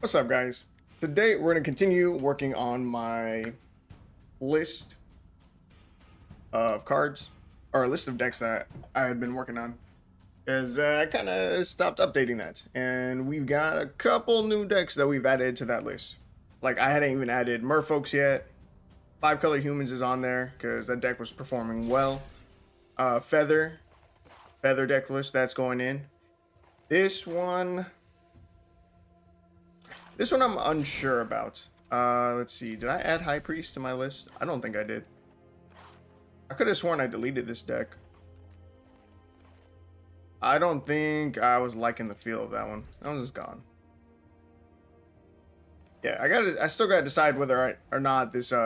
What's up, guys? Today we're going to continue working on my list of cards, or a list of decks that I had been working on, because I kind of stopped updating that, and we've got a couple new decks that we've added to that list. Like, I hadn't even added Merfolks yet. 5-color Humans is on there because that deck was performing well. Feather deck list, that's going in. This one I'm unsure about. Let's see. Did I add High Priest to my list? I don't think I did. I could have sworn I deleted this deck. I don't think I was liking the feel of that one. That one's just gone. Yeah, I still gotta decide whether or not this this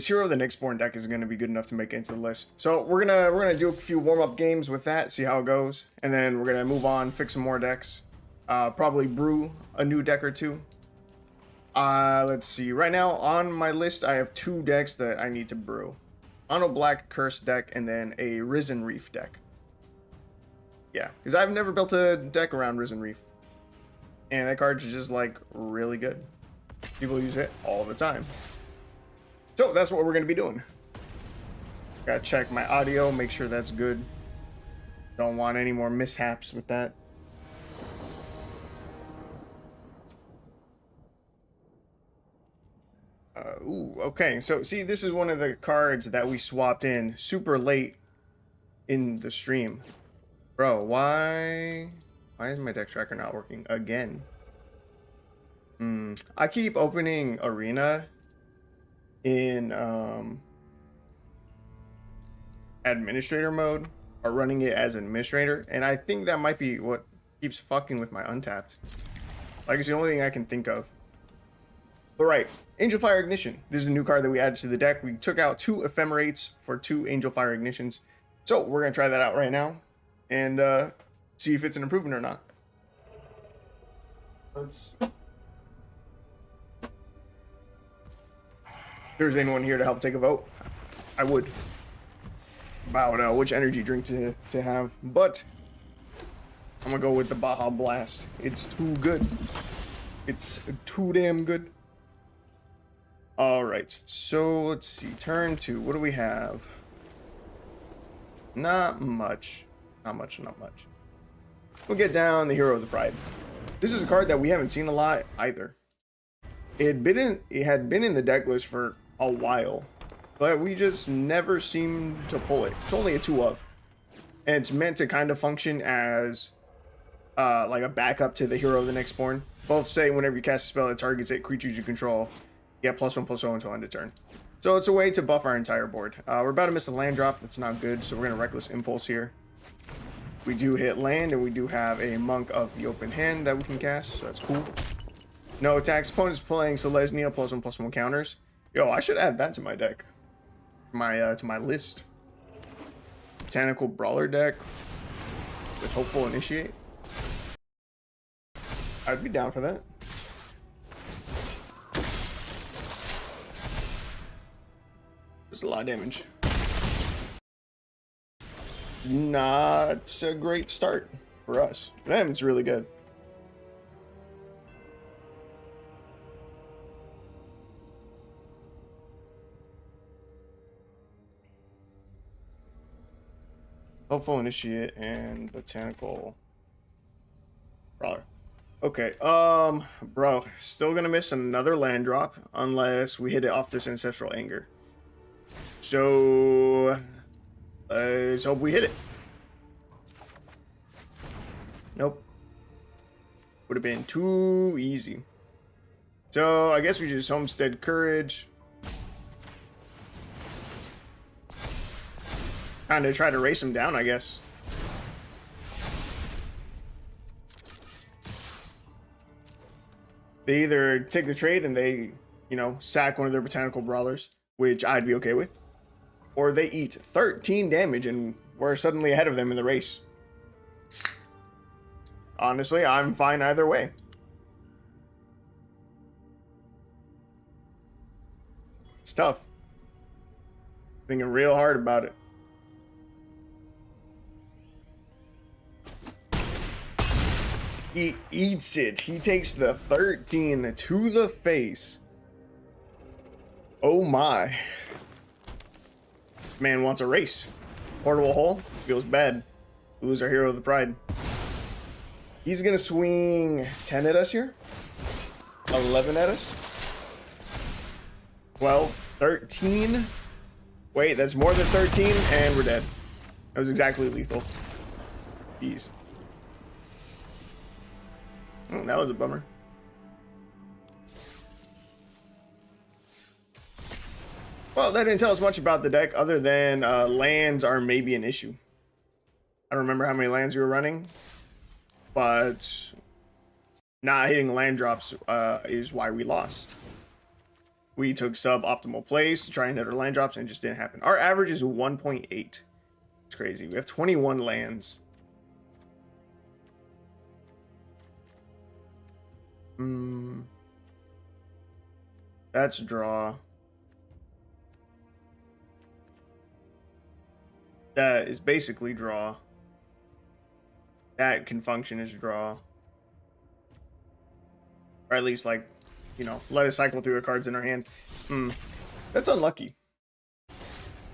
Hero of the Nyxborn deck is gonna be good enough to make it into the list. So we're gonna do a few warm-up games with that, see how it goes, and then we're gonna move on, fix some more decks. Probably brew a new deck or two. Let's see. Right now on my list, I have 2 decks that I need to brew. Mono Black Curse deck and then a Risen Reef deck. Yeah, because I've never built a deck around Risen Reef. And that card's just like really good. People use it all the time. So that's what we're going to be doing. Gotta check my audio, make sure that's good. Don't want any more mishaps with that. Okay, so see, this is one of the cards that we swapped in super late in the stream. Bro, why is my deck tracker not working again? I keep opening Arena in administrator mode, or running it as administrator, and I think that might be what keeps fucking with my untapped. Like, it's the only thing I can think of. But right, Angel Fire Ignition. This is a new card that we added to the deck. We took out 2 Ephemerates for 2 Angel Fire Ignitions. So we're going to try that out right now and see if it's an improvement or not. If there's anyone here to help take a vote, I would. About which energy drink to have. But I'm going to go with the Baja Blast. It's too good. It's too damn good. Alright, so let's see. Turn 2. What do we have? Not much. Not much. We'll get down the Hero of the Pride. This is a card that we haven't seen a lot either. It had been in the deck list for a while, but we just never seem to pull it. It's only a 2 of. And it's meant to kind of function as like a backup to the Hero of the Nyxborn. Both say whenever you cast a spell that targets it, creatures you control, yeah, +1/+0 until end of turn. So it's a way to buff our entire board. We're about to miss a land drop. That's not good, so we're going to Reckless Impulse here. We do hit land, and we do have a Monk of the Open Hand that we can cast, so that's cool. No attacks. Opponent's playing Selesnya, +1/+1 counters. Yo, I should add that to my deck. To my list. Botanical Brawler deck with Hopeful Initiate. I'd be down for that. There's a lot of damage. Not a great start for us. For them, it's really good. Hopeful Initiate and Botanical Brawler. Okay, bro, still gonna miss another land drop unless we hit it off this Ancestral Anger. So let's hope we hit it. Nope. Would have been too easy. So I guess we just Homestead Courage. Kind of try to race him down, I guess. They either take the trade and they, you know, sack one of their Botanical Brawlers, which I'd be okay with. Or they eat 13 damage and we're suddenly ahead of them in the race. Honestly, I'm fine either way. It's tough. Thinking real hard about it. He eats it. He takes the 13 to the face. Oh my. Man wants a race. Portable hole. Feels bad. We lose our hero of the pride. He's gonna swing 10 at us here. 11 at us. 12, 13. Wait, that's more than 13, and we're dead. That was exactly lethal. Jeez. Oh, that was a bummer. Well, that didn't tell us much about the deck other than lands are maybe an issue. I don't remember how many lands we were running, but not hitting land drops is why we lost. We took suboptimal plays to try and hit our land drops and it just didn't happen. Our average is 1.8. It's crazy. We have 21 lands. That's draw. That is basically draw. That can function as draw. Or at least, like, you know, let us cycle through the cards in our hand. That's unlucky.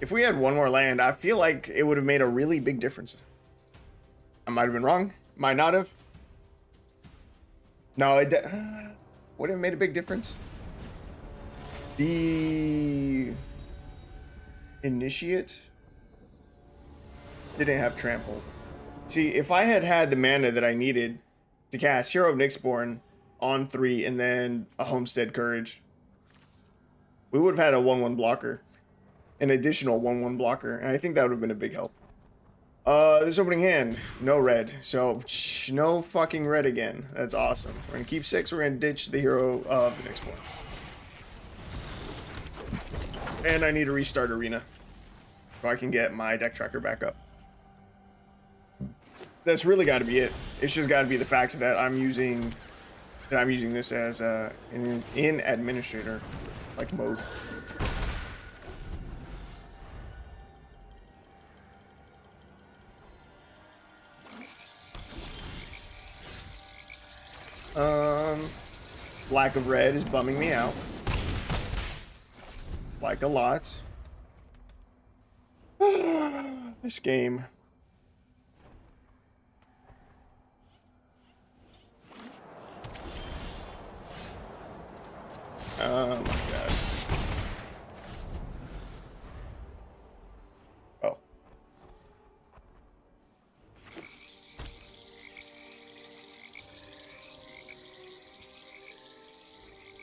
If we had one more land, I feel like it would have made a really big difference. I might have been wrong. Might not have. No, it would have made a big difference. The Initiate didn't have trample. See, if I had had the mana that I needed to cast Hero of Nyxborn on 3 and then a Homestead Courage, we would have had a 1/1 blocker, an additional 1/1 blocker, and I think that would have been a big help. This opening hand, no red, so no fucking red again. That's awesome. We're gonna keep 6. We're gonna ditch the Hero of Nyxborn, and I need to restart Arena so I can get my deck tracker back up. That's really got to be it. It's just got to be the fact that I'm using this as in administrator like mode. Lack of red is bumming me out, like a lot. This game. Oh my god. Oh.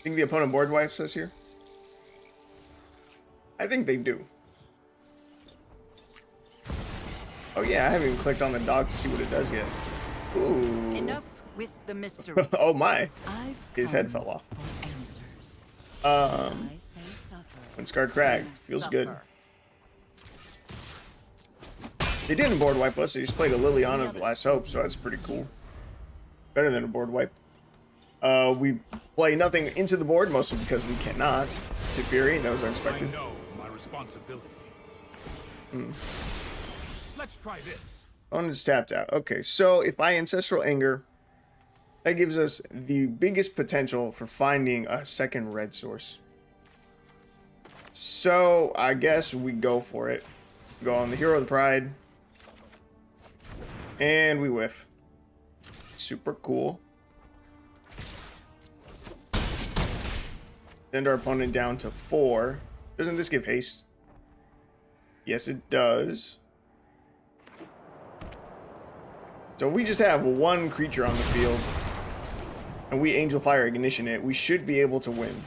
Think the opponent board wipes us here? I think they do. Oh yeah, I haven't even clicked on the dog to see what it does yet. Ooh. Enough with the mysteries. Oh my. His head fell off. Unscarred Crag. Feels good. They didn't board wipe us, they just played a Liliana of the Last Hope, so that's pretty cool. Better than a board wipe. We play nothing into the board, mostly because we cannot. To Fury, that was unexpected. I know my responsibility. Let's try this. Opponent's tapped out. Okay, so if I Ancestral Anger, that gives us the biggest potential for finding a second red source. So I guess we go for it. Go on the Hero of the Pride. And we whiff. Super cool. Send our opponent down to 4. Doesn't this give haste? Yes, it does. So if we just have one creature on the field and we Angel Fire Ignition it, we should be able to win.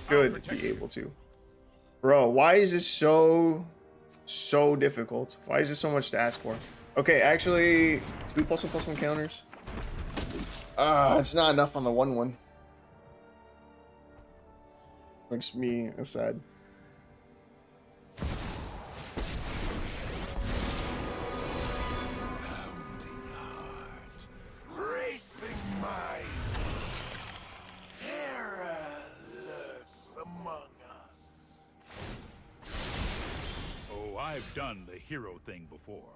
Should be able to. Bro, why is this so difficult? Why is this so much to ask for? Okay, actually, 2 +1/+1 counters. It's not enough on the 1/1. Makes me sad. Pounding heart, racing mind. Terror lurks among us. Oh, I've done the hero thing before.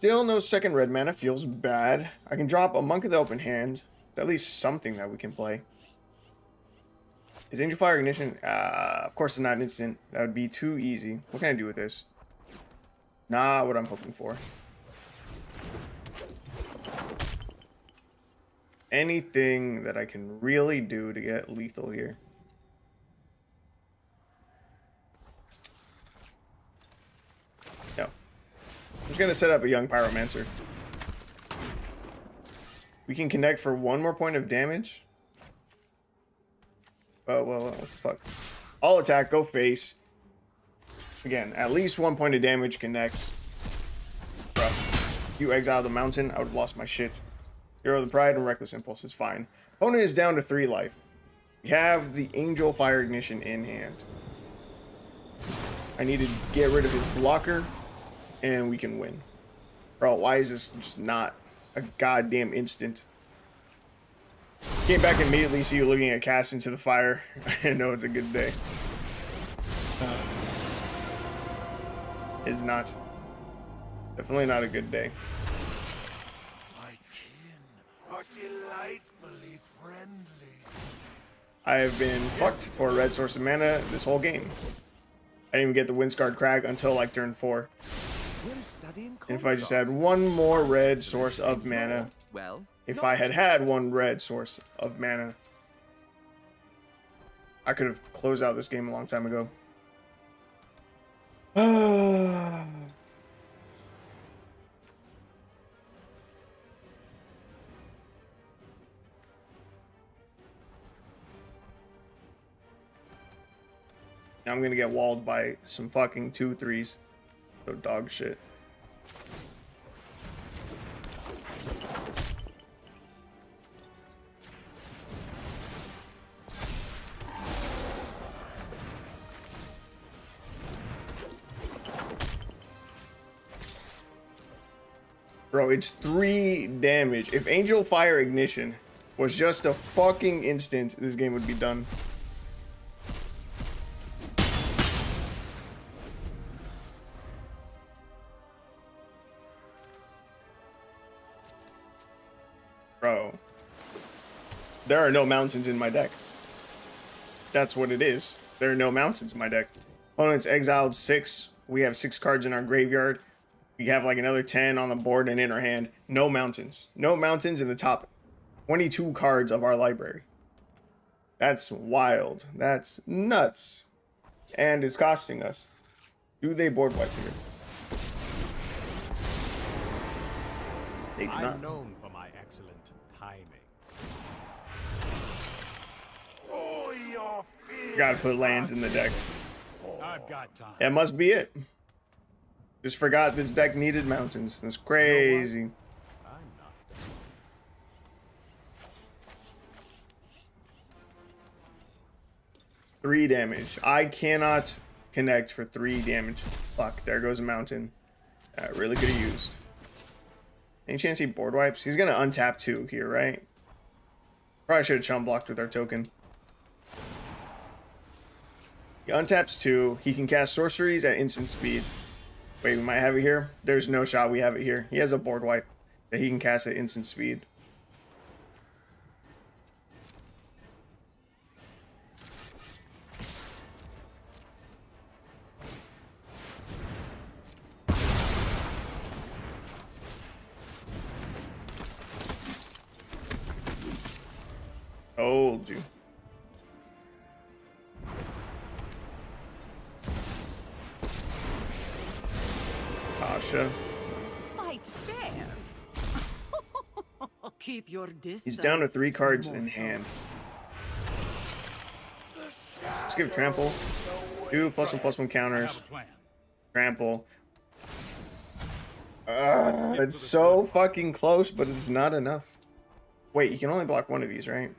Still no second red mana. Feels bad. I can drop a Monk of the Open Hand. It's at least something that we can play. Is Angel Fire Ignition? Of course it's not instant. That would be too easy. What can I do with this? Not what I'm hoping for. Anything that I can really do to get lethal here. No. I'm just gonna set up a Young Pyromancer. We can connect for one more point of damage. Oh, well, what the fuck? All attack, go face. Again, at least 1 point of damage connects. Bruh. You exile the mountain, I would have lost my shit. Hero of the Pride and Reckless Impulse is fine. Opponent is down to 3 life. We have the Angel Fire Ignition in hand. I need to get rid of his blocker, and we can win. Bro, why is this just not a goddamn instant? Came back immediately, see you looking at Cast into the Fire. I know it's a good day. It's not. Definitely not a good day. My kin are delightfully friendly. I have been fucked for a red source of mana this whole game. I didn't even get the Windscarred Crag until like turn 4. And if I just had one more red source of mana, if I had had one red source of mana, I could have closed out this game a long time ago. Now I'm gonna get walled by some fucking 2/3s. So dog shit. Bro, it's 3 damage. If Angel Fire Ignition was just a fucking instant, this game would be done. Bro. There are no mountains in my deck. That's what it is. There are no mountains in my deck. Opponent's exiled 6. We have 6 cards in our graveyard. We have like another 10 on the board and in our hand. No mountains. No mountains in the top 22 cards of our library. That's wild. That's nuts. And it's costing us. Do they board wipe here? They do not. I'm known for my excellent timing. Oh, your fears Gotta put lands in the deck. I've got time. That must be it. Just forgot this deck needed mountains. That's crazy. I'm not done. 3 damage. I cannot connect for 3 damage. Fuck, there goes a mountain. Really could have used. Any chance he board wipes? He's gonna untap 2 here, right? Probably should have chum blocked with our token. He untaps 2. He can cast sorceries at instant speed. Wait, we might have it here. There's no shot we have it here. He has a board wipe that he can cast at instant speed. Told you. Tasha. Fight fair. Keep your distance. He's down to 3 cards in hand. Let's give trample. 2 +1/+1 I counters. have a plan. Trample. It's so fucking close, but it's not enough. Wait, you can only block one of these, right?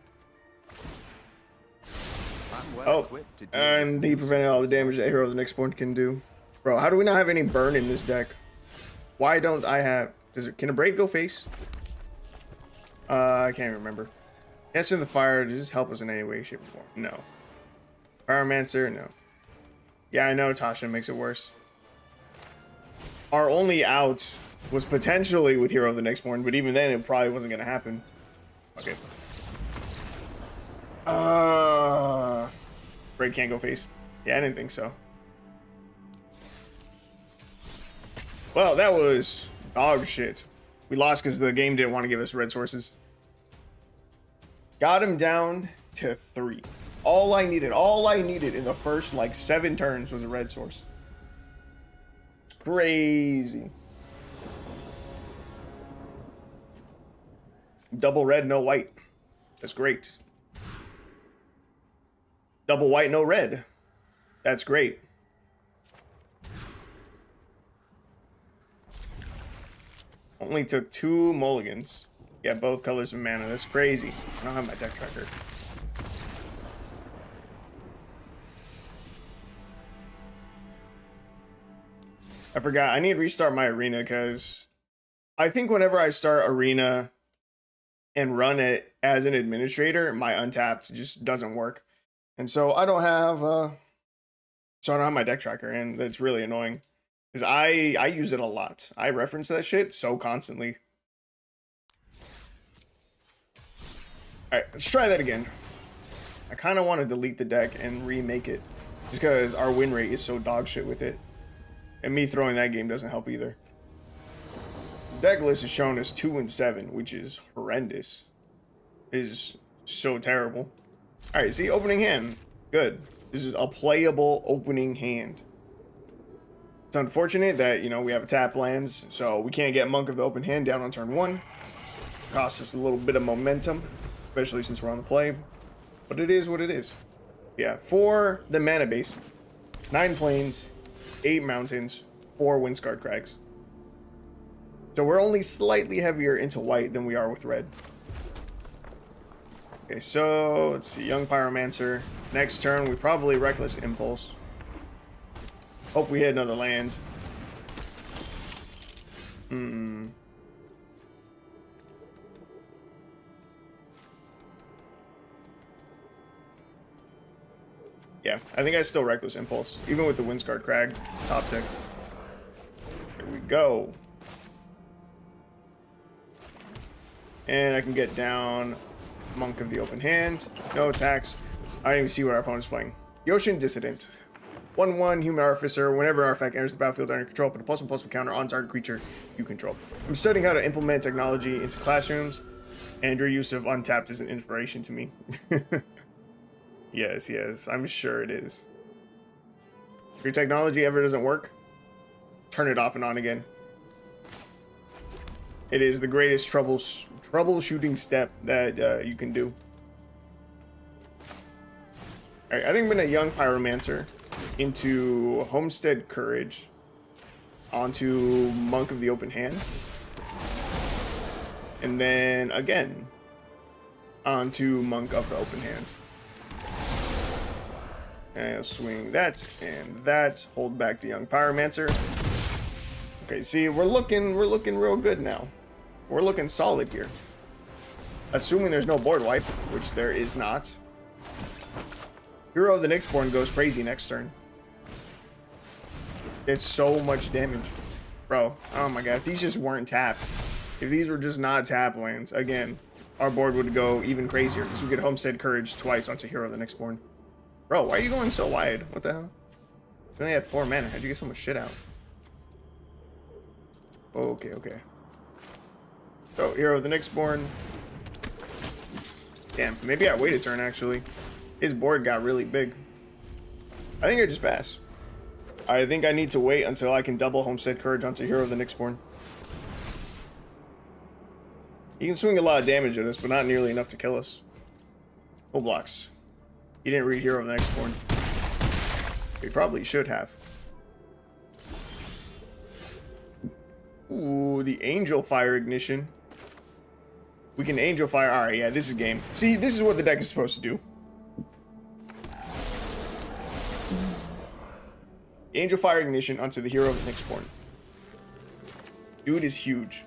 Oh, and he prevented all the damage that Hero of the Next Born can do. Bro, how do we not have any burn in this deck? Why don't I have... Can a Braid go face? I can't remember. Yes, in the fire. Does this help us in any way, shape, or form? No. Pyromancer? No. Yeah, I know Tasha makes it worse. Our only out was potentially with Hero of the Next-Born, but even then it probably wasn't going to happen. Okay. Red can't go face. Yeah, I didn't think so. Well, that was dog shit. We lost because the game didn't want to give us red sources. Got him down to 3. All I needed in the first like 7 turns was a red source. Crazy. Double red, no white. That's great. Double white, no red. That's great. Only took 2 mulligans. Yeah, both colors of mana. That's crazy. I don't have my deck tracker. I forgot. I need to restart my arena because I think whenever I start arena and run it as an administrator, my untapped just doesn't work. And so I don't have my deck tracker, and that's really annoying. Because I use it a lot. I reference that shit so constantly. Alright, let's try that again. I kind of want to delete the deck and remake it. Just because our win rate is so dog shit with it. And me throwing that game doesn't help either. The deck list is shown as 2 and 7, which is horrendous. It is so terrible. Alright, see, opening hand. Good. This is a playable opening hand. It's unfortunate that, you know, we have a tap lands, so we can't get Monk of the Open Hand down on turn 1. Costs us a little bit of momentum, especially since we're on the play. But it is what it is. Yeah, for the mana base, 9 plains, 8 mountains, 4 Windscarred Crags. So we're only slightly heavier into white than we are with red. Okay, so let's see, Young Pyromancer. Next turn, we probably Reckless Impulse. Hope we hit another land. Yeah, I think I still Reckless Impulse, even with the Windscarred Crag top deck. Here we go. And I can get down Monk of the Open Hand. No attacks. I don't even see what our opponent's playing. The Ocean Dissident. 1/1 Human Artificer. Whenever an artifact enters the battlefield under control, put a +1/+1 counter on target creature you control. I'm studying how to implement technology into classrooms, and your use of untapped is an inspiration to me. Yes, yes, I'm sure it is. If your technology ever doesn't work, turn it off and on again. It is the greatest troubleshooting step that you can do. Alright, I think I'm gonna Young Pyromancer into Homestead Courage onto Monk of the Open Hand. And then again onto Monk of the Open Hand. And I'll swing that and that. Hold back the Young Pyromancer. Okay, see, we're looking real good now. We're looking solid here. Assuming there's no board wipe, which there is not. Hero of the Next-Born goes crazy next turn. It's so much damage. Bro, oh my god, if these just weren't tapped. If these were just not tap lands, again, our board would go even crazier because we get Homestead Courage twice onto Hero of the Next-Born. Bro, why are you going so wide? What the hell? You only had 4 mana. How'd you get so much shit out? Okay, okay. So, Hero of the Next-Born. Damn, maybe I waited a turn, actually. His board got really big. I think I just pass. I think I need to wait until I can double Homestead Courage onto Hero of the Next-Born. He can swing a lot of damage at us, but not nearly enough to kill us. Full blocks. He didn't read Hero of the Next-Born. He probably should have. Ooh, the Angel Fire Ignition. We can Angel Fire. Alright, yeah, this is game. See, this is what the deck is supposed to do. Angel Fire Ignition onto the Hero of the Next-Born. Dude is huge.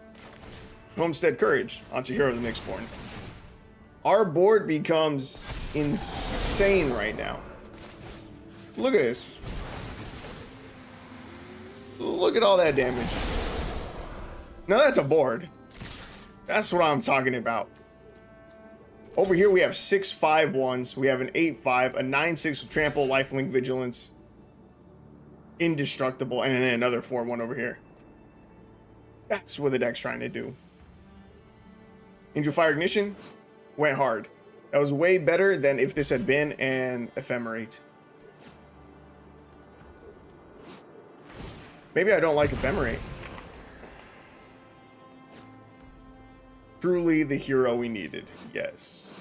Homestead Courage onto Hero of the Next-Born. Our board becomes insane right now. Look at this. Look at all that damage. No, that's a board. That's what I'm talking about. Over here we have 6/5/1s. We have an 8/5, a 9/6 with trample, lifelink, vigilance, indestructible, and then another 4/1 over here. That's what the deck's trying to do. Angel Fire Ignition went hard. That was way better than if this had been an Ephemerate. Maybe I don't like Ephemerate. Truly the hero we needed. Yes.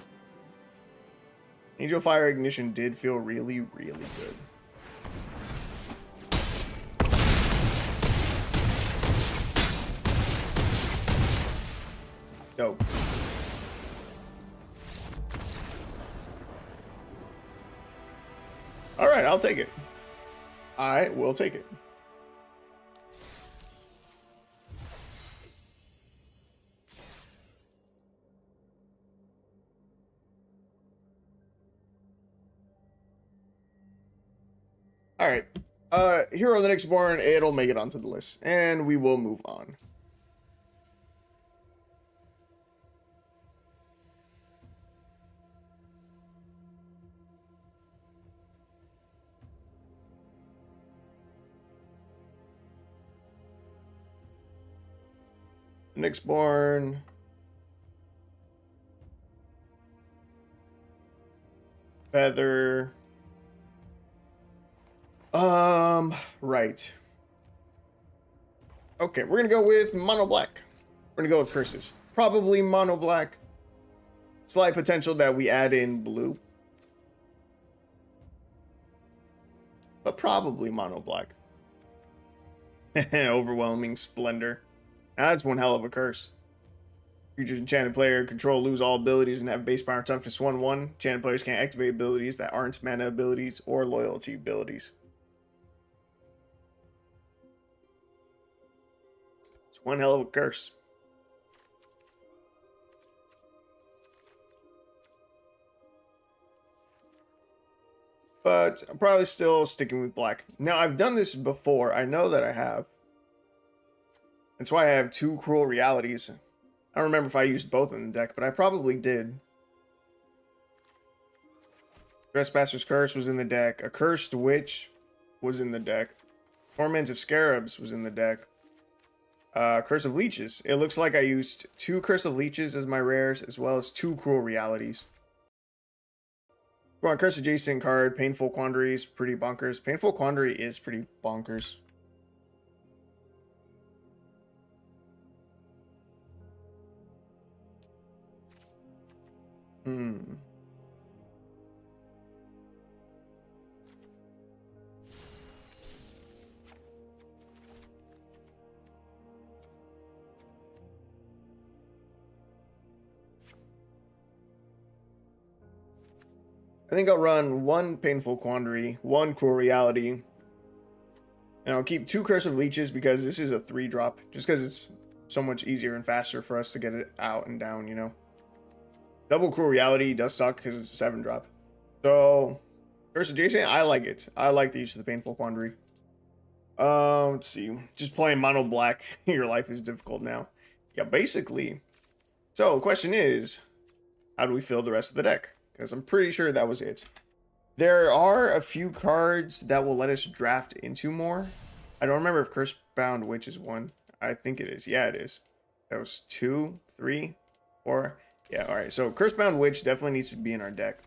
Angel Fire Ignition did feel really, really good. Dope. All right, I'll take it. I will take it. All right. Hero of the Next Born, it'll make it onto the list, and we will move on. Next Born. Feather. Right. Okay, we're gonna go with mono black. We're gonna go with curses. Probably mono black. Slight potential that we add in blue. But probably mono black. Overwhelming splendor. That's one hell of a curse. Creatures enchanted player control lose all abilities and have base power and toughness 1/1. Enchanted players can't activate abilities that aren't mana abilities or loyalty abilities. It's one hell of a curse. But I'm probably still sticking with black. Now, I've done this before. I know that I have. That's why I have 2 Cruel Realities. I don't remember if I used both in the deck, but I probably did. Trespasser's Curse was in the deck. A Cursed Witch was in the deck. Torments of Scarabs was in the deck. Curse of Leeches. It looks like I used 2 Curse of Leeches as my rares, as well as 2 Cruel Realities. Go on, Curse Adjacent card. Painful Quandaries, pretty bonkers. Painful Quandary is pretty bonkers. I think I'll run 1 Painful Quandary, 1 Cruel Reality, and I'll keep 2 Curse of Leeches because this is a 3-drop, just because it's so much easier and faster for us to get it out and down, you know. Double Cruel Reality does suck because it's a 7-drop. So, Curse Adjacent, I like it. I like the use of the Painful Quandary. Let's see. Just playing mono black, your life is difficult now. Yeah, basically. So, the question is, how do we fill the rest of the deck? Because I'm pretty sure that was it. There are a few cards that will let us draft into more. I don't remember if Cursebound Witch is one. I think it is. Yeah, it is. That was 2, 3, 4. Yeah, alright. So Cursebound Witch definitely needs to be in our deck.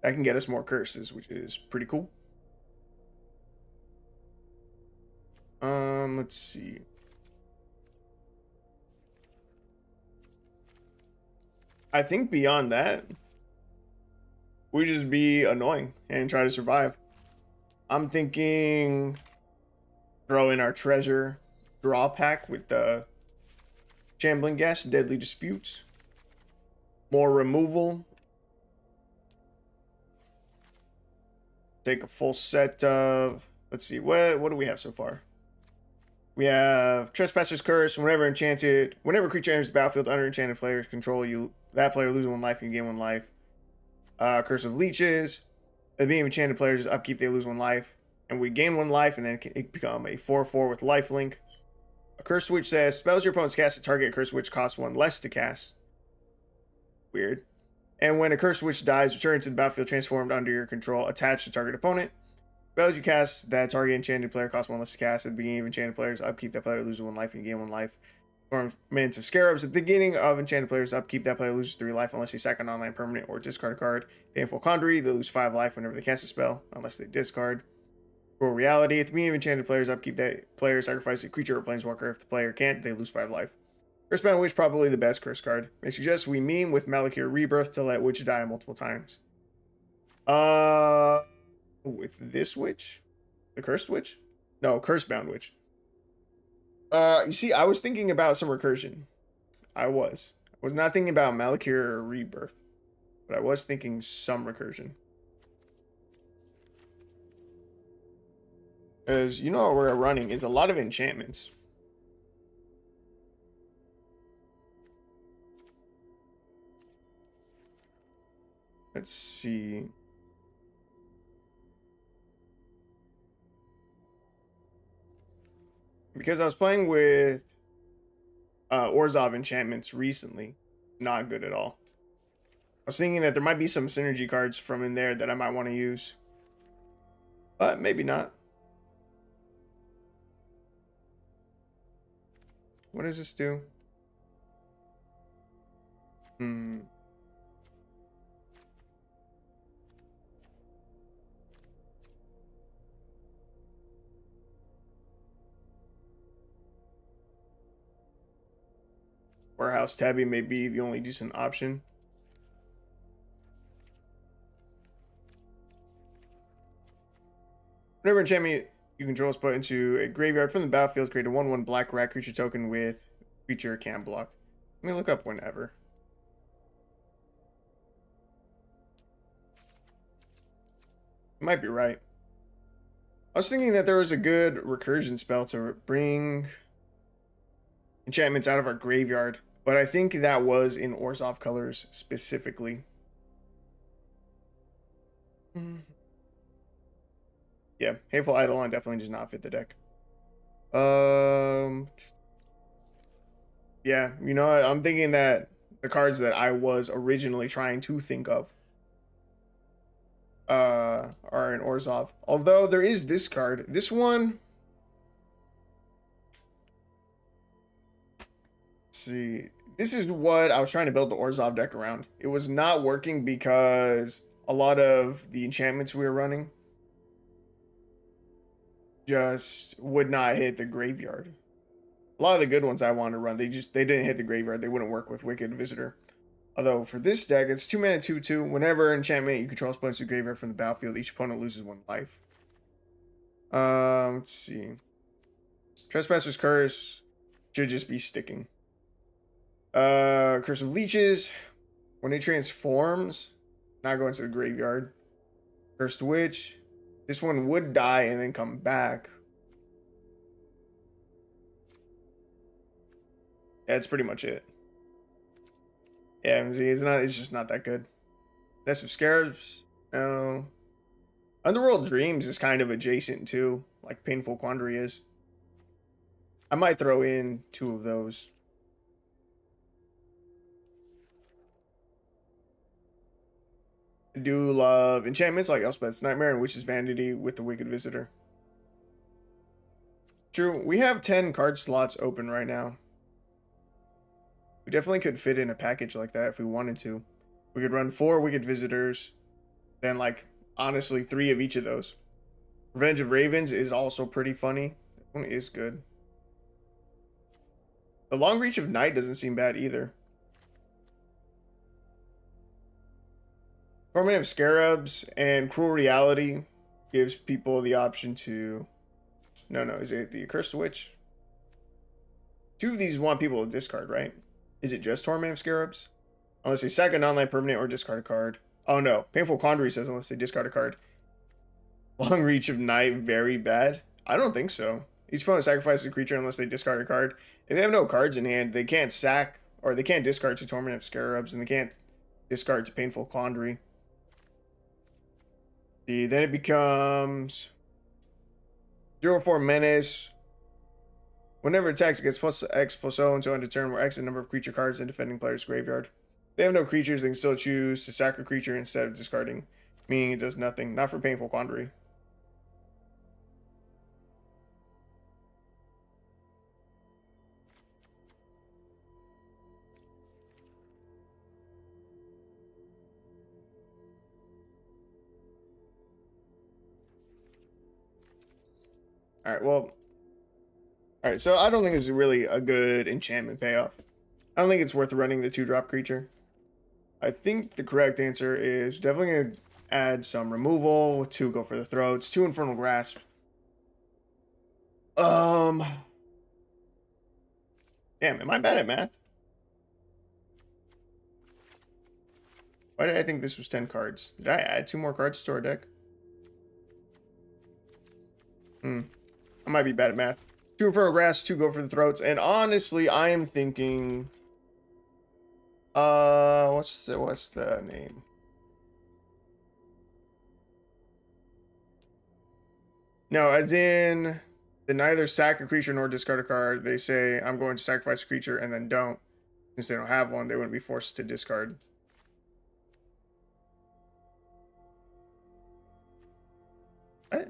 That can get us more curses, which is pretty cool. Let's see. I think beyond that, we just be annoying and try to survive. I'm thinking throw in our treasure draw pack with the Shambling Guest, Deadly Disputes, more removal, take a full set of, let's see, what do we have so far? We have Trespasser's Curse. Whenever creature enters the battlefield under enchanted player's control, that player loses 1 life and you gain 1 life. Curse of Leeches. The being enchanted players upkeep, they lose 1 life. And we gain 1 life, and then it become a 4/4 with lifelink. A Curse Switch says, spells your opponent's cast a target Curse Switch costs 1 less to cast. Weird. And when a Curse Switch dies, return to the battlefield transformed under your control, attached to target opponent. Spells you cast that target enchanted player cost 1 less to cast. At the beginning of enchanted players, upkeep that player loses 1 life and you gain 1 life. Torments of Scarabs. At the beginning of enchanted players, upkeep that player loses 3 life unless they sack an online permanent or discard a card. Painful Quandary, they lose 5 life whenever they cast a spell, unless they discard. Cruel Reality. At the beginning of enchanted players, upkeep that player sacrifice a creature or planeswalker. If the player can't, they lose 5 life. Curse-bound Witch, probably the best curse card. May suggest we meme with Malakir Rebirth to let Witch die multiple times. With this Witch? The Cursed Witch? No, Curse-bound Witch. You see, I was thinking about some recursion. I was not thinking about Malakir Rebirth, but I was thinking some recursion. Because you know what we're running is a lot of enchantments. Let's see. Because I was playing with Orzhov enchantments recently. Not good at all. I was thinking that there might be some synergy cards from in there that I might want to use. But maybe not. What does this do? Warehouse Tabby may be the only decent option. Whenever enchantment you control is put into a graveyard from the battlefield, create a 1/1 black rat creature token with creature can block. Let me look up whenever. You might be right. I was thinking that there was a good recursion spell to bring enchantments out of our graveyard, but I think that was in Orzhov colors specifically. Yeah, Hateful Eidolon definitely does not fit the deck. Yeah, you know what? I'm thinking that the cards that I was originally trying to think of are in Orzhov. Although there is this card. This one, let's see. This is what I was trying to build the Orzhov deck around. It was not working because a lot of the enchantments we were running just would not hit the graveyard. A lot of the good ones I wanted to run, they didn't hit the graveyard. They wouldn't work with Wicked Visitor. Although for this deck, it's 2 mana 2/2. Whenever enchantment you control opponents to the graveyard from the battlefield, each opponent loses 1 life. Let's see. Trespasser's Curse should just be sticking. Curse of Leeches. When it transforms, not going to the graveyard. Cursed Witch. This one would die and then come back. That's pretty much it. Yeah, it's just not that good. Nest of Scarabs, no. Underworld Dreams is kind of adjacent to, like Painful Quandary is. I might throw in 2 of those. I do love enchantments like Elspeth's Nightmare and Witch's Vanity with the Wicked Visitor. True, we have 10 card slots open right now. We definitely could fit in a package like that if we wanted to. We could run 4 Wicked Visitors, then like honestly 3 of each of those. Revenge of Ravens is also pretty funny. That one is good. The Long Reach of Night doesn't seem bad either. Torment of Scarabs and Cruel Reality gives people the option to... No, is it the Accursed Witch? 2 of these want people to discard, right? Is it just Torment of Scarabs? Unless they sack an online permanent or discard a card. Oh no, Painful Quandary says unless they discard a card. Long Reach of Night, very bad? I don't think so. Each opponent sacrifices a creature unless they discard a card. If they have no cards in hand, they can't sack, or they can't discard to Torment of Scarabs, and they can't discard to Painful Quandary. See, then it becomes 0/4 Menace. Whenever it attacks, it gets plus X plus O until end of turn, where X is the number of creature cards in defending player's graveyard. If they have no creatures, they can still choose to sack a creature instead of discarding, meaning it does nothing. Not for Painful Quandary. Alright, well. Alright, so I don't think it's really a good enchantment payoff. I don't think it's worth running the 2-drop creature. I think the correct answer is definitely going to add some removal, 2 go for the throats, 2 Infernal Grasp. Damn, am I bad at math? Why did I think this was 10 cards? Did I add 2 more cards to our deck? I might be bad at math. 2 Infernal Grasp, 2 go for the throats, and honestly, I am thinking... what's the name? No, as in, they neither sack a creature nor discard a card. They say, I'm going to sacrifice a creature, and then don't. Since they don't have one, they wouldn't be forced to discard. What?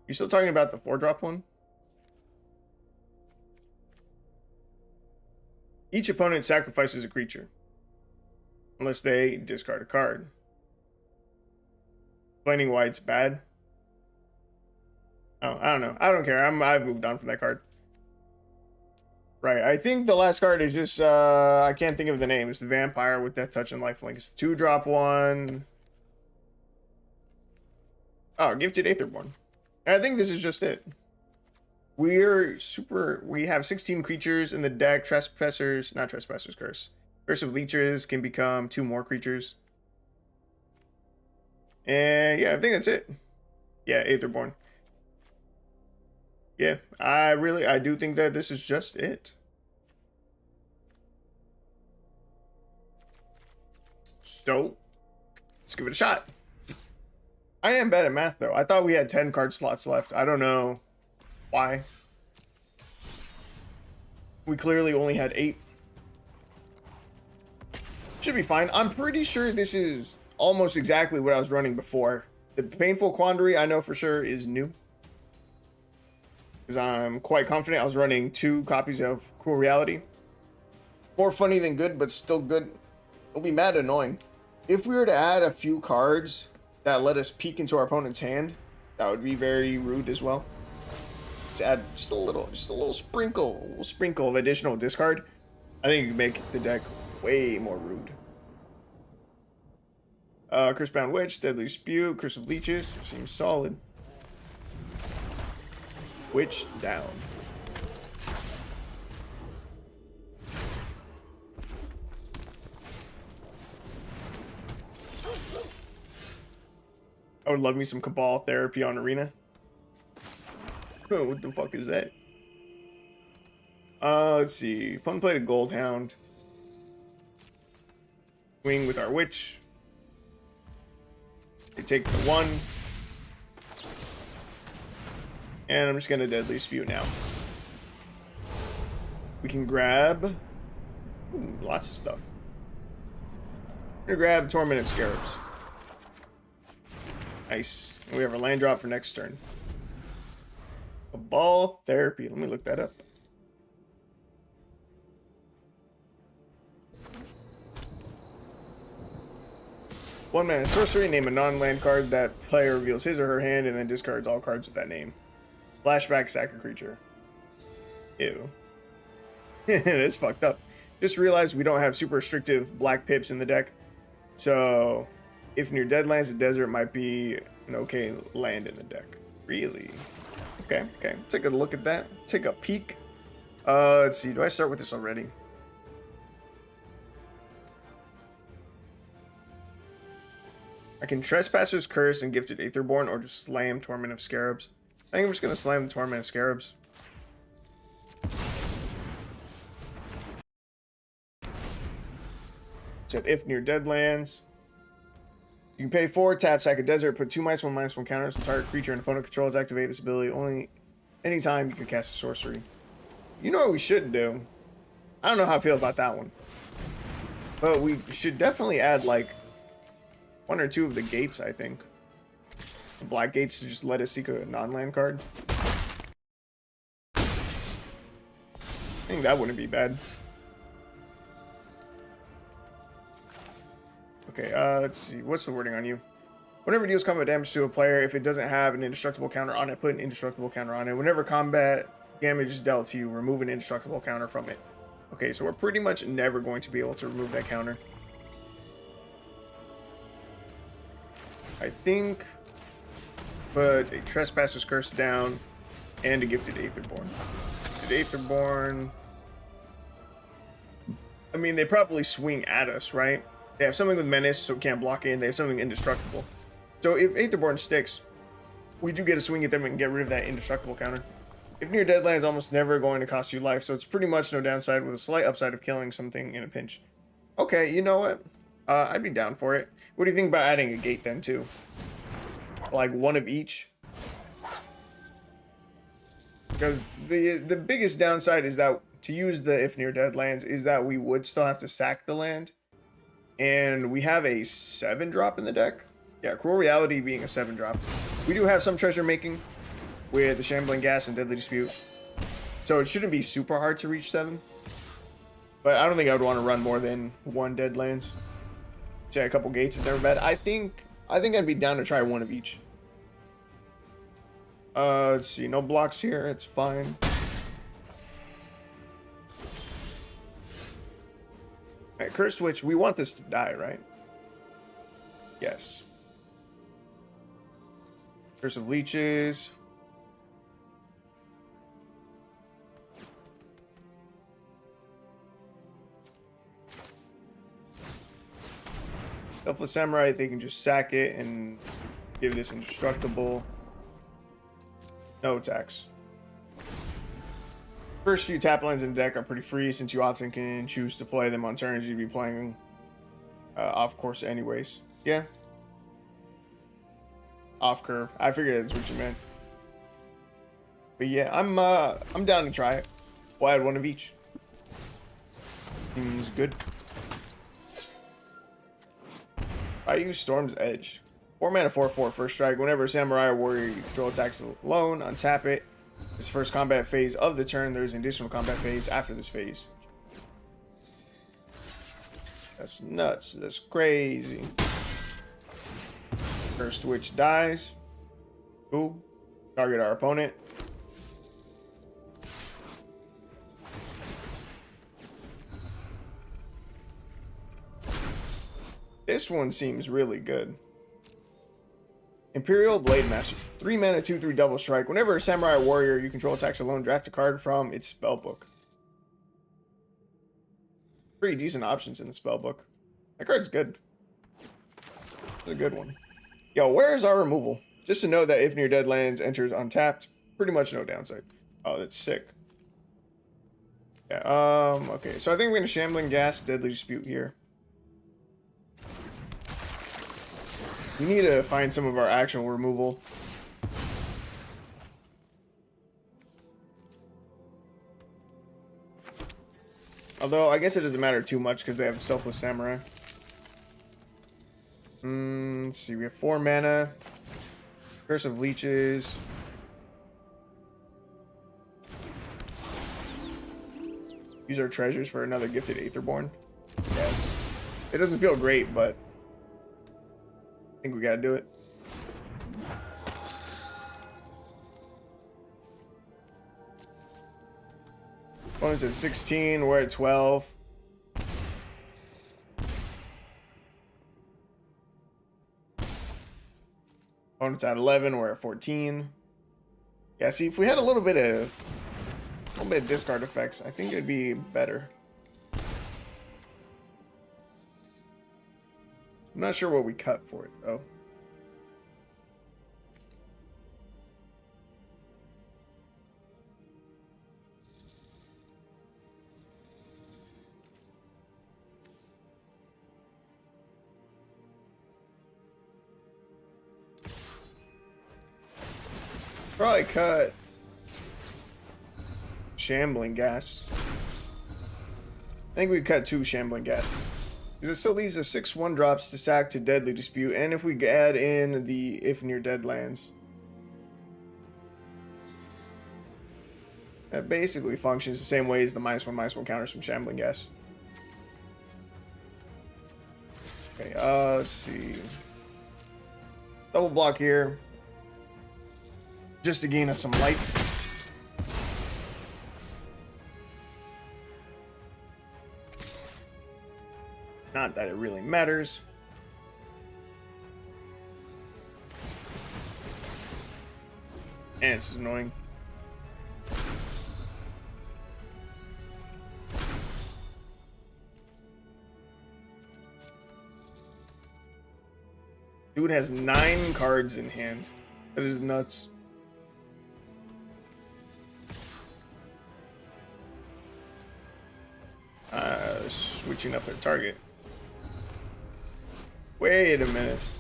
You still talking about the 4-drop one? Each opponent sacrifices a creature. Unless they discard a card. Explaining why it's bad. Oh, I don't know. I don't care. I've moved on from that card. Right. I think the last card is just I can't think of the name. It's the vampire with Death Touch and Lifelink. It's a 2-drop one. Oh, Gifted Aetherborn. I think this is just it. We have 16 creatures in the deck. Not Trespasser's Curse. Curse of Leeches can become 2 more creatures. And yeah, I think that's it. Yeah, Aetherborn. Yeah, I do think that this is just it. So, let's give it a shot. I am bad at math, though. I thought we had 10 card slots left. I don't know why. We clearly only had 8. Should be fine. I'm pretty sure this is almost exactly what I was running before. The Painful Quandary, I know for sure, is new. Because I'm quite confident I was running 2 copies of Cruel Reality. More funny than good, but still good. It'll be mad annoying. If we were to add a few cards that let us peek into our opponent's hand, that would be very rude as well. To add just a little sprinkle of additional discard, I think it would make the deck way more rude. Curse-bound Witch, Deadly Spew, Curse of Leeches, seems solid. Witch down. I would love me some Cabal Therapy on Arena. Oh, what the fuck is that? Let's see. Opponent played a Gold Hound. Swing with our Witch. They take the 1. And I'm just gonna Deadly Spew now. We can grab lots of stuff. We're gonna grab Torment of Scarabs. Nice. And we have our land drop for next turn. Cabal Therapy. Let me look that up. One mana sorcery. Name a non-land card that player reveals his or her hand and then discards all cards with that name. Flashback, sack a creature. Ew. That's fucked up. Just realized we don't have super restrictive black pips in the deck. So, if near Deadlands, the desert might be an okay land in the deck. Really? Okay. Take a look at that. Take a peek. Let's see. Do I start with this already? I can Trespasser's Curse and Gifted Aetherborn, or just slam Torment of Scarabs. I think I'm just going to slam the Torment of Scarabs. Said if near Deadlands. You can pay 4, tap, sack a desert, put 2 -1/-1 counters on target creature and opponent controls. Activate this ability only anytime you can cast a sorcery. You know what we should do? I don't know how I feel about that one. But we should definitely add like 1 or 2 of the gates, I think. The black gates to just let us seek a non-land card. I think that wouldn't be bad. Okay, let's see. What's the wording on you? Whenever it deals combat damage to a player, if it doesn't have an indestructible counter on it, put an indestructible counter on it. Whenever combat damage is dealt to you, remove an indestructible counter from it. Okay, so we're pretty much never going to be able to remove that counter. I think. But a Trespasser's Curse down and a Gifted Aetherborn. Gifted Aetherborn. I mean, they probably swing at us, right? They have something with Menace, so we can't block it, and they have something indestructible. So if Aetherborn sticks, we do get a swing at them and get rid of that indestructible counter. If near deadline is almost never going to cost you life, so it's pretty much no downside with a slight upside of killing something in a pinch. Okay, you know what? I'd be down for it. What do you think about adding a gate then too? Like 1 of each? Because the biggest downside is that to use the if near dead lands is that we would still have to sack the land. And we have a 7-drop in the deck. Yeah, Cruel Reality being a 7-drop. We do have some treasure making with the Shambling Gas and Deadly Dispute. So it shouldn't be super hard to reach 7. But I don't think I would want to run more than 1 Deadlands. Say a couple gates is never bad. I think I'd be down to try 1 of each. Let's see, no blocks here, it's fine. Alright, Curse Switch, we want this to die, right? Yes. Curse of Leeches. Selfless Samurai, they can just sack it and give this indestructible. No attacks. First few tap lands in the deck are pretty free since you often can choose to play them on turns you'd be playing off course anyways. Yeah. Off curve. I figured that's what you meant. But yeah, I'm down to try it. We'll add 1 of each. Seems good. I use Storm's Edge. 4 mana 4/4 first strike. Whenever a Samurai or Warrior you control attacks alone, untap it. This first combat phase of the turn. There's an additional combat phase after this phase. That's nuts. That's crazy. First Witch dies. Cool. Target our opponent. This one seems really good. Imperial Blade Master. 3 mana, 2/3 double strike. Whenever a Samurai or Warrior you control attacks alone, draft a card from its spellbook. Pretty decent options in the spellbook. That card's good. It's a good one. Yo, where's our removal? Just to know that if near dead lands enters untapped, pretty much no downside. Oh, that's sick. Yeah, okay. So I think we're gonna Shambling Gas, Deadly Dispute here. We need to find some of our actual removal. Although, I guess it doesn't matter too much because they have a Selfless Samurai. Let's see, we have 4 mana. Curse of Leeches. Use our treasures for another Gifted Aetherborn. Yes. It doesn't feel great, but I think we gotta do it. Opponent's at 16, we're at 12. Opponent's at 11, we're at 14. Yeah, see, if we had a little bit of discard effects, I think it'd be better. I'm not sure what we cut for it, though. Probably cut Shambling Gas. I think we cut 2 Shambling Gas. Because it still leaves us 6 1-drops to sack to Deadly Dispute, and if we add in the if near dead lands. That basically functions the same way as the -1/-1 counters from Shambling Gas. Okay, let's see. Double block here. Just to gain us some life. Not that it really matters. And it's annoying. Dude has 9 cards in hand. That is nuts. Switching up their target. Wait a minute.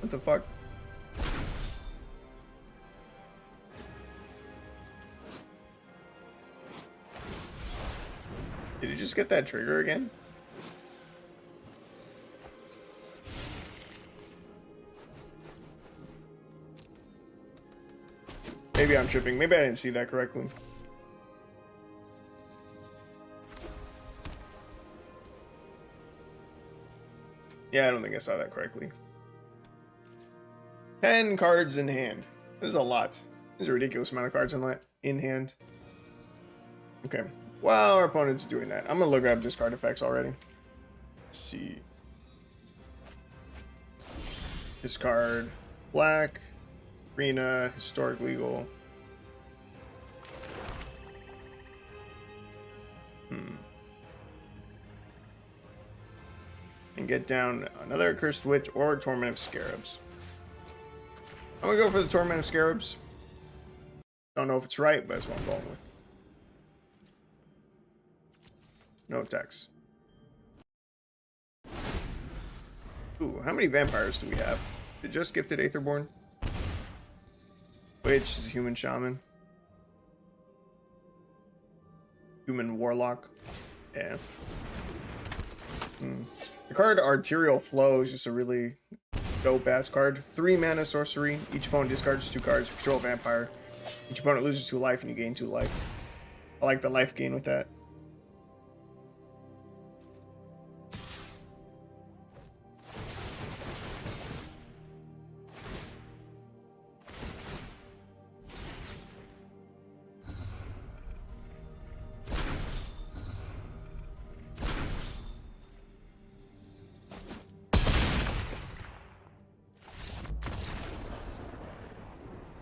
What the fuck? Did you just get that trigger again? Maybe I'm tripping. Maybe I didn't see that correctly. Yeah, I don't think I saw that correctly. 10 cards in hand. This is a lot. This is a ridiculous amount of cards in hand. Okay. While our opponent's doing that, I'm going to look up discard effects already. Let's see. Discard black, arena, historic legal. And get down another Cursed Witch or Torment of Scarabs. I'm gonna go for the Torment of Scarabs. Don't know if it's right, but that's what I'm going with. No attacks. Ooh, how many vampires do we have? It just gifted Aetherborn. Witch is a human shaman. Human warlock. Yeah. The card Arterial Flow is just a really dope ass card. 3 mana sorcery. Each opponent discards 2 cards. Control vampire. Each opponent loses 2 life and you gain 2 life. I like the life gain with that.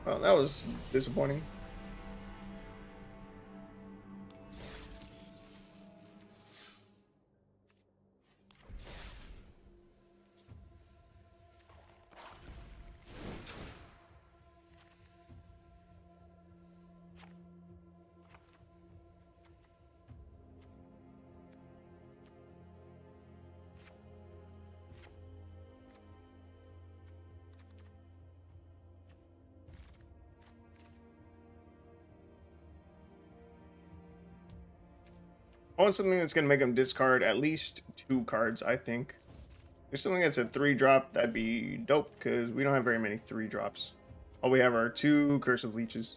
Well, that was disappointing. I want something that's going to make them discard at least 2 cards, I think. There's something that's a 3-drop, that'd be dope, because we don't have very many 3-drops. All we have are 2 Curse of Leeches.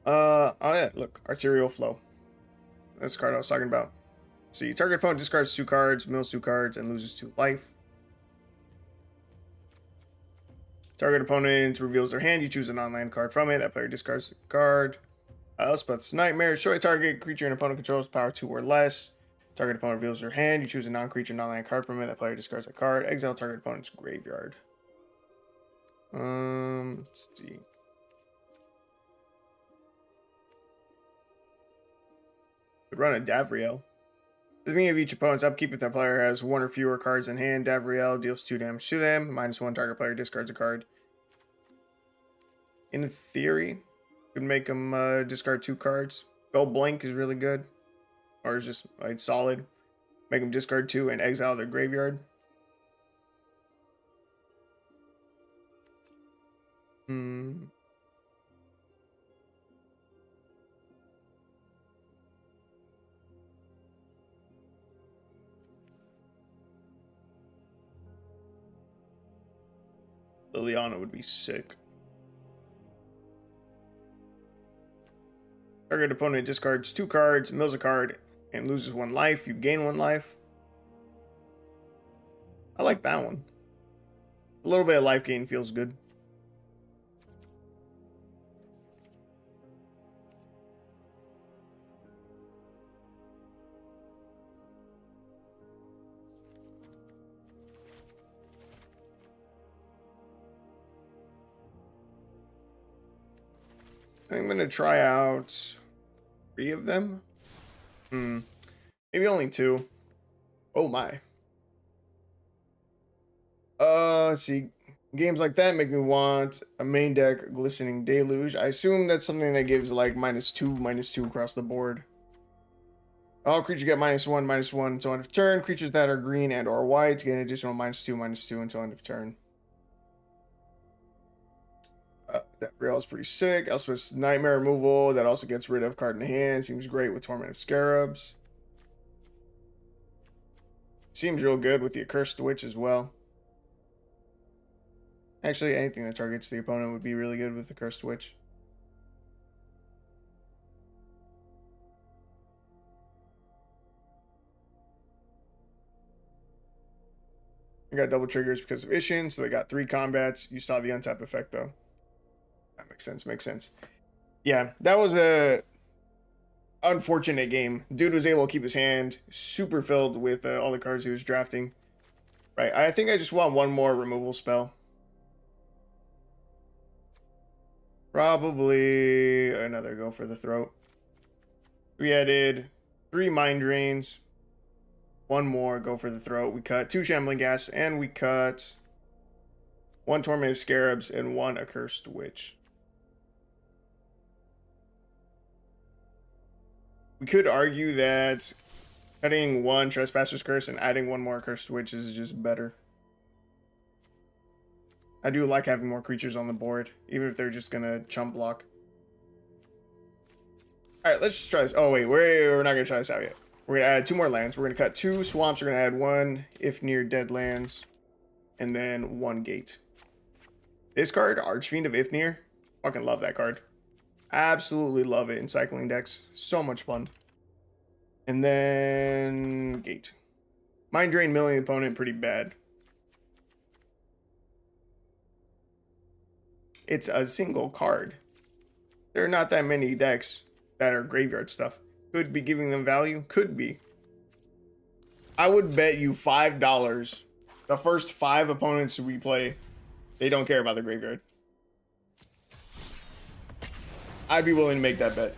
Oh yeah, look, Arterial Flow. That's the card I was talking about. See, target opponent discards 2 cards, mills 2 cards, and loses 2 life. Target opponent reveals their hand, you choose a non-land card from it, that player discards the card. Elspeth's Nightmare. Destroy a target creature an opponent controls, power 2 or less. Target opponent reveals their hand. You choose a non-creature, non-land card from it. That player discards a card. Exile target opponent's graveyard. Let's see. Could run a Davriel. At the beginning of each opponent's upkeep, if that player has 1 or fewer cards in hand, Davriel deals 2 damage to them. -1 target player discards a card. In theory, could make them discard 2 cards. Go blank is really good. Or it's just like solid. Make them discard 2 and exile their graveyard. Liliana would be sick. Target opponent discards 2 cards, mills a card, and loses 1 life. You gain 1 life. I like that one. A little bit of life gain feels good. I'm gonna try out 3 of them. Maybe only 2. Oh my. Let's see. Games like that make me want a main deck Glistening Deluge. I assume that's something that gives like -2/-2 across the board. All creatures get -1/-1 until end of turn. Creatures that are green and or white get an additional -2/-2 until end of turn. That real is pretty sick. Elspeth's Nightmare removal that also gets rid of card in hand. Seems great with Torment of Scarabs. Seems real good with the Accursed Witch as well. Actually, anything that targets the opponent would be really good with the Cursed Witch. I got double triggers because of Ishin, so they got 3 combats. You saw the untap effect, though. That makes sense, makes sense. Yeah, that was a unfortunate game. Dude was able to keep his hand super filled with all the cards he was drafting. Right, I think I just want 1 more removal spell. Probably another Go for the Throat. We added 3 Mind Drains. 1 more Go for the Throat. We cut 2 Shambling Gas, and we cut 1 Torment of Scarabs and 1 Accursed Witch. We could argue that cutting 1 Trespasser's Curse and adding 1 more Accursed Witch is just better. I do like having more creatures on the board, even if they're just gonna chump block. Alright, let's just try this. Oh wait, we're not gonna try this out yet. We're gonna add 2 more lands. We're gonna cut 2 swamps. We're gonna add 1 if near dead lands, and then 1 gate. This card, Archfiend of Ifnir, fucking love that card. Absolutely love it in cycling decks. So much fun. And then gate. Mind Drain milling the opponent pretty bad. It's a single card. There are not that many decks that are graveyard stuff. Could be giving them value. Could be. I would bet you $5 the first 5 opponents we play, they don't care about the graveyard. I'd be willing to make that bet.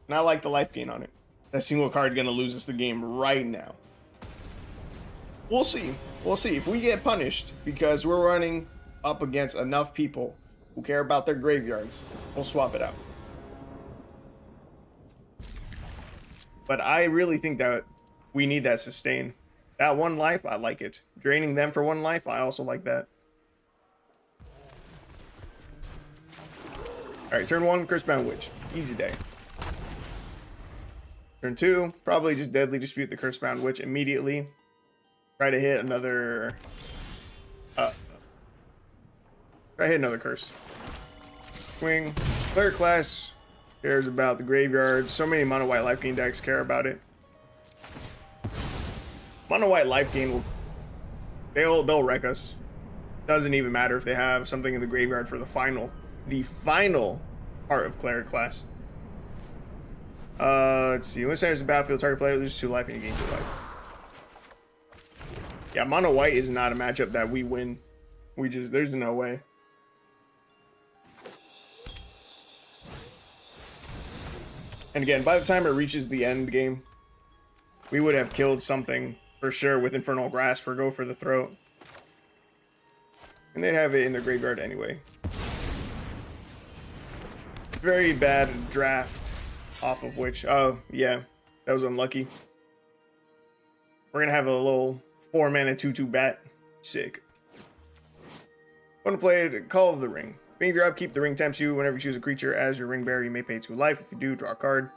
And I like the life gain on it. That single card gonna lose us the game right now. We'll see. We'll see. If we get punished because we're running up against enough people who care about their graveyards, we'll swap it out. But I really think that we need that sustain. That 1 life, I like it. Draining them for 1 life, I also like that. Alright, turn 1, Cursebound Witch. Easy day. Turn 2, probably just Deadly Dispute the Cursebound Witch immediately. Try to hit another... try to hit another curse. Swing. Player class cares about the graveyard. So many mono white life gain decks care about it. Mono white life gain will... They'll wreck us. Doesn't even matter if they have something in the graveyard for the final part of Cleric class. Let's see. When it enters the battlefield, target player loses 2 life and you gain 2 life. Yeah, mono white is not a matchup that we win. There's no way. And again, by the time it reaches the end game, we would have killed something for sure with Infernal Grasp or Go for the Throat. And they'd have it in their graveyard anyway. Very bad draft off of which. Oh, yeah. That was unlucky. We're going to have a little 4-mana 2/2 bat. Sick. Want to play Call of the Ring. Being your upkeep, the ring tempts you. Whenever you choose a creature as your ring bearer, you may pay 2 life. If you do, draw a card.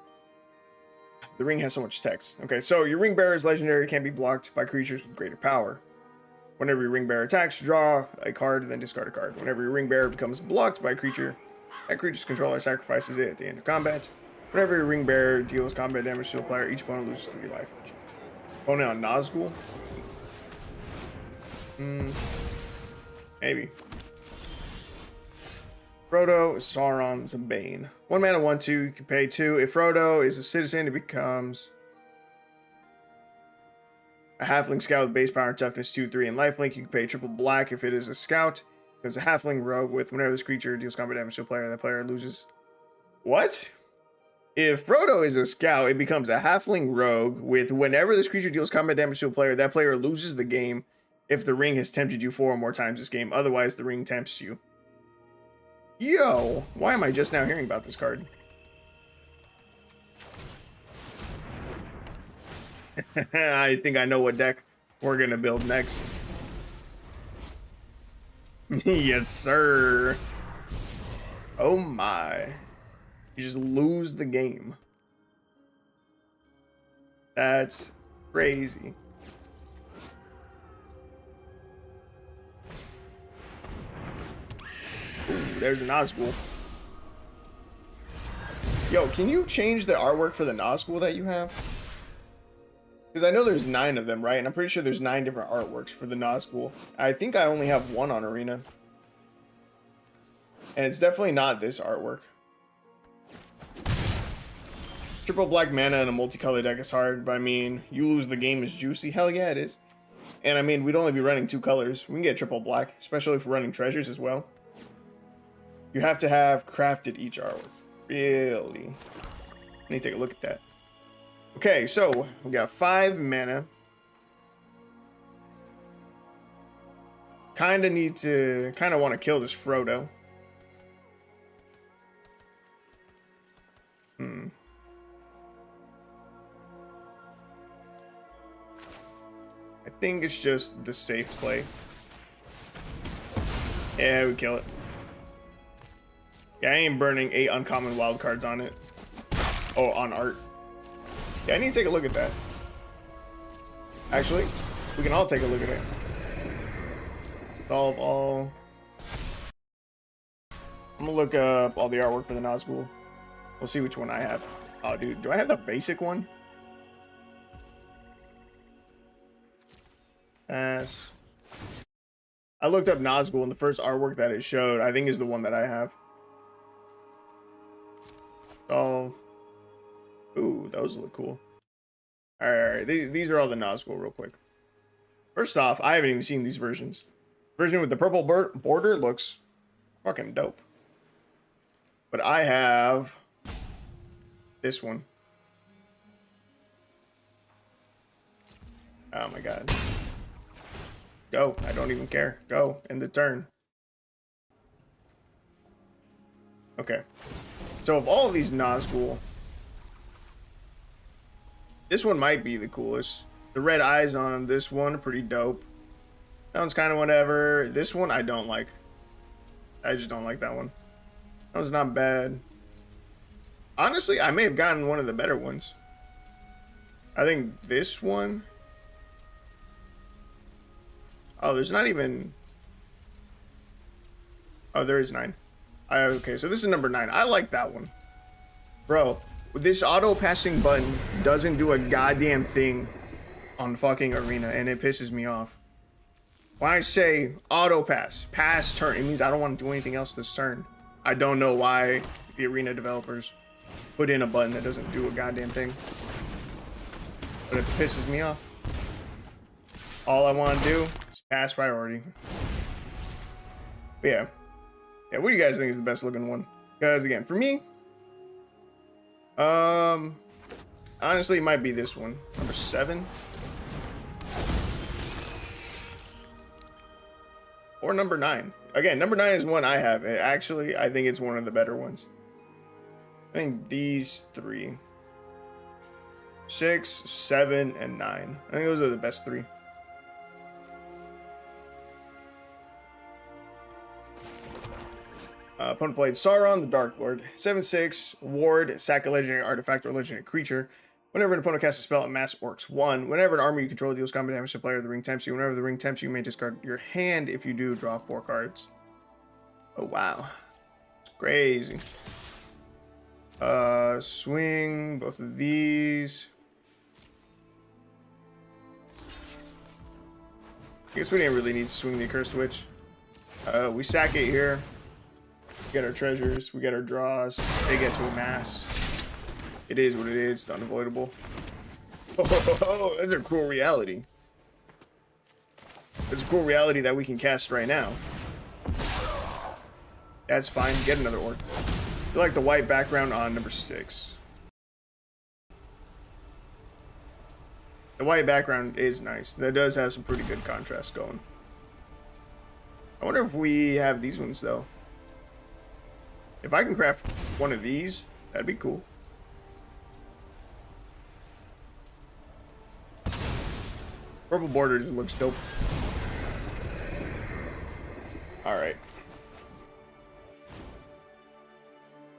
The ring has so much text. Okay, so your ring bearer's legendary can be blocked by creatures with greater power. Whenever your ring bearer attacks, draw a card, then discard a card. Whenever your ring bearer becomes blocked by a creature, that creature's controller sacrifices it at the end of combat. Whenever your ring bearer deals combat damage to a player, each opponent loses 3 life. Opponent on Nazgul? Maybe. Frodo, Sauron's Bane. 1 mana, 1/2. You can pay 2. If Frodo is a citizen, it becomes a halfling scout with base power and toughness 2/3 and lifelink. You can pay triple black. If it is a scout, it becomes a halfling rogue with whenever this creature deals combat damage to a player, that player loses. What? If Frodo is a scout, it becomes a halfling rogue with whenever this creature deals combat damage to a player, that player loses the game if the ring has tempted you 4 or more times this game. Otherwise, the ring tempts you. Yo, why am I just now hearing about this card? I think I know what deck we're gonna build next. Yes, sir. Oh my. You just lose the game. That's crazy. Ooh, there's a Nazgul. Yo, can you change the artwork for the Nazgul that you have? Because I know there's 9 of them, right? And I'm pretty sure there's 9 different artworks for the Nazgul. I think I only have 1 on Arena. And it's definitely not this artwork. Triple black mana in a multicolored deck is hard, but I mean, you lose the game is juicy. Hell yeah, it is. And I mean, we'd only be running 2 colors. We can get triple black, especially if we're running treasures as well. You have to have crafted each artwork. Really? Let me take a look at that. Okay, so we got 5 mana. Kinda want to kill this Frodo. I think it's just the safe play. Yeah, we kill it. Yeah, I ain't burning 8 uncommon wild cards on it. Oh, on art. Yeah, I need to take a look at that. Actually, we can all take a look at it. Solve all. I'm gonna look up all the artwork for the Nazgul. We'll see which one I have. Oh, dude, do I have the basic one? As I looked up Nazgul, and the first artwork that it showed, I think, is the one that I have. Oh, ooh, those look cool. All right. These are all the Nazgul real quick. First off, I haven't even seen these versions. Version with the purple border looks fucking dope. But I have this one. Oh my god. Go. I don't even care. Go. End the turn. Okay. So of all of these Nazgul, this one might be the coolest. The red eyes on this one are pretty dope. That one's kind of whatever. This one I don't like. I just don't like that one. That one's not bad. Honestly, I may have gotten one of the better ones. I think this one. Oh, there's not even. Oh, there is 9. Okay, so this is number 9. I like that one. Bro, this auto passing button doesn't do a goddamn thing on fucking Arena, and it pisses me off. When I say auto pass turn, it means I don't want to do anything else this turn. I don't know why the Arena developers put in a button that doesn't do a goddamn thing. But it pisses me off. All I want to do is pass priority. But yeah. Yeah, what do you guys think is the best looking one? Because again, for me, honestly, it might be this one, number 7, or number 9. Again, number 9 is one I have, and actually, I think it's one of the better ones. I think these 3, 6, 7, and 9. I think those are the best 3. Opponent played Sauron, the Dark Lord. 7/6, ward, sack a legendary artifact or legendary creature. Whenever an opponent casts a spell at Mass Orcs 1, whenever an army you control deals combat damage to a player, the ring tempts you. Whenever the ring tempts you, you may discard your hand. If you do, draw 4 cards. Oh, wow. It's crazy. Swing both of these. I guess we didn't really need to swing the Accursed Witch. We sack it here. We get our treasures. We get our draws. They get to a mass. It is what it is. It's unavoidable. Oh, that's a cruel reality. It's a cruel reality that we can cast right now. That's fine. Get another orc. I like the white background on number 6. The white background is nice. That does have some pretty good contrast going. I wonder if we have these ones, though. If I can craft one of these, that'd be cool. Purple borders looks dope. Alright.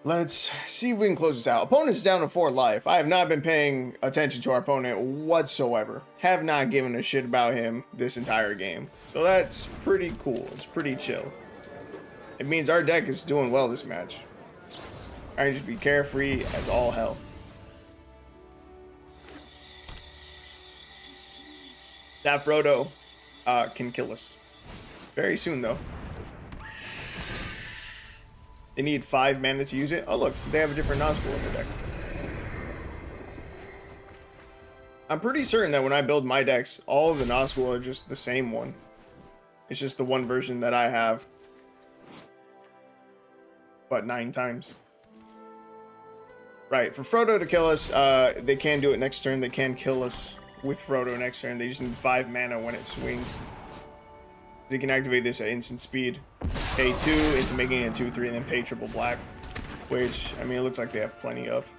Let's see if we can close this out. Opponent's down to 4 life. I have not been paying attention to our opponent whatsoever. Have not given a shit about him this entire game. So that's pretty cool. It's pretty chill. It means our deck is doing well this match. I can just be carefree as all hell. That Frodo can kill us. Very soon, though. They need 5 mana to use it. Oh, look, they have a different Nazgul in their deck. I'm pretty certain that when I build my decks, all of the Nazgul are just the same one. It's just the one version that I have. But 9 times. Right, for Frodo to kill us, they can do it next turn. They can kill us with Frodo next turn. They just need 5 mana when it swings. They can activate this at instant speed. Pay 2 into making it 2/3 and then pay triple black. Which, I mean, it looks like they have plenty of.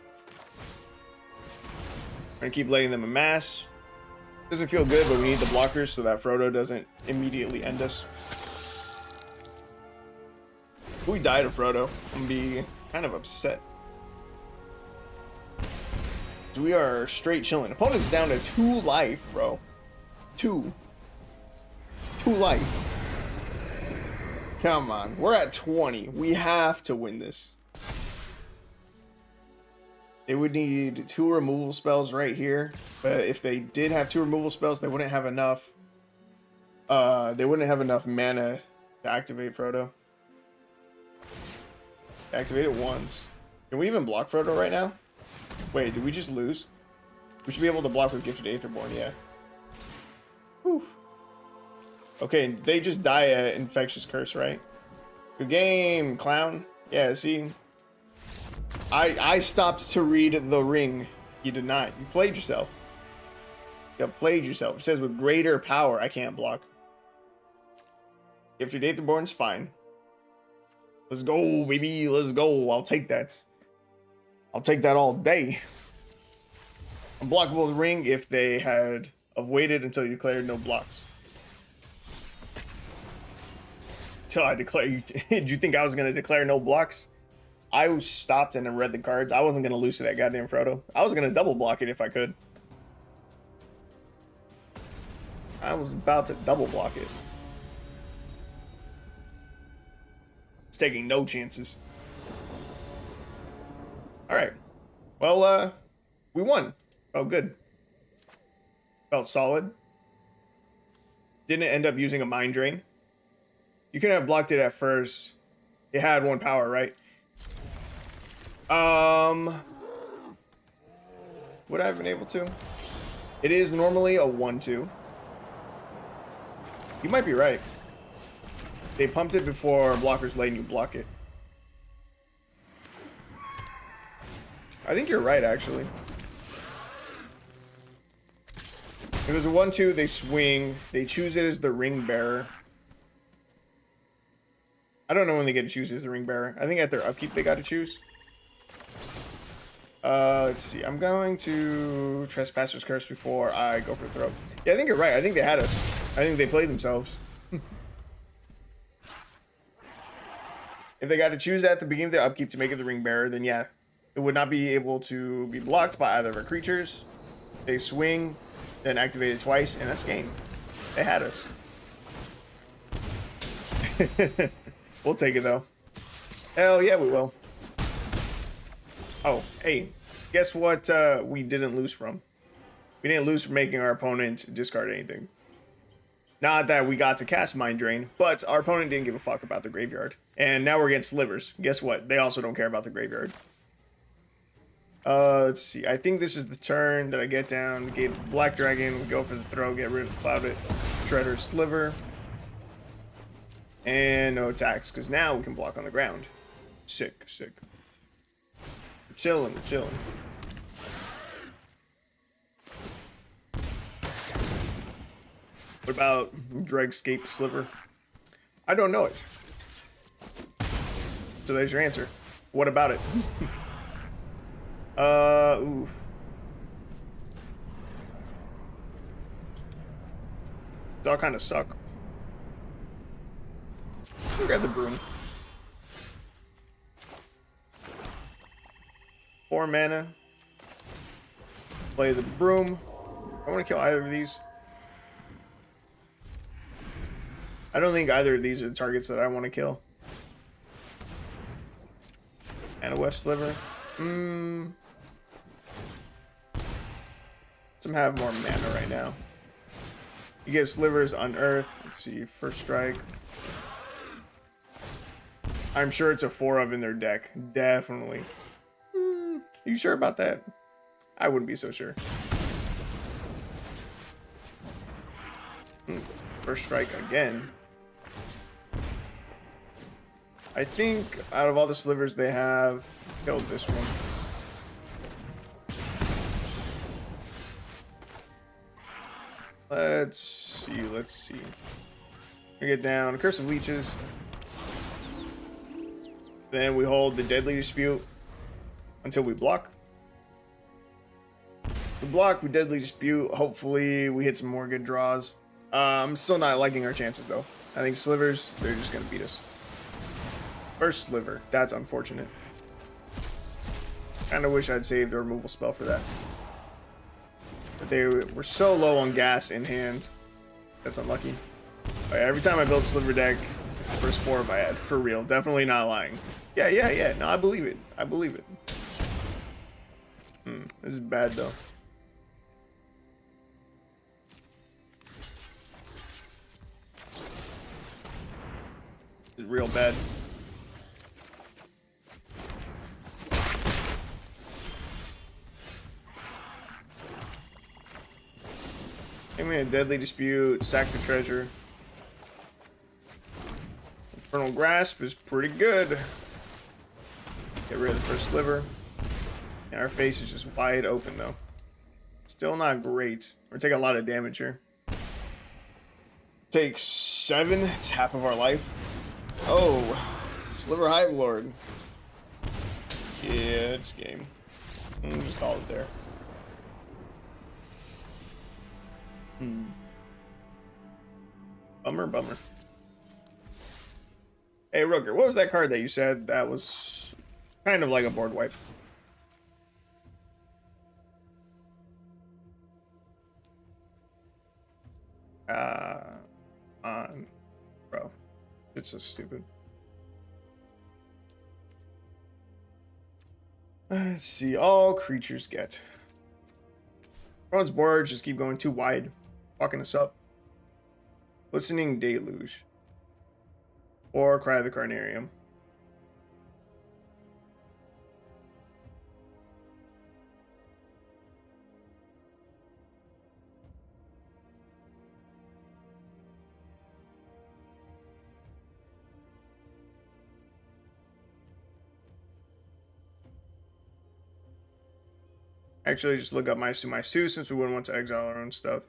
We're gonna keep letting them amass. Doesn't feel good, but we need the blockers so that Frodo doesn't immediately end us. If we die to Frodo, I'm gonna be kind of upset. We are straight chilling. Opponent's down to 2 life, bro. 2 life. Come on. We're at 20. We have to win this. They would need 2 removal spells right here. But if they did have 2 removal spells, they wouldn't have enough. They wouldn't have enough mana to activate Frodo. Activate it once. Can we even block Frodo right now? Wait, did we just lose? We should be able to block with Gifted Aetherborn, yeah. Whew. Okay, they just die at Infectious Curse, right? Good game, clown. Yeah, see? I stopped to read the ring. You did not. You played yourself. You played yourself. It says with greater power, I can't block. Gifted Aetherborn's fine. Let's go, baby. Let's go. I'll take that. I'll take that all day. Unblockable ring if they had waited until you declared no blocks. Till I declare. Did you think I was going to declare no blocks? I stopped and then read the cards. I wasn't going to lose to that goddamn Frodo. I was going to double block it if I could. I was about to double block it. It's taking no chances. Alright. Well, we won. Oh, good. Felt solid. Didn't end up using a Mind Drain. You couldn't have blocked it at first. It had 1 power, right? Would I have been able to? It is normally a 1/2. You might be right. They pumped it before blockers letting you block it. I think you're right, actually. If it was a 1/2, they swing. They choose it as the ring bearer. I don't know when they get to choose as the ring bearer. I think at their upkeep they got to choose. Let's see. I'm going to Trespasser's Curse before I go for the throw. Yeah, I think you're right. I think they had us. I think they played themselves. If they got to choose at the beginning of their upkeep to make it the ring bearer, then yeah, It would not be able to be blocked by either of our creatures. They swing, then activate it twice, and that's game. They had us. We'll take it though. Hell yeah, we will. Oh, hey, guess what we didn't lose from? We didn't lose from making our opponent discard anything. Not that we got to cast Mind Drain, but our opponent didn't give a fuck about the graveyard. And now we're against Slivers. Guess what? They also don't care about the graveyard. Let's see. I think this is the turn that I get down. Gate Black Dragon. We go for the throw. Get rid of Clouded Shredder Sliver. And no attacks, because now we can block on the ground. Sick, sick. We're chilling, we're chilling. What about Dregscape Sliver? I don't know it. So there's your answer. What about it? Oof. It's all kind of suck. Grab the broom. 4 mana. Play the broom. I want to kill either of these. I don't think either of these are the targets that I want to kill. And a West Sliver. Some have more mana right now. You get Slivers Unearth. Let's see, first strike. I'm sure it's a 4 of in their deck. Definitely. You sure about that? I wouldn't be so sure. First strike again. I think out of all the Slivers they have, killed this one. Let's see, let's see. We get down Curse of Leeches. Then we hold the Deadly Dispute until we block. We block, we Deadly Dispute. Hopefully we hit some more good draws. I'm still not liking our chances though. I think Slivers, they're just gonna beat us. First Sliver, that's unfortunate. Kinda wish I'd saved a removal spell for that. But they were so low on gas in hand. That's unlucky. But every time I build a Sliver deck, it's the first 4 I had. For real, definitely not lying. Yeah. No, I believe it. I believe it. This is bad though. This is real bad. Give me a Deadly Dispute, sack the treasure. Infernal Grasp is pretty good. Get rid of the first Sliver. And our face is just wide open though. Still not great. We're taking a lot of damage here. Take 7, it's half of our life. Oh, Sliver Hive Lord. Yeah, it's game. Just call it there. Bummer. Hey, Rooker, what was that card that you said that was kind of like a board wipe? Bro, it's so stupid. Let's see, all creatures get. Opponent's board just keep going too wide, fucking us up. Listening Deluge. Or Cry of the Carnarium. Actually, just look up my Sue since we wouldn't want to exile our own stuff.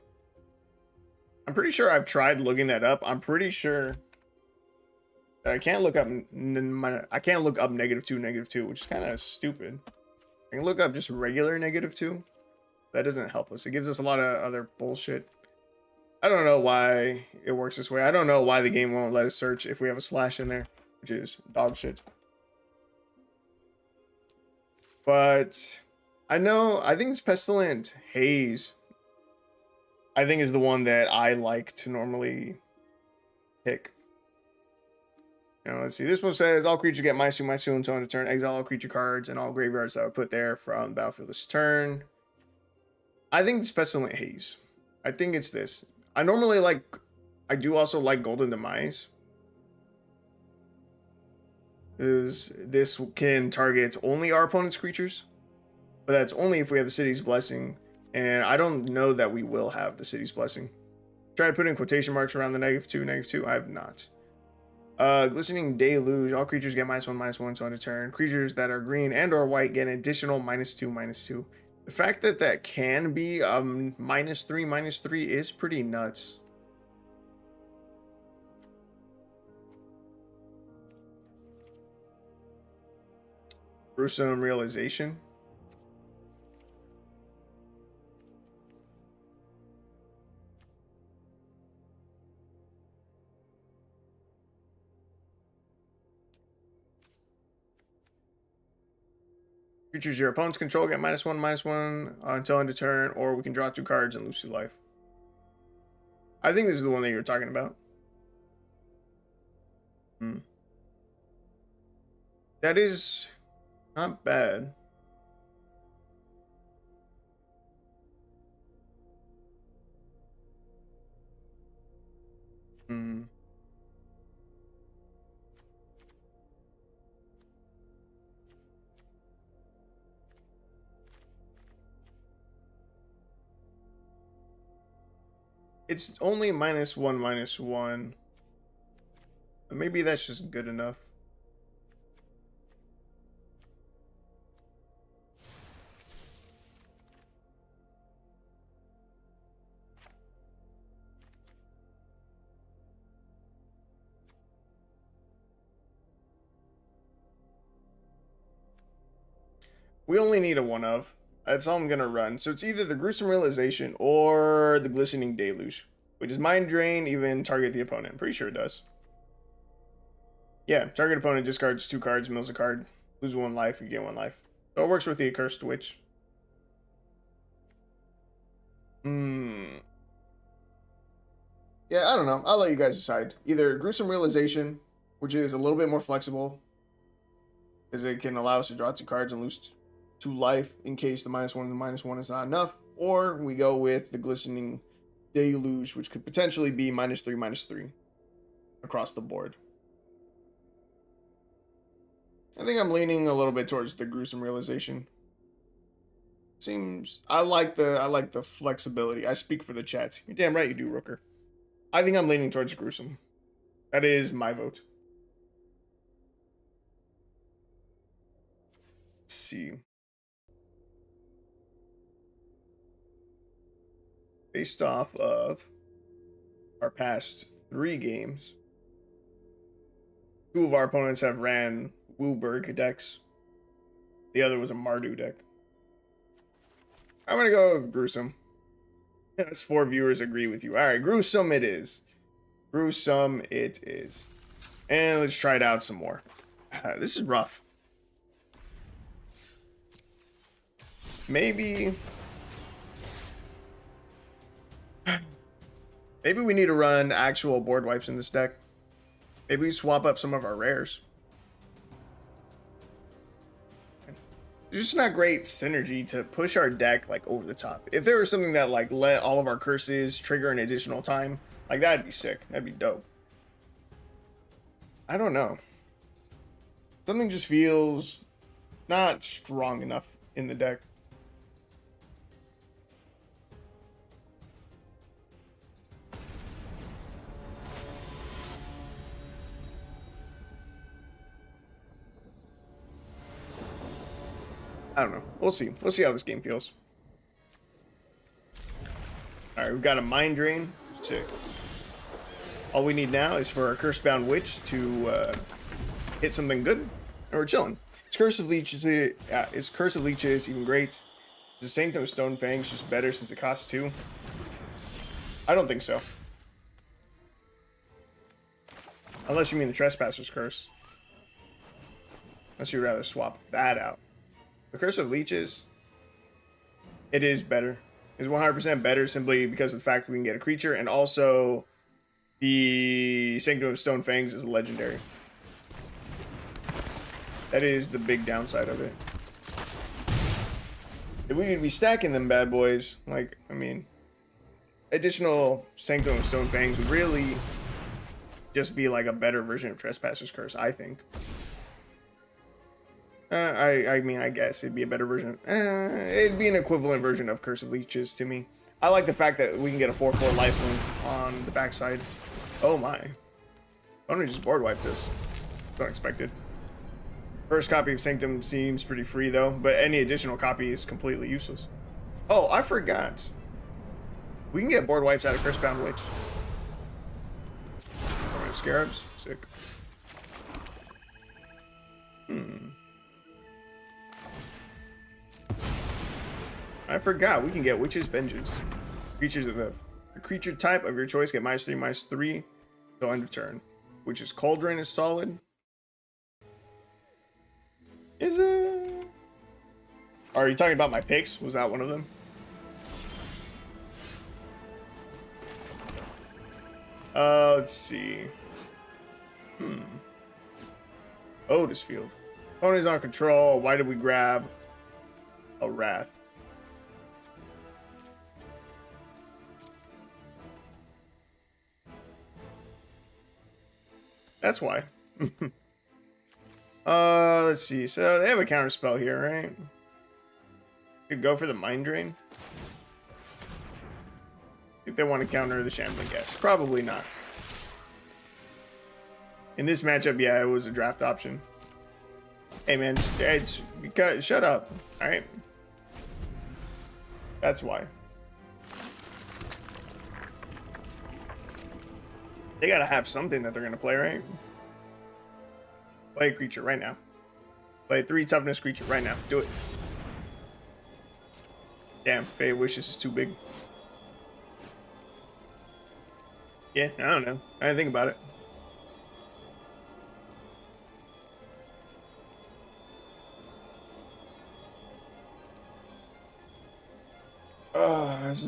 I'm pretty sure I've tried looking that up. I'm pretty sure I can't look up -2, which is kind of stupid. I can look up just regular -2. That doesn't help us. It gives us a lot of other bullshit. I don't know why it works this way. I don't know why the game won't let us search if we have a slash in there, which is dog shit. But I think it's Pestilent Haze. I think is the one that I like to normally pick. You know, let's see. This one says all creatures get -2/-2 until end of turn. Exile all creature cards and all graveyards that I would put there from the battlefield this turn. I think it's Pestilent Haze. I think it's this. I do also like Golden Demise. This can target only our opponent's creatures, but that's only if we have the City's Blessing, and I don't know that we will have the City's Blessing. Try to put in quotation marks around the -2/-2. I have not. Glistening Deluge. All creatures get -1/-1 until end of turn. Creatures that are green and or white get an additional -2/-2. The fact that that can be -3/-3 is pretty nuts. Gruesome Realization. Creatures your opponents control get -1/-1 until end of turn, or we can draw 2 cards and lose 2 life. I think this is the one that you're talking about. That is not bad. It's only -1/-1. Maybe that's just good enough. We only need a 1-of. That's all I'm going to run. So it's either the Gruesome Realization or the Glistening Deluge, which is Mind Drain, even target the opponent. I'm pretty sure it does. Yeah, target opponent discards 2 cards, mills a card, lose 1 life, you get 1 life. So it works with the Accursed Witch. Yeah, I don't know. I'll let you guys decide. Either Gruesome Realization, which is a little bit more flexible, because it can allow us to draw 2 cards and lose 2 life in case the -1/-1 is not enough, or we go with the Glistening Deluge, which could potentially be -3/-3 across the board. I think I'm leaning a little bit towards the Gruesome Realization. I like the flexibility. I speak for the chat. You're damn right you do, Rooker. I think I'm leaning towards Gruesome. That is my vote. Let's see. Based off of our past 3 games, 2 of our opponents have ran Wilburg decks. The other was a Mardu deck. I'm going to go with Gruesome. Yes, 4 viewers agree with you. All right, Gruesome it is. Gruesome it is. And let's try it out some more. This is rough. Maybe we need to run actual board wipes in this deck. Maybe we swap up some of our rares. There's just not great synergy to push our deck like over the top. If there was something that like let all of our curses trigger an additional time, like that'd be sick. That'd be dope. I don't know. Something just feels not strong enough in the deck. I don't know. We'll see. We'll see how this game feels. Alright, we've got a Mind Drain. Sick. All we need now is for our Cursebound Witch to hit something good, and we're chilling. Its Curse of Leech is even great. It's the same time as Stone Fangs, just better since it costs 2. I don't think so. Unless you mean the Trespasser's Curse. Unless you'd rather swap that out. The Curse of Leeches, it is better. It's 100% better simply because of the fact we can get a creature, and also the Sanctum of Stone Fangs is legendary. That is the big downside of it. If we could be stacking them bad boys, like, I mean, additional Sanctum of Stone Fangs would really just be like a better version of Trespasser's Curse, I think. I mean, I guess it'd be a better version. It'd be an equivalent version of Curse of Leeches to me. I like the fact that we can get a 4/4 lifelink on the backside. Oh my. Why don't we just board wipe this? Unexpected. First copy of Sanctum seems pretty free though, but any additional copy is completely useless. Oh, I forgot. We can get board wipes out of Curse-bound Witch. Scarabs. Sick. I forgot. We can get Witch's Vengeance. Creatures of the creature type of your choice get -3/-3 till end of turn. Witch's Cauldron is solid. Is it? Are you talking about my picks? Was that one of them? Let's see. Otis Field. Opponent is on control. Why did we grab a Wrath? That's why. Let's see. So they have a counter spell here, right? Could go for the Mind Drain. If they want to counter the Shambling Guest. Probably not. In this matchup, yeah, it was a draft option. Hey man, shut up. Alright. That's why. They gotta have something that they're gonna play, right? Play a creature right now. Play a 3 toughness creature right now. Do it. Damn, Fate Wishes is too big. Yeah, I don't know. I didn't think about it. It's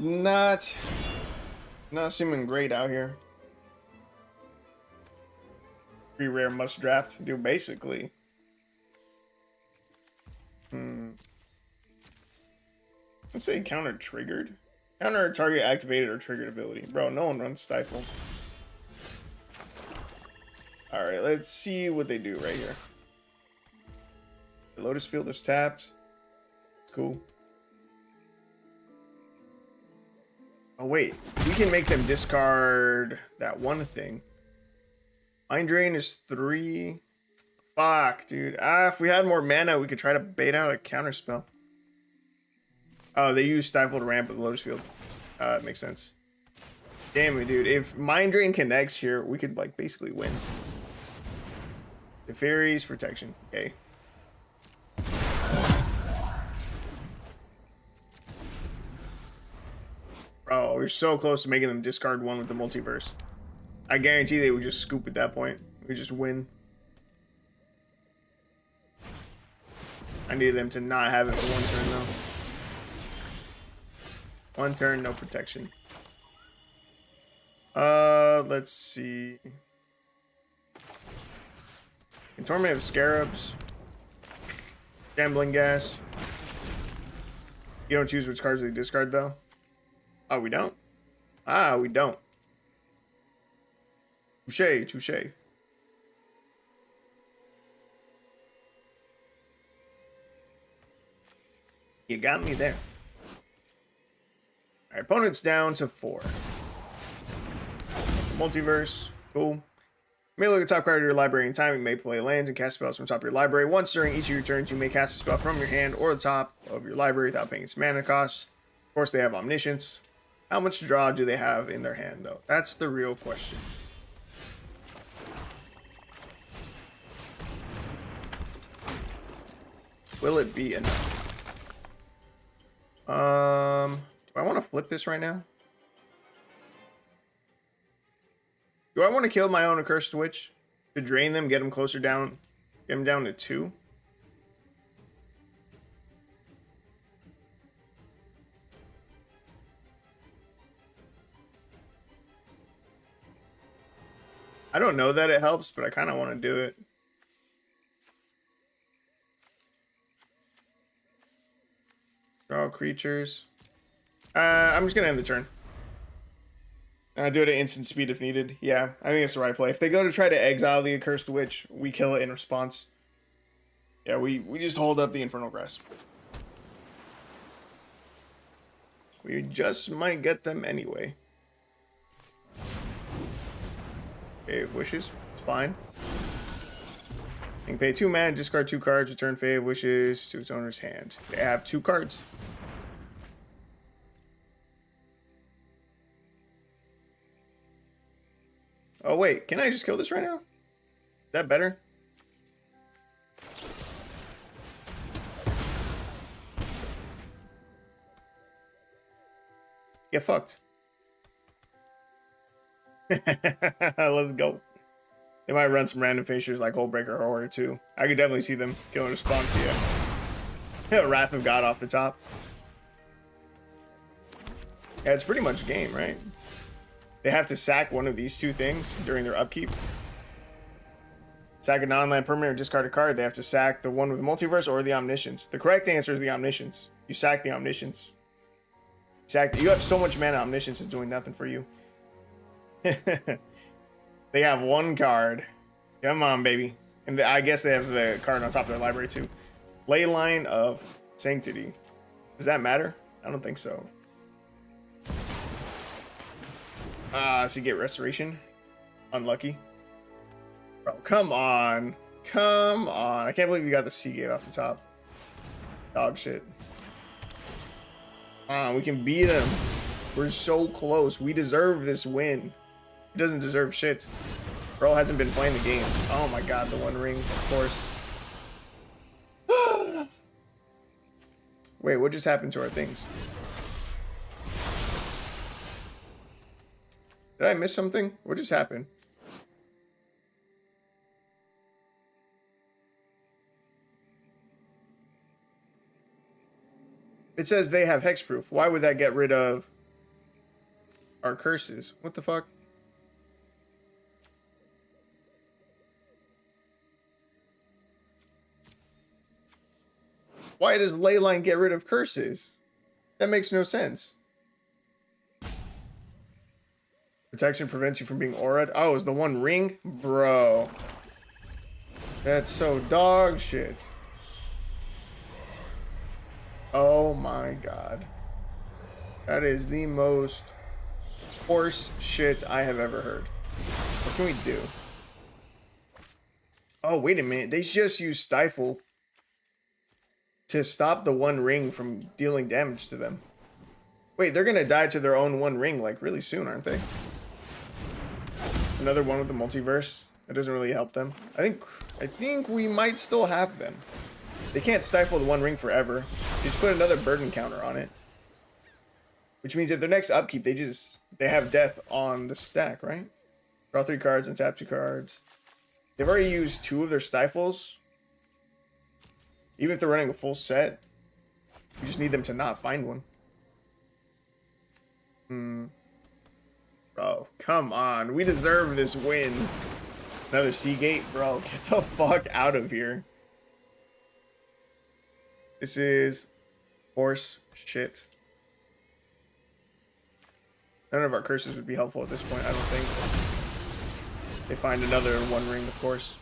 not seeming great out here. Free rare must draft. Do basically. Let's say counter triggered. Counter target activated or triggered ability. Bro, no one runs Stifle. Alright, let's see what they do right here. The Lotus Field is tapped. Cool. Oh wait, we can make them discard that one thing. Mind Drain is 3. Fuck, dude. If we had more mana, we could try to bait out a counter spell. Oh, they use Stifled Ramp with Lotus Field. It makes sense. Damn it, dude. If Mind Drain connects here, we could, like, basically win. The Fairies, Protection. Okay. Bro, we're so close to making them discard one with the Multiverse. I guarantee they would just scoop at that point. We just win. I needed them to not have it for one turn, though. One turn, no protection. Let's see. In Torment of Scarabs. Gambling Gas. You don't choose which cards they discard, though. Oh, we don't? Ah, we don't. Touché, touché. You got me there. Our opponent's down to 4. Multiverse, cool. You may look at the top card of your library in time. You may play lands and cast spells from the top of your library. Once during each of your turns, you may cast a spell from your hand or the top of your library without paying its mana cost. Of course, they have Omniscience. How much draw do they have in their hand, though? That's the real question. Will it be enough? Do I want to flip this right now? Do I want to kill my own Accursed Witch to drain them, get them closer down, get them down to 2? I don't know that it helps, but I kind of want to do it. Draw creatures. I'm just gonna end the turn. And I do it at instant speed if needed. Yeah, I think it's the right play. If they go to try to exile the Accursed Witch, we kill it in response. Yeah, we just hold up the Infernal Grasp. We just might get them anyway. Fave Wishes. It's fine. You can pay 2 mana, discard 2 cards, return Fave Wishes to its owner's hand. They have 2 cards. Oh wait, can I just kill this right now? Is that better? Get fucked. Let's go. They might run some random features like Hullbreaker Horror too. I could definitely see them killing response, yeah. Wrath of God off the top. Yeah, it's pretty much game, right? They have to sack one of these 2 things during their upkeep. Sack a non-land permanent or discard a card. They have to sack the one with the Multiverse or the Omniscience. The correct answer is the Omniscience. You sack the Omniscience. You have so much mana, Omniscience is doing nothing for you. They have 1 card. Come on, baby. And I guess they have the card on top of their library too. Leyline of Sanctity. Does that matter? I don't think so. So you get Restoration. Unlucky. Bro, come on. Come on. I can't believe you got the Seagate off the top. Dog shit. We can beat him. We're so close. We deserve this win. He doesn't deserve shit. Bro hasn't been playing the game. Oh my god, the One Ring, of course. Wait, what just happened to our things? Did I miss something? What just happened? It says they have hexproof. Why would that get rid of our curses? What the fuck? Why does Leyline get rid of curses? That makes no sense. Protection prevents you from being auraed. Oh, is the One Ring? Bro. That's so dog shit. Oh my god. That is the most horse shit I have ever heard. What can we do? Oh, wait a minute. They just used Stifle to stop the One Ring from dealing damage to them. Wait, they're gonna die to their own One Ring like really soon, aren't they? Another one with the Multiverse. That doesn't really help them. I think we might still have them. They can't stifle the One Ring forever. They just put another burden counter on it. Which means that their next upkeep, they have death on the stack, right? Draw 3 cards and tap 2 cards. They've already used 2 of their stifles. Even if they're running a full set, you just need them to not find one. Bro, come on. We deserve this win. Another Seagate? Bro, get the fuck out of here. This is horse shit. None of our curses would be helpful at this point, I don't think. They find another One Ring, of course.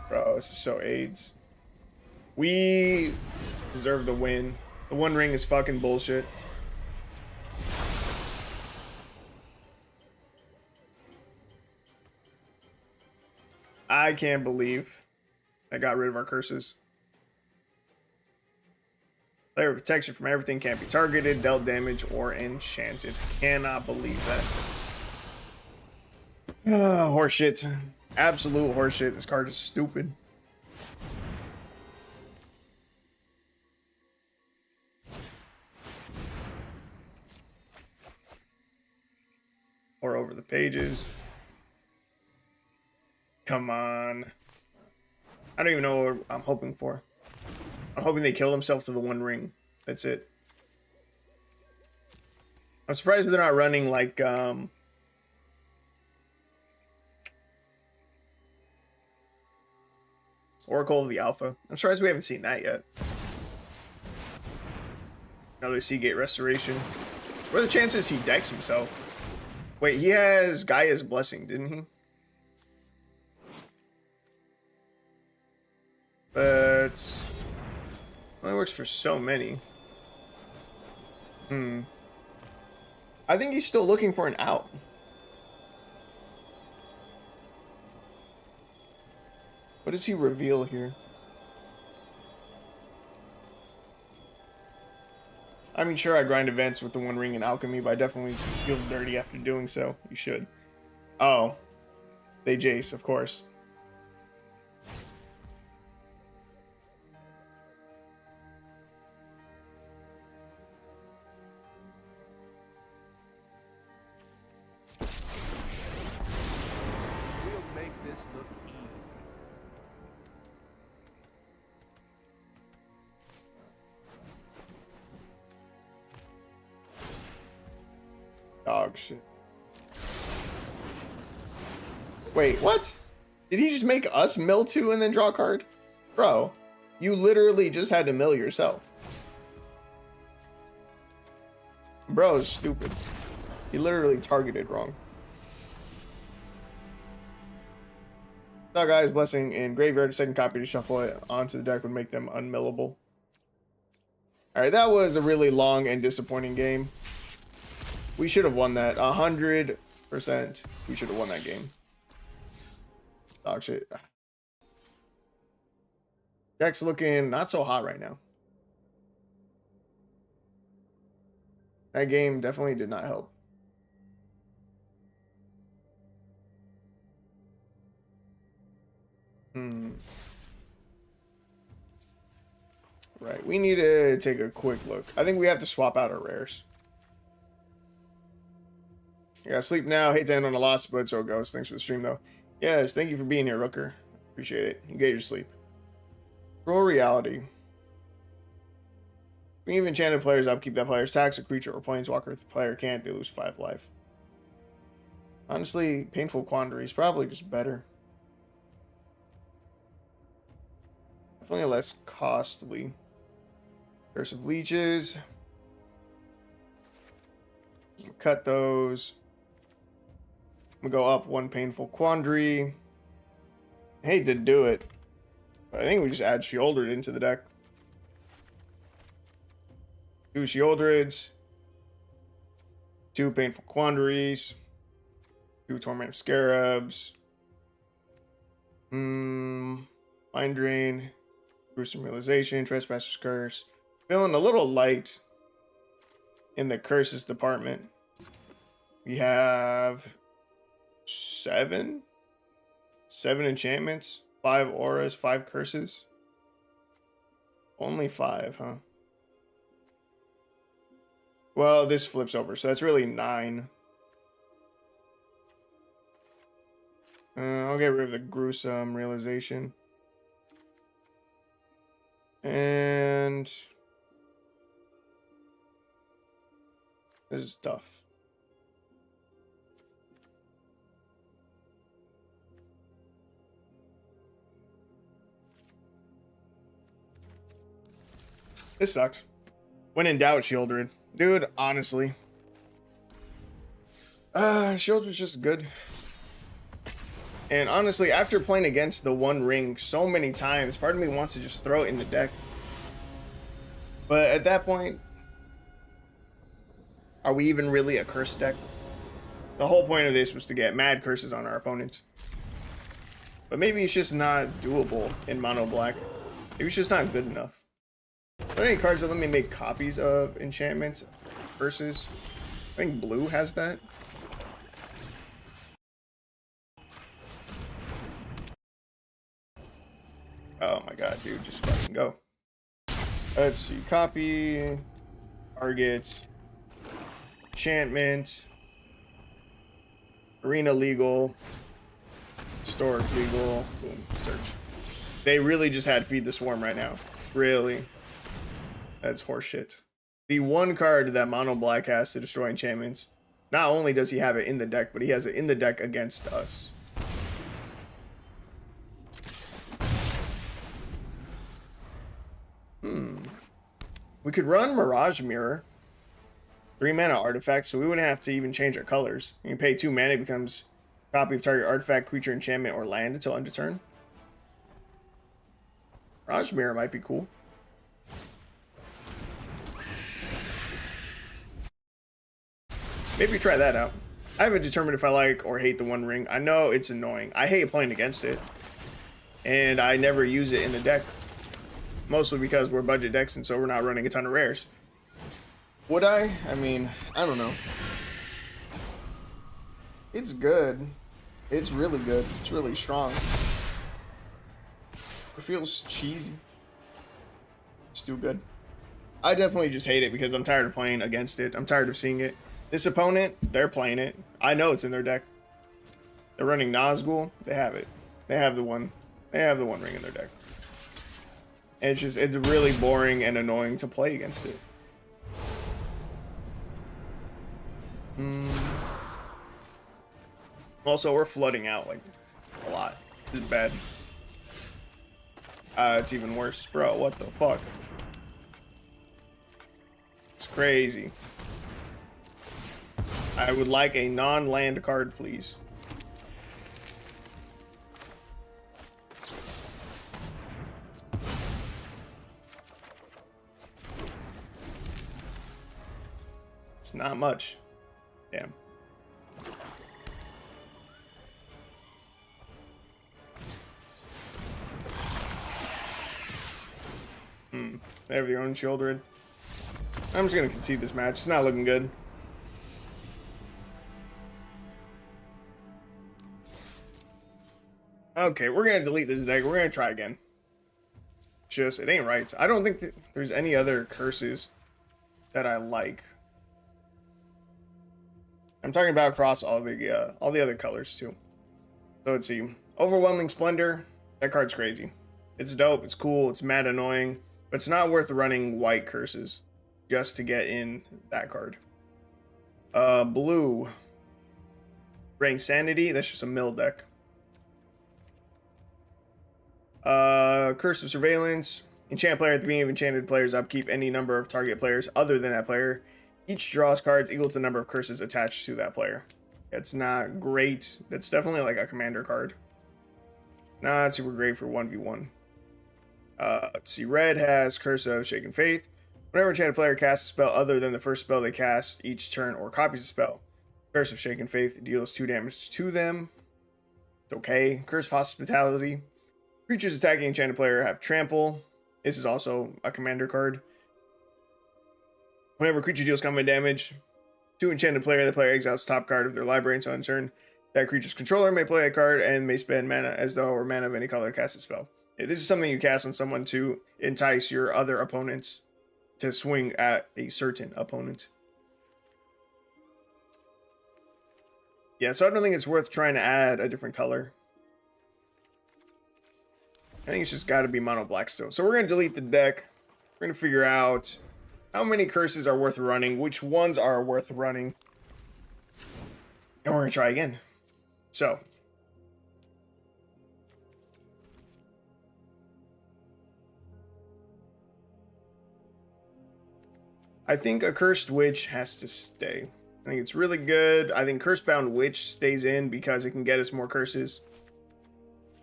Bro, this is so AIDS. We deserve the win. The One Ring is fucking bullshit. I can't believe I got rid of our curses. Player protection from everything can't be targeted, dealt damage, or enchanted. Cannot believe that. Horseshit. Absolute horseshit. This card is stupid. Or over the pages. Come on. I don't even know what I'm hoping for. I'm hoping they kill themselves to the One Ring. That's it. I'm surprised they're not running like Oracle of the Alpha. I'm surprised we haven't seen that yet. Another Seagate Restoration. What are the chances he decks himself? Wait, he has Gaia's Blessing, didn't he? But only works for so many. I think he's still looking for an out. What does he reveal here? I mean, sure, I grind events with the One Ring and Alchemy, but I definitely feel dirty after doing so. You should. Oh. They Jace, of course. We'll make this look easy. Dog shit. Wait, what? Did he just make us mill 2 and then draw a card? Bro, you literally just had to mill yourself. Bro is stupid. He literally targeted wrong. Saw Guy's Blessing in Graveyard. Second copy to shuffle it onto the deck would make them unmillable. Alright, that was a really long and disappointing game. We should have won that. 100%. We should have won that game. Dog shit. Deck's looking not so hot right now. That game definitely did not help. Right, we need to take a quick look. I think we have to swap out our rares. Yeah, sleep now. Hate to end on a loss, but so it goes. Thanks for the stream, though. Yes, thank you for being here, Rooker. Appreciate it. You get your sleep. Cruel Reality. We even enchanted players up. Keep that player attacks a creature or planeswalker. If the player can't, they lose 5 life. Honestly, Painful Quandary is probably just better. Definitely less costly. Curse of Leeches. Cut those. We go up 1 Painful Quandary. I hate to do it, but I think we just add Sheoldred into the deck. 2 Sheoldreds. 2 Painful Quandaries. 2 Torment of Scarabs. Mind Drain. Gruesome Realization. Trespasser's Curse. Feeling a little light in the curses department. We have 7 enchantments, 5 auras, 5 curses. Only 5, huh? Well, this flips over, so that's really 9. I'll get rid of the Gruesome Realization. And this is tough. This sucks. When in doubt, Sheoldred. Dude, honestly. Sheoldred's just good. And honestly, after playing against the One Ring so many times, part of me wants to just throw it in the deck. But at that point, are we even really a curse deck? The whole point of this was to get mad curses on our opponents. But maybe it's just not doable in mono black. Maybe it's just not good enough. Are there any cards that let me make copies of enchantments, curses? I think blue has that. Oh my god, dude, just fucking go. Let's see. Copy. Target. Enchantment. Arena legal. Historic legal. Boom. Search. They really just had Feed the Swarm right now. Really. That's horseshit. The one card that Mono Black has to destroy enchantments. Not only does he have it in the deck, but he has it in the deck against us. We could run Mirage Mirror. 3 mana artifact, so we wouldn't have to even change our colors. You can pay 2 mana, it becomes a copy of target artifact, creature, enchantment, or land until end of turn. Mirage Mirror might be cool. Maybe try that out. I haven't determined if I like or hate the One Ring. I know it's annoying. I hate playing against it. And I never use it in the deck. Mostly because we're budget decks and so we're not running a ton of rares. Would I? I mean, I don't know. It's good. It's really good. It's really strong. It feels cheesy. It's too good. I definitely just hate it because I'm tired of playing against it. I'm tired of seeing it. This opponent, they're playing it. I know it's in their deck. They're running Nazgul. They have it. They have the one. They have the One Ring in their deck. And it's really boring and annoying to play against it. Also, we're flooding out like a lot. This is bad. It's even worse, bro. What the fuck? It's crazy. I would like a non-land card, please. It's not much. Damn. They have their own children. I'm just gonna concede this match. It's not looking good. Okay, we're gonna delete this deck. We're gonna try again. Just, it ain't right. I don't think that there's any other curses that I like. I'm talking about across all the other colors too. So let's see. Overwhelming Splendor. That card's crazy. It's dope. It's cool. It's mad annoying. But it's not worth running white curses just to get in that card. Blue. Bring Sanity. That's just a mill deck. Curse of Surveillance. Enchant player at the beginning of enchanted player's upkeep any number of target players other than that player. Each draws cards equal to the number of curses attached to that player. It's not great. That's definitely like a commander card. Not super great for 1v1. Let's see. Red has Curse of Shaken Faith. Whenever enchanted player casts a spell other than the first spell they cast each turn or copies the spell, Curse of Shaken Faith deals 2 damage to them. It's okay. Curse of Hospitality. Creatures attacking enchanted player have Trample. This is also a commander card. Whenever a creature deals combat damage to enchanted player, the player exiles the top card of their library until end turn. That creature's controller may play a card and may spend mana as though or mana of any color to cast a spell. Yeah, this is something you cast on someone to entice your other opponents to swing at a certain opponent. Yeah, so I don't think it's worth trying to add a different color. I think it's just got to be mono black still. So we're going to delete the deck. We're going to figure out how many curses are worth running, which ones are worth running. And we're going to try again. So. I think a Cursed Witch has to stay. I think it's really good. I think Cursebound Witch stays in because it can get us more curses.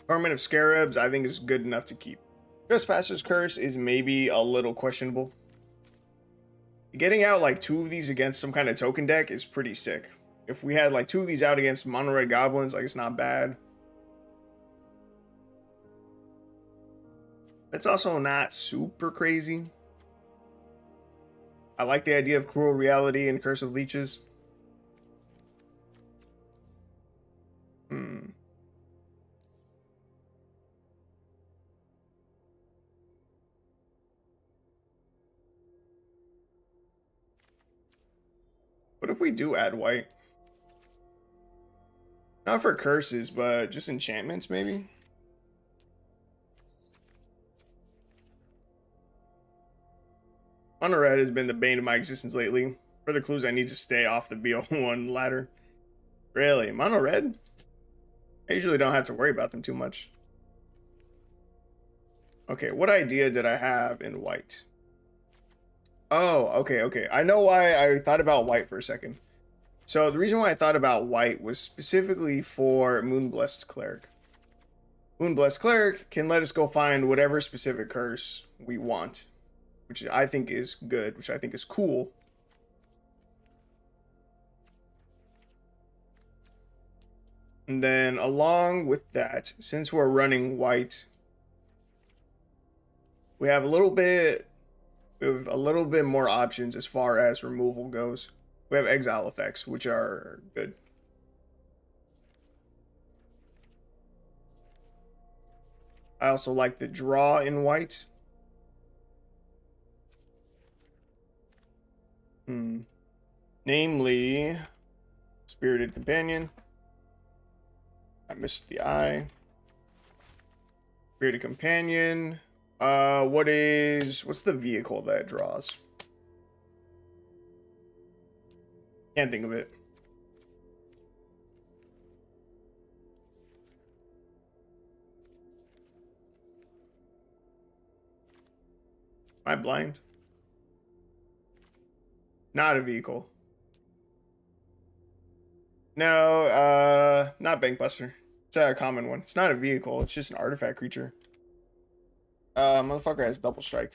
Torment of Scarabs, I think, is good enough to keep. Trespasser's Curse is maybe a little questionable. Getting out like 2 of these against some kind of token deck is pretty sick. If we had like 2 of these out against mono red goblins, like, it's not bad. It's also not super crazy. I like the idea of Cruel Reality and Curse of Leeches. What if we do add white? Not for curses, but just enchantments, maybe? Mono red has been the bane of my existence lately. Further clues I need to stay off the BO1 ladder. Really? Mono red? I usually don't have to worry about them too much. Okay, what idea did I have in white? Oh, okay. I know why I thought about white for a second. So the reason why I thought about white was specifically for Moonblessed Cleric. Moonblessed Cleric can let us go find whatever specific curse we want, which I think is good, which I think is cool. And then along with that, since we're running white, we have a little bit more options as far as removal goes. We have exile effects, which are good. I also like the draw in white. Namely, Spirited Companion. I missed the eye. Spirited Companion. What's the vehicle that it draws? Can't think of it. Am I blind? Not a vehicle. No, not Bankbuster. It's a common one. It's not a vehicle. It's just an artifact creature. Motherfucker has double strike.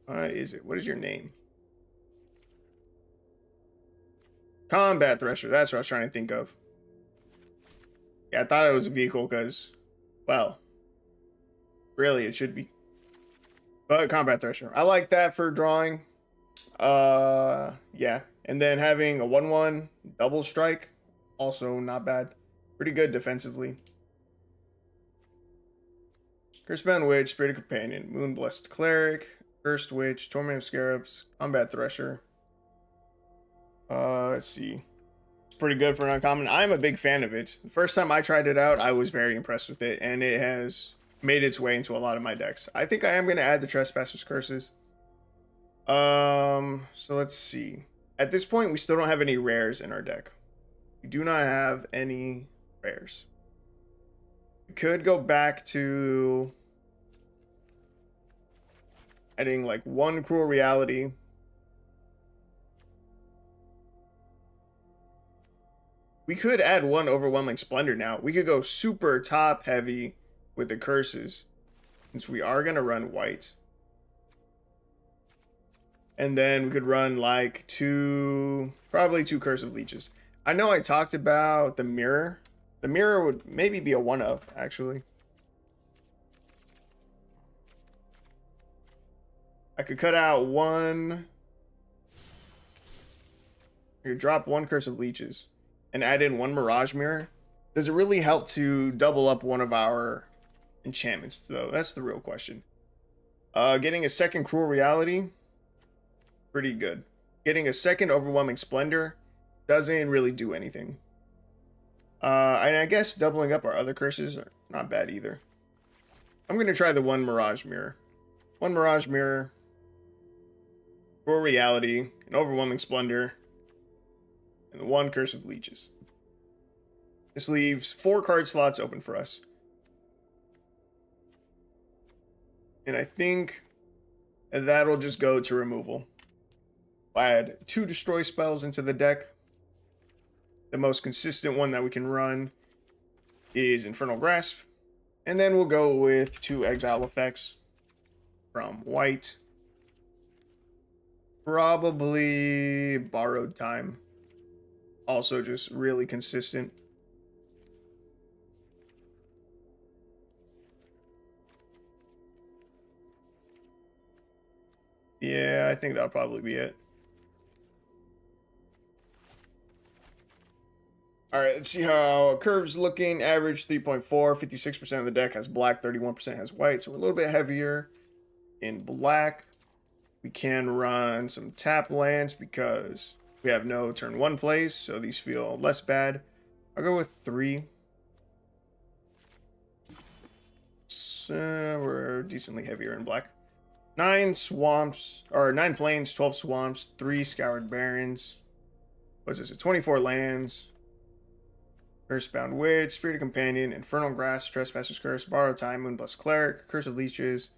What is it? What is your name? Combat Thresher. That's what I was trying to think of. Yeah, I thought it was a vehicle because, well, really it should be. But Combat Thresher. I like that for drawing. Yeah. And then having a 1/1 double strike. Also not bad. Pretty good defensively. Cursebound Witch, Spirited Companion, Moonblessed Cleric, Cursed Witch, Torment of Scarabs, Combat Thresher. Let's see. It's pretty good for an uncommon. I'm a big fan of it. The first time I tried it out, I was very impressed with it, and it has made its way into a lot of my decks. I think I am going to add the Trespasser's Curses. So let's see. At this point, we still don't have any rares in our deck. We do not have any rares. We could go back to adding like one Cruel Reality. We could add one Overwhelming Splendor now. We could go super top heavy with the curses, since we are going to run white. And then we could run like probably two Curse of Leeches. I know I talked about the mirror. The mirror would maybe be a one of, actually. I could cut out one. I could drop one Curse of Leeches and add in one Mirage Mirror. Does it really help to double up one of our enchantments, though? That's the real question. Getting a second Cruel Reality, pretty good. Getting a second Overwhelming Splendor doesn't really do anything. And I guess doubling up our other curses are not bad either. I'm going to try the one Mirage Mirror. One Mirage Mirror, Cruel Reality, an Overwhelming Splendor, and one Curse of Leeches. This leaves 4 card slots open for us. And I think that'll just go to removal. I add 2 destroy spells into the deck. The most consistent one that we can run is Infernal Grasp. And then we'll go with 2 exile effects from white. Probably Borrowed Time. Also just really consistent. Yeah, I think that'll probably be it. Alright, let's see how Curve's looking. Average 3.4, 56% of the deck has black, 31% has white. So we're a little bit heavier in black. We can run some tap lands because we have no turn 1 plays, so these feel less bad. I'll go with 3. So we're decently heavier in black. 9 swamps, or 9 plains, 12 swamps, 3 scoured barrens. What's this? 24 lands. Earthbound Witch, Spirited Companion, Infernal Grass, Trespasser's Curse, Borrowed Time, Moonblessed Cleric, Curse of Leeches,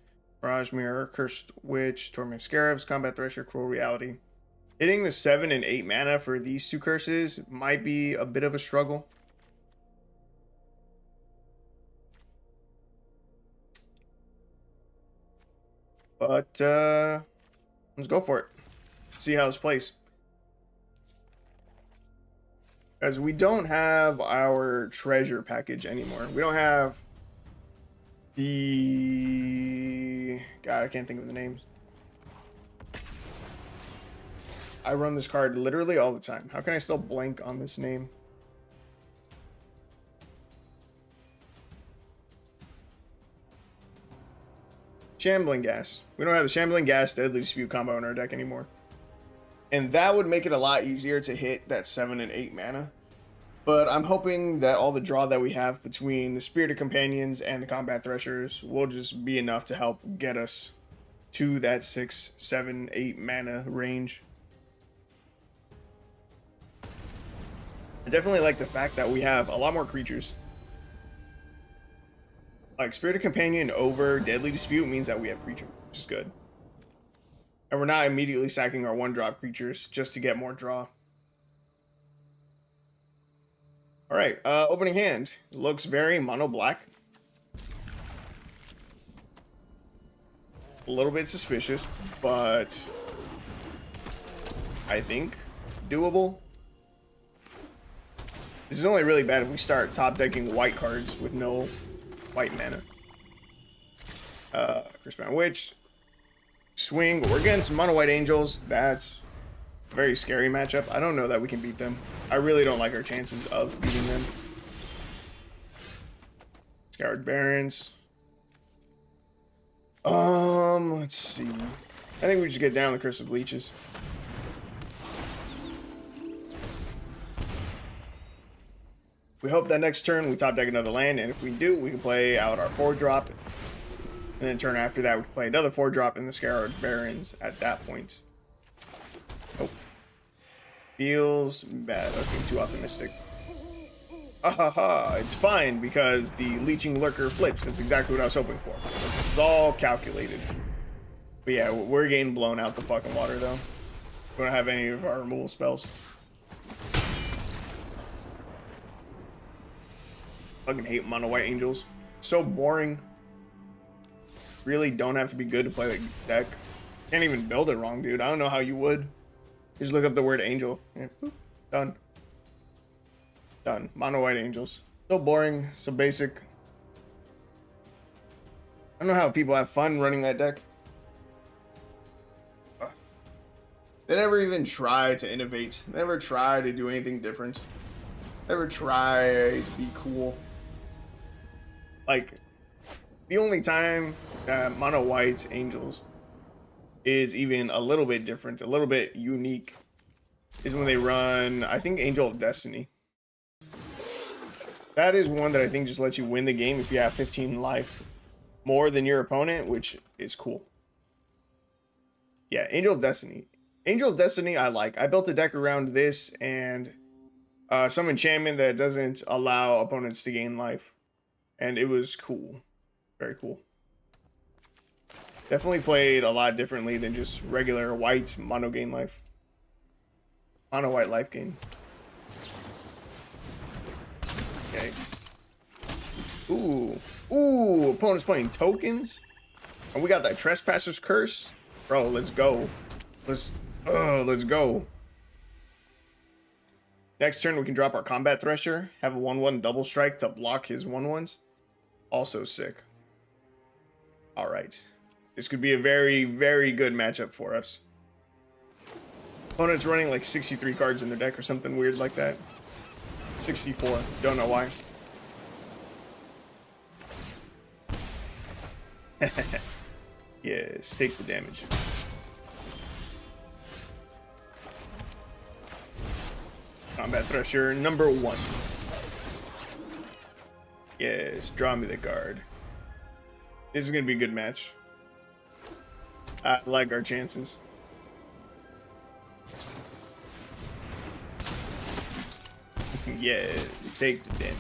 Mirage Mirror, Cursed Witch, Torment of Scarabs, Combat Thresher, Cruel Reality. Hitting the 7 and 8 mana for these 2 curses might be a bit of a struggle. But, let's go for it. See how this plays. As we don't have our treasure package anymore. We don't have the... God, I can't think of the names. I run this card literally all the time. How can I still blank on this name? Shambling Gas. We don't have the Shambling Gas Deadly Dispute combo in our deck anymore. And that would make it a lot easier to hit that 7 and 8 mana. But I'm hoping that all the draw that we have between the Spirited Companions and the Combat Threshers will just be enough to help get us to that 6, 7, 8 mana range. I definitely like the fact that we have a lot more creatures. Like, Spirited Companion over Deadly Dispute means that we have creature, which is good. And we're not immediately sacking our 1-drop creatures just to get more draw. Alright, opening hand. Looks very mono-black. A little bit suspicious, but I think doable. This is only really bad if we start top decking white cards with no white mana. Earthbound Witch. Swing. We're getting some mono white angels. That's a very scary matchup. I don't know that we can beat them. I really don't like our chances of beating them. Scoured Barrens. Let's see. I think we should get down the Curse of Leeches. We hope that next turn we top deck another land, and if we do, we can play out our 4-drop. And then turn after that, we can play another 4-drop in the Scoured Barrens at that point. Oh. Feels bad. Okay, too optimistic. It's fine because the Leeching Lurker flips. That's exactly what I was hoping for. It's all calculated. But yeah, we're getting blown out the fucking water though. We don't have any of our removal spells. Fucking hate mono white angels. So boring. Really don't have to be good to play the deck. Can't even build it wrong, dude. I don't know how you would. Just look up the word angel. Yeah, boop, done. Done. Mono white angels. So boring. So basic. I don't know how people have fun running that deck. They never even try to innovate. They never try to do anything different. They never try to be cool. Like, the only time that mono white angels is even a little bit different, a little bit unique, is when they run, I think, Angel of Destiny. That is one that I think just lets you win the game if you have 15 life more than your opponent, which is cool. Yeah, Angel of Destiny. Angel of Destiny I like. I built a deck around this and some enchantment that doesn't allow opponents to gain life. And it was cool. Very cool. Definitely played a lot differently than just regular white mono gain life. Mono white life gain. Okay. Ooh, opponent's playing tokens. And we got that Trespasser's Curse. Bro, let's go. Let's go. Next turn we can drop our Combat Thresher, have a 1/1 double strike to block his 1/1s. Also sick. Alright. This could be a very, very good matchup for us. Opponent's running like 63 cards in their deck or something weird like that. 64. Don't know why. Yes, take the damage. Combat Thresher number 1. Yes, draw me the card. This is going to be a good match. I like our chances. Yes, take the damage.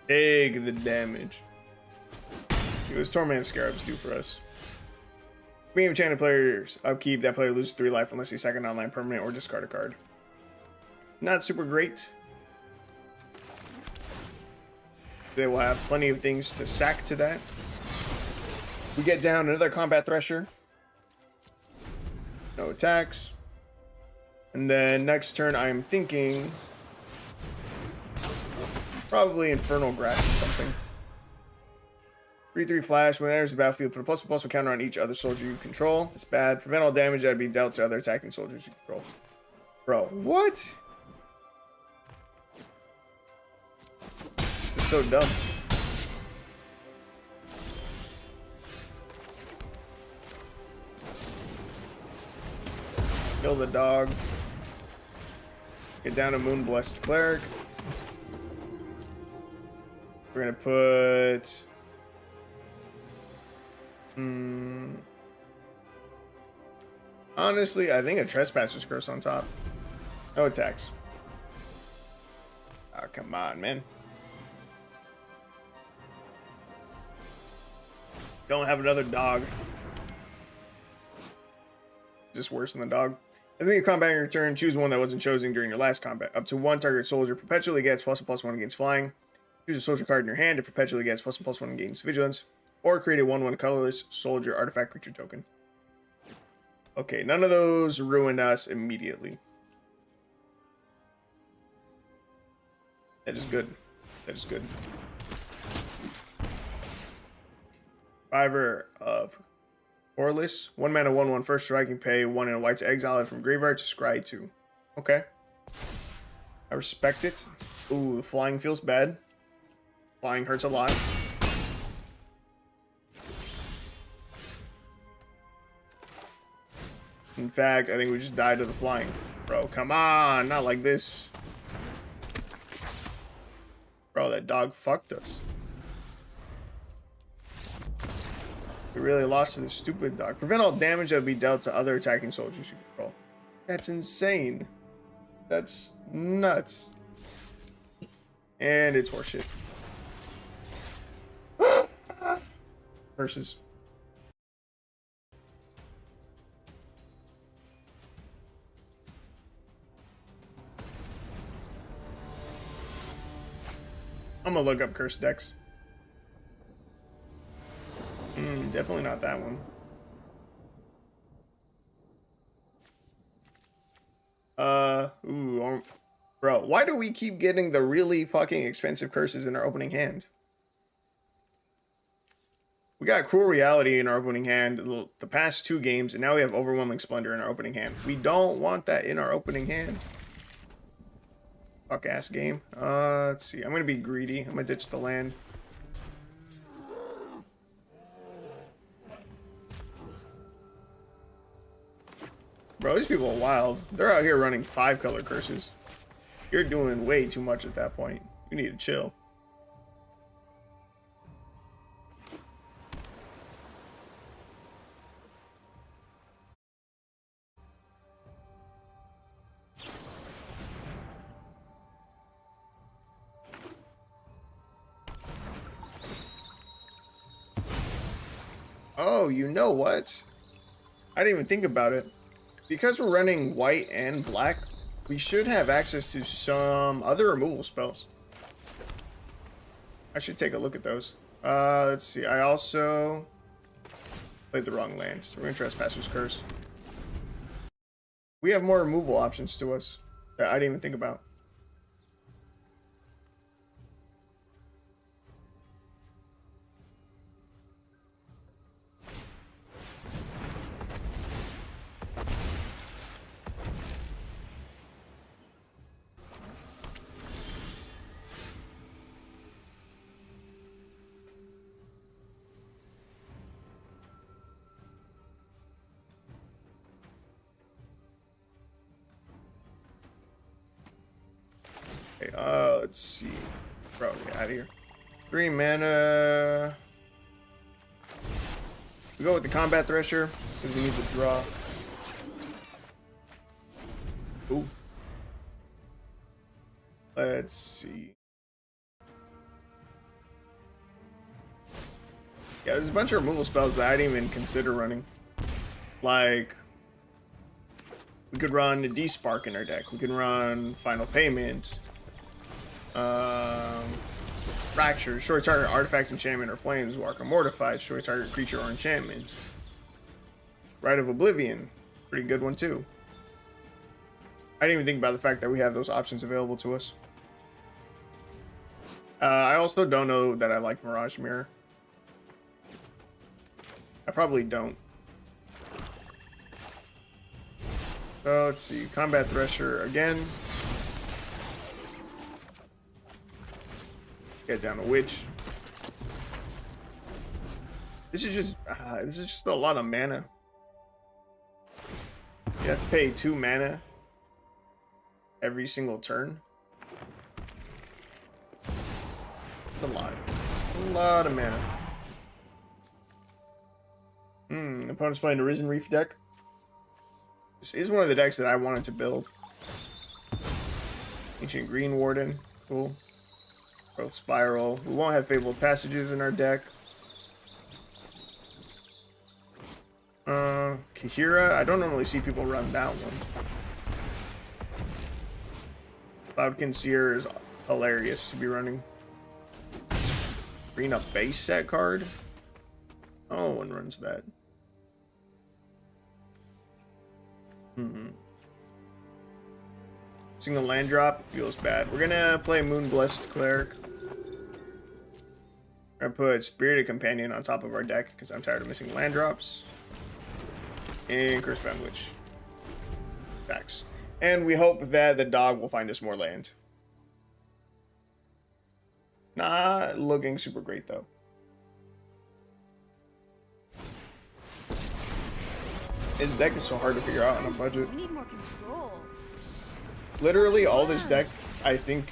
Take the damage. It was Torment Scarabs do for us. Being enchanted players upkeep, that player loses 3 life unless they sack an online permanent or discard a card. Not super great. They will have plenty of things to sack to that. We get down another Combat Thresher. No attacks. And then next turn, I am thinking probably Infernal Grasp or something. 3/3 flash. When it enters the battlefield, put a +1/+1 counter on each other soldier you control. It's bad. Prevent all damage that would be dealt to other attacking soldiers you control. Bro, what? It's so dumb. Kill the dog. Get down to Moonblessed Cleric. We're gonna put honestly, I think a Trespasser's Curse on top. No attacks. Oh, come on, man. Don't have another dog. Just worse than the dog. At the beginning of combat in your turn, choose one that wasn't chosen during your last combat. Up to 1 target soldier perpetually gets +1/+1 against flying. Choose a soldier card in your hand. It perpetually gets +1/+1 against vigilance. Or create a 1/1 colorless soldier artifact creature token. Okay, none of those ruined us immediately. That is good. That is good. Fiver of Orlis. 1 mana, 1/1 first strike. You pay 1 and a white to exile it from graveyard to scry 2. Okay. I respect it. Ooh, the flying feels bad. Flying hurts a lot. In fact, I think we just died to the flying. Bro, come on. Not like this. Bro, that dog fucked us. We really lost to the stupid dog. Prevent all damage that would be dealt to other attacking soldiers you control. That's insane. That's nuts. And it's horseshit. Versus. I'm gonna look up curse decks. Definitely not that one. Bro, why do we keep getting the really fucking expensive curses in our opening hand? We got Cruel Reality in our opening hand the past 2 games, and now we have Overwhelming Splendor in our opening hand. We don't want that in our opening hand. Fuck ass game. Let's see. I'm gonna be greedy. I'm gonna ditch the land. Bro, these people are wild. They're out here running 5-color curses. You're doing way too much at that point. You need to chill. Oh, you know what? I didn't even think about it. Because we're running white and black, we should have access to some other removal spells. I should take a look at those. Let's see. I also played the wrong land, so we're going to Trespasser's Curse. We have more removal options to us that I didn't even think about. Okay, let's see. Bro, get out of here. 3 mana. We go with the Combat Thresher because we need to draw. Ooh. Let's see. Yeah, there's a bunch of removal spells that I didn't even consider running. Like, we could run a D-Spark in our deck. We can run Final Payment. Fracture. Short target artifact, enchantment, or planeswalker. Mortified. Short target creature or enchantment. Rite of Oblivion. Pretty good one, too. I didn't even think about the fact that we have those options available to us. I also don't know that I like Mirage Mirror. I probably don't. So let's see. Combat Thresher again. Get down to Witch. This is just a lot of mana. You have to pay 2 mana every single turn. It's a lot. A lot of mana. Opponent's playing a Risen Reef deck. This is one of the decks that I wanted to build. Ancient Green Warden. Cool. Growth Spiral. We won't have Fabled Passages in our deck. Kahira. I don't normally see people run that one. Cloudkin Seer is hilarious to be running. Green up base set card. No one runs that. Single land drop feels bad. We're gonna play Moonblessed Cleric. We're gonna put Spirited Companion on top of our deck because I'm tired of missing land drops. And Cursebound Witch. Facts. And we hope that the dog will find us more land. Not looking super great though. His deck is so hard to figure out on a budget. We need more control. Literally all this deck, I think,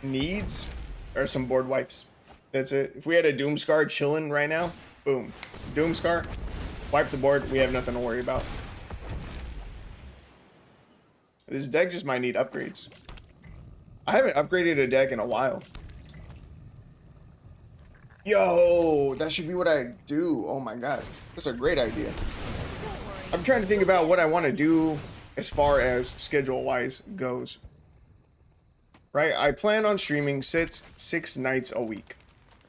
needs are some board wipes. That's it. If we had a Doomscar chilling right now, boom. Doomscar, wipe the board, we have nothing to worry about. This deck just might need upgrades. I haven't upgraded a deck in a while. Yo, that should be what I do. Oh my god. That's a great idea. I'm trying to think about what I want to do as far as schedule-wise goes. Right? I plan on streaming 6 nights a week.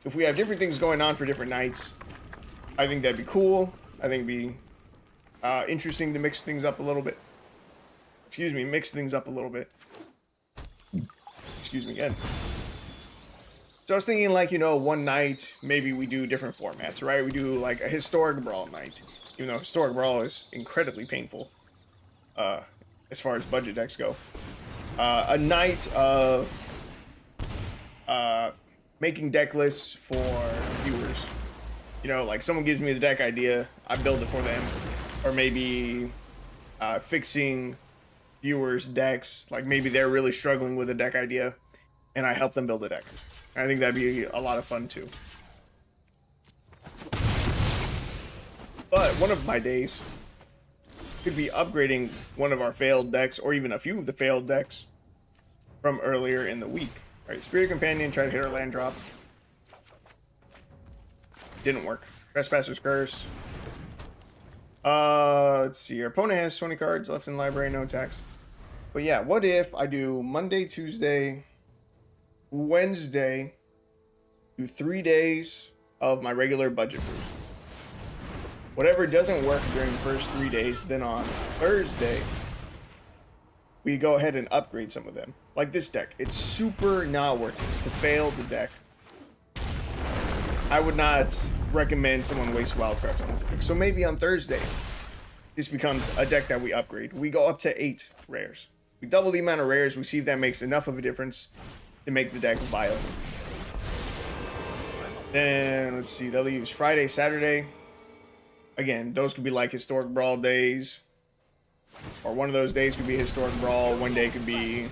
If we have different things going on for different nights, I think that'd be cool. I think it'd be interesting to mix things up a little bit. Excuse me, mix things up a little bit. Excuse me again. So I was thinking, like, you know, one night, maybe we do different formats, right? We do, like, a Historic Brawl night. Even though Historic Brawl is incredibly painful. As far as budget decks go. A night of making deck lists for viewers. You know, like someone gives me the deck idea, I build it for them. Or maybe fixing viewers' decks. Like maybe they're really struggling with a deck idea and I help them build a deck. I think that'd be a lot of fun too. But one of my days could be upgrading one of our failed decks, or even a few of the failed decks from earlier in the week. All right, Spirit Companion, try to hit our land drop. Didn't work. Trespasser's Curse. Let's see. Our opponent has 20 cards left in the library, no attacks. But yeah, what if I do Monday, Tuesday, Wednesday, do 3 days of my regular budget brews. Whatever doesn't work during the first 3 days, then on Thursday, we go ahead and upgrade some of them. Like this deck. It's super not working. It's a failed deck. I would not recommend someone waste wildcards on this deck. So maybe on Thursday, this becomes a deck that we upgrade. We go up to 8 rares. We double the amount of rares. We see if that makes enough of a difference to make the deck viable. Then, let's see. That leaves Friday, Saturday. Again, those could be like Historic Brawl days. Or one of those days could be Historic Brawl. One day could be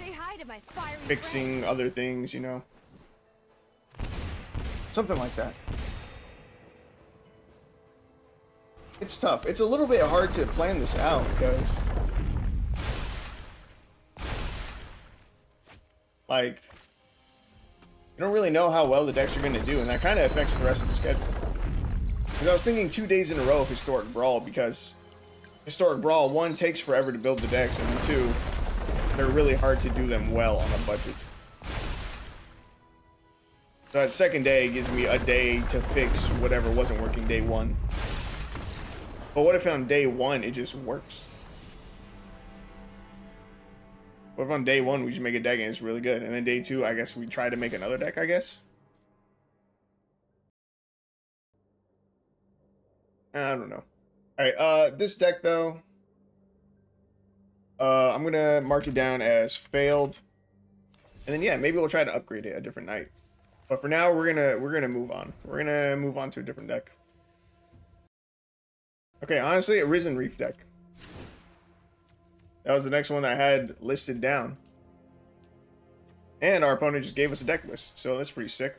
fixing other things, you know. Something like that. It's tough. It's a little bit hard to plan this out because, like, you don't really know how well the decks are going to do, and that kind of affects the rest of the schedule. Because I was thinking 2 days in a row of Historic Brawl, because Historic Brawl, 1, takes forever to build the decks, and 2, they're really hard to do them well on a budget. So that second day gives me a day to fix whatever wasn't working day 1. But what if on day 1 it just works? What if on day 1 we just make a deck and it's really good, and then day 2 I guess we try to make another deck, I guess? I don't know. Alright, this deck though, I'm gonna mark it down as failed. And then yeah, maybe we'll try to upgrade it a different night. But for now, we're gonna move on. We're gonna move on to a different deck. Okay, honestly, a Risen Reef deck. That was the next one that I had listed down. And our opponent just gave us a deck list, so that's pretty sick.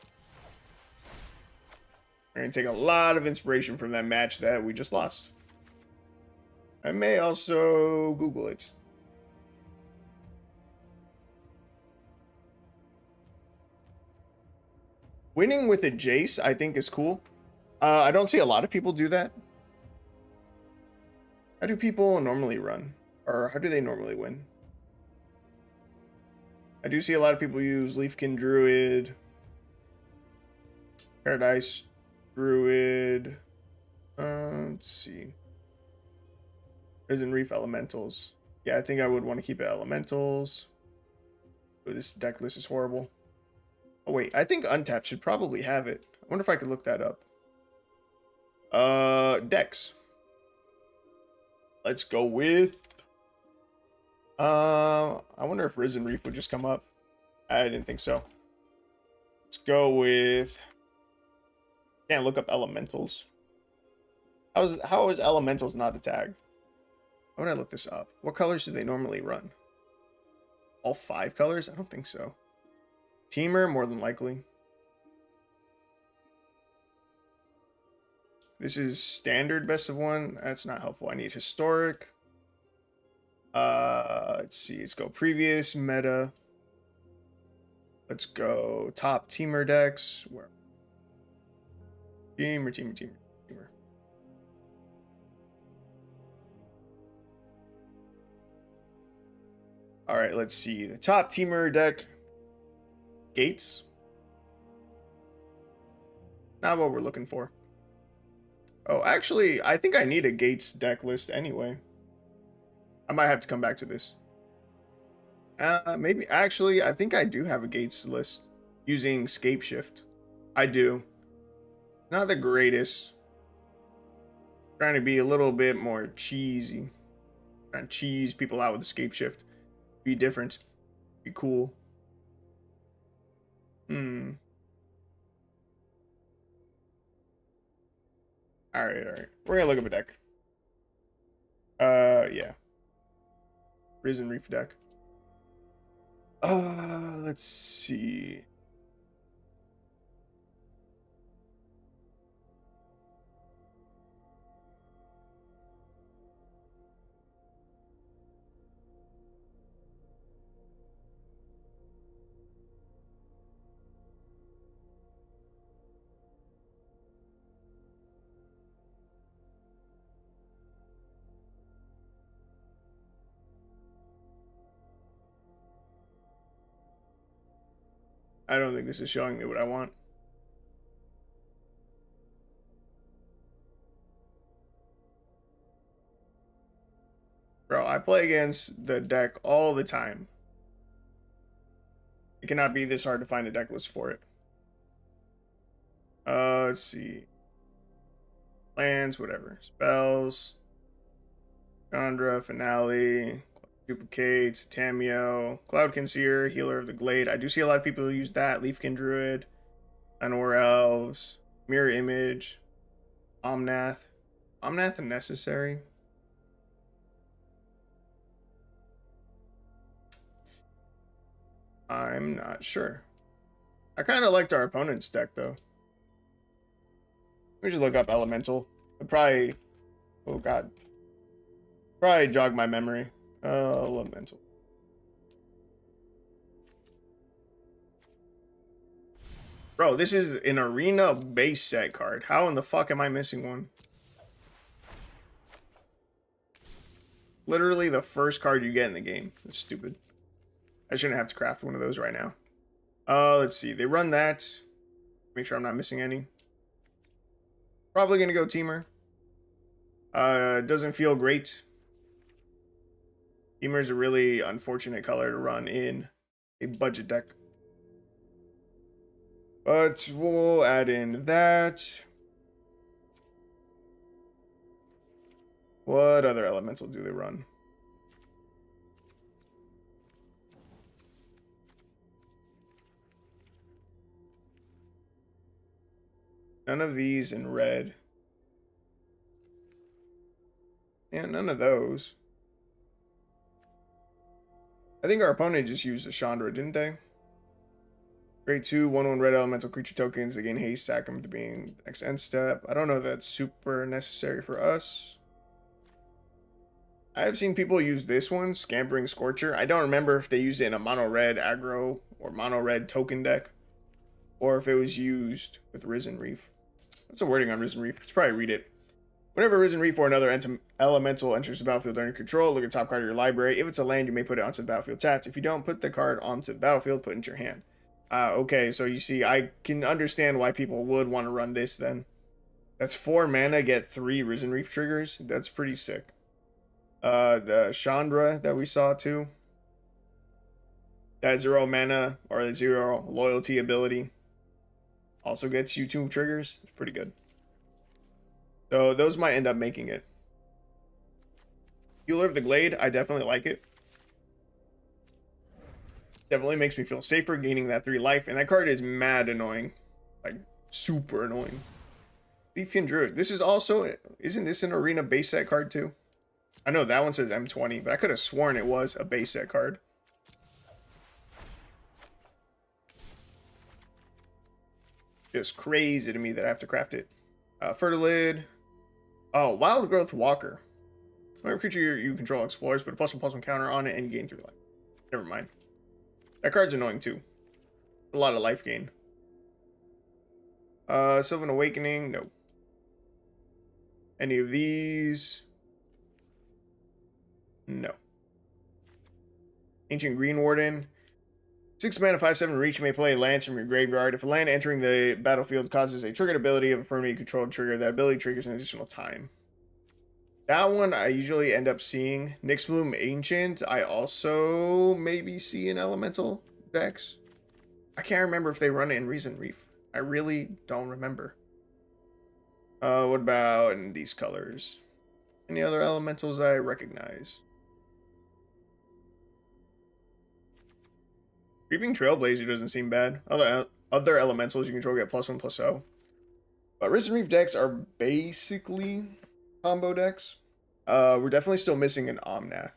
We're gonna take a lot of inspiration from that match that we just lost. I may also Google it. Winning with a Jace, I think, is cool. I don't see a lot of people do that. How do people normally run? Or how do they normally win? I do see a lot of people use Leafkin Druid, Paradise Druid. Let's see. Risen Reef Elementals. Yeah, I think I would want to keep it Elementals. Oh, this deck list is horrible. Oh wait, I think Untapped should probably have it. I wonder if I could look that up. Decks. Let's go with... I wonder if Risen Reef would just come up. I didn't think so. Let's go with... Can't look up Elementals. How is Elementals not a tag? How would I look this up? What colors do they normally run? All 5 colors? I don't think so. Teamer, more than likely. This is standard best of 1. That's not helpful. I need historic. Let's see. Let's go previous meta. Let's go top teamer decks. Where? Teamer. All right. Let's see. The top teamer deck. Gates. Not what we're looking for. Oh, actually, I think I need a Gates deck list anyway. I might have to come back to this. Maybe, actually, I think I do have a Gates list using Scape Shift. I do. Not the greatest. Trying to be a little bit more cheesy. Trying to cheese people out with the Scape Shift. Be different. Be cool. Alright. We're gonna look up a deck. Yeah. Risen Reef deck. Let's see. I don't think this is showing me what I want. Bro, I play against the deck all the time. It cannot be this hard to find a deck list for it. Let's see. Lands, whatever. Spells. Chandra, Finale. Duplicates, Tameo, Cloud Concealer, Healer of the Glade. I do see a lot of people who use that. Leafkin Druid, Anor Elves, Mirror Image, Omnath. Omnath necessary? I'm not sure. I kind of liked our opponent's deck, though. We should look up Elemental. It'd probably Oh god. Probably jog my memory. Elemental. Bro, this is an arena base set card. How in the fuck am I missing one? Literally the first card you get in the game. That's stupid. I shouldn't have to craft one of those right now. Let's see. They run that. Make sure I'm not missing any. Probably gonna go Teamer. Doesn't feel great. Teamer is a really unfortunate color to run in a budget deck. But we'll add in that. What other elemental do they run? None of these in red. And none of those. I think our opponent just used a Chandra, didn't they? Grade 2, 1/1 red elemental creature tokens. They gain haste, sack them to being the next end step. I don't know if that's super necessary for us. I have seen people use this one, Scampering Scorcher. I don't remember if they used it in a mono red aggro or mono red token deck, or if it was used with Risen Reef. What's the wording on Risen Reef? Let's probably read it. Whenever Risen Reef or another elemental enters the battlefield under control, look at the top card of your library. If it's a land, you may put it onto the battlefield tapped. If you don't, put the card onto the battlefield, put it into your hand. Okay, so you see, I can understand why people would want to run this then. That's 4 mana, get 3 Risen Reef triggers. That's pretty sick. The Chandra that we saw too. That 0 mana or the 0 loyalty ability also gets you 2 triggers. It's pretty good. So those might end up making it. Healer of the Glade, I definitely like it. Definitely makes me feel safer gaining that 3 life. And that card is mad annoying. Like, super annoying. Thiefkin Druid. This is also... Isn't this an arena base set card too? I know that one says M20, but I could have sworn it was a base set card. Just crazy to me that I have to craft it. Fertilid. Oh, Wild Growth Walker. Whenever creature you control explores, put a +1/+1 counter on it and gain 3 life. Never mind. That card's annoying too. A lot of life gain. Sylvan Awakening, no. Any of these? No. Ancient Green Warden. 6 mana, 5/7 reach. You may play lands from your graveyard. If a land entering the battlefield causes a triggered ability of a permanent you control trigger, that ability triggers an additional time. That one I usually end up seeing. Nyxbloom Ancient, I also maybe see in elemental decks. I can't remember if they run it in Risen Reef. I really don't remember. What about in these colors? Any other elementals I recognize? Creeping Trailblazer doesn't seem bad. Other elementals you control get +1/+0. But Risen Reef decks are basically combo decks. We're definitely still missing an Omnath.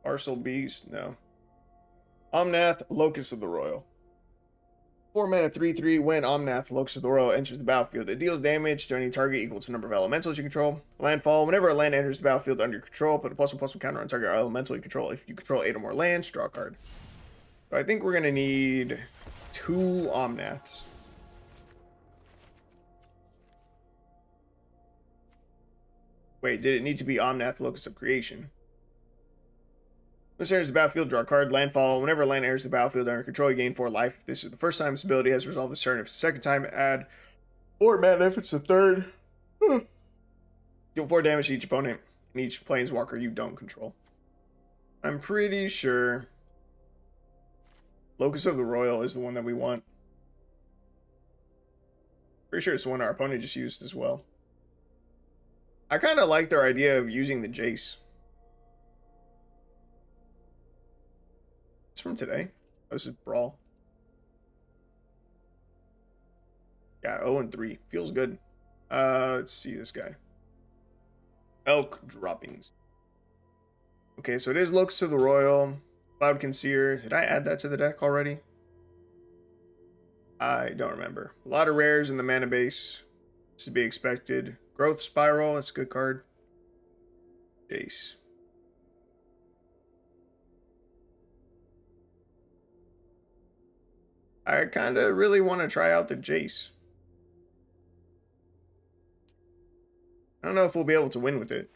Arsenal Beast, no. Omnath, Locust of the Royal. 4 mana, 3/3. When Omnath, Locust of the Royal, enters the battlefield, it deals damage to any target equal to the number of elementals you control. Landfall. Whenever a land enters the battlefield under your control, put a +1/+1 counter on target elemental you control. If you control 8 or more lands, draw a card. So I think we're going to need 2 Omnaths. Wait, did it need to be Omnath, Locust of Creation? This enters the battlefield, draw a card. Landfall. Whenever a land enters the battlefield under control, you gain 4 life. If this is the first time this ability has resolved this turn. If it's the second time, add 4 mana. If it's the third, deal 4 damage to each opponent and each planeswalker you don't control. I'm pretty sure Locust of the Royal is the one that we want. Pretty sure it's the one our opponent just used as well. I kind of like their idea of using the Jace. It's from today. Oh, this is Brawl. Yeah, 0-3. Feels good. Let's see this guy. Elk Droppings. Okay, so it is Locust of the Royal. Cloud Concealer. Did I add that to the deck already? I don't remember. A lot of rares in the mana base. This is to be expected. Growth Spiral. That's a good card. Jace. I kind of really want to try out the Jace. I don't know if we'll be able to win with it.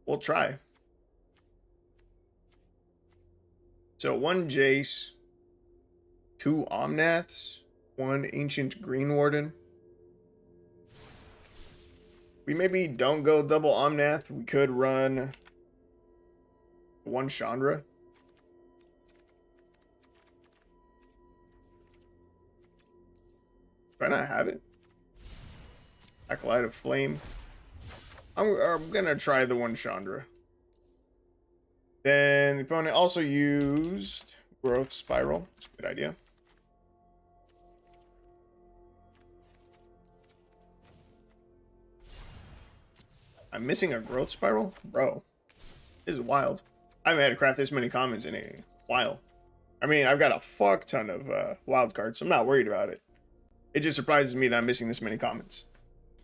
We'll try. So 1 Jace, 2 Omnaths, 1 Ancient Green Warden. We maybe don't go double Omnath. We could run 1 Chandra. Do I not have it? Acolyte of Flame. I'm gonna try the 1 Chandra. Then the opponent also used Growth Spiral. That's a good idea. I'm missing a Growth Spiral? Bro, this is wild. I haven't had to craft this many commons in a while. I mean, I've got a fuck ton of wild cards, so I'm not worried about it. It just surprises me that I'm missing this many commons.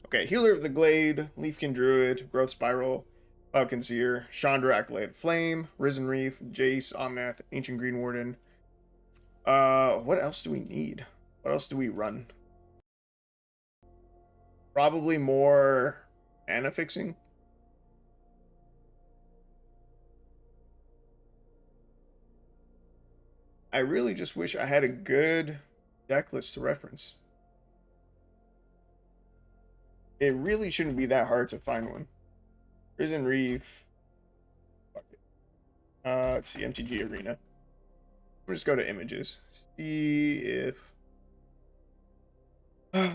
Okay, Healer of the Glade, Leafkin Druid, Growth Spiral, Cloud Concealer, Chandra, Acolyte Flame, Risen Reef, Jace, Omnath, Ancient Green Warden. What else do we need? What else do we run? Probably more mana fixing. I really just wish I had a good deck list to reference. It really shouldn't be that hard to find one. Risen Reef. Fuck it. Let's see, MTG Arena. We'll just go to images. See if we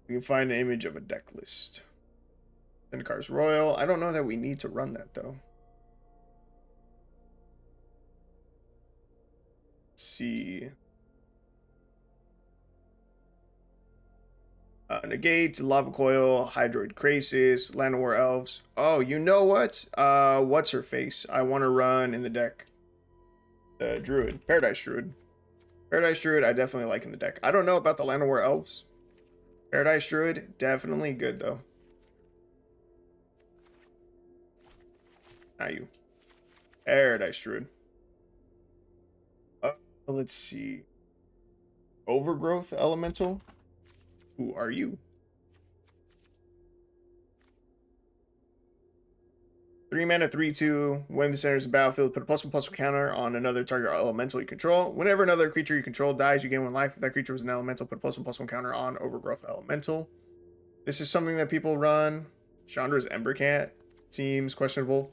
can find an image of a deck list. Zendikars Royal. I don't know that we need to run that though. Let's see. Negate, Lava Coil, Hydroid Krasis, Llanowar Elves. Oh, you know what? What's her face? I want to run in the deck. The Druid. Paradise Druid. Paradise Druid, I definitely like in the deck. I don't know about the Llanowar Elves. Paradise Druid, definitely good though. Not you. Paradise Druid. Let's see. Overgrowth Elemental. Who are you? 3 mana, 3/2. When the center is the battlefield, put a +1/+1 counter on another target elemental you control. Whenever another creature you control dies, you gain 1 life. If that creature was an elemental, put a +1/+1 counter on Overgrowth Elemental. This is something that people run. Chandra's Embercat seems questionable.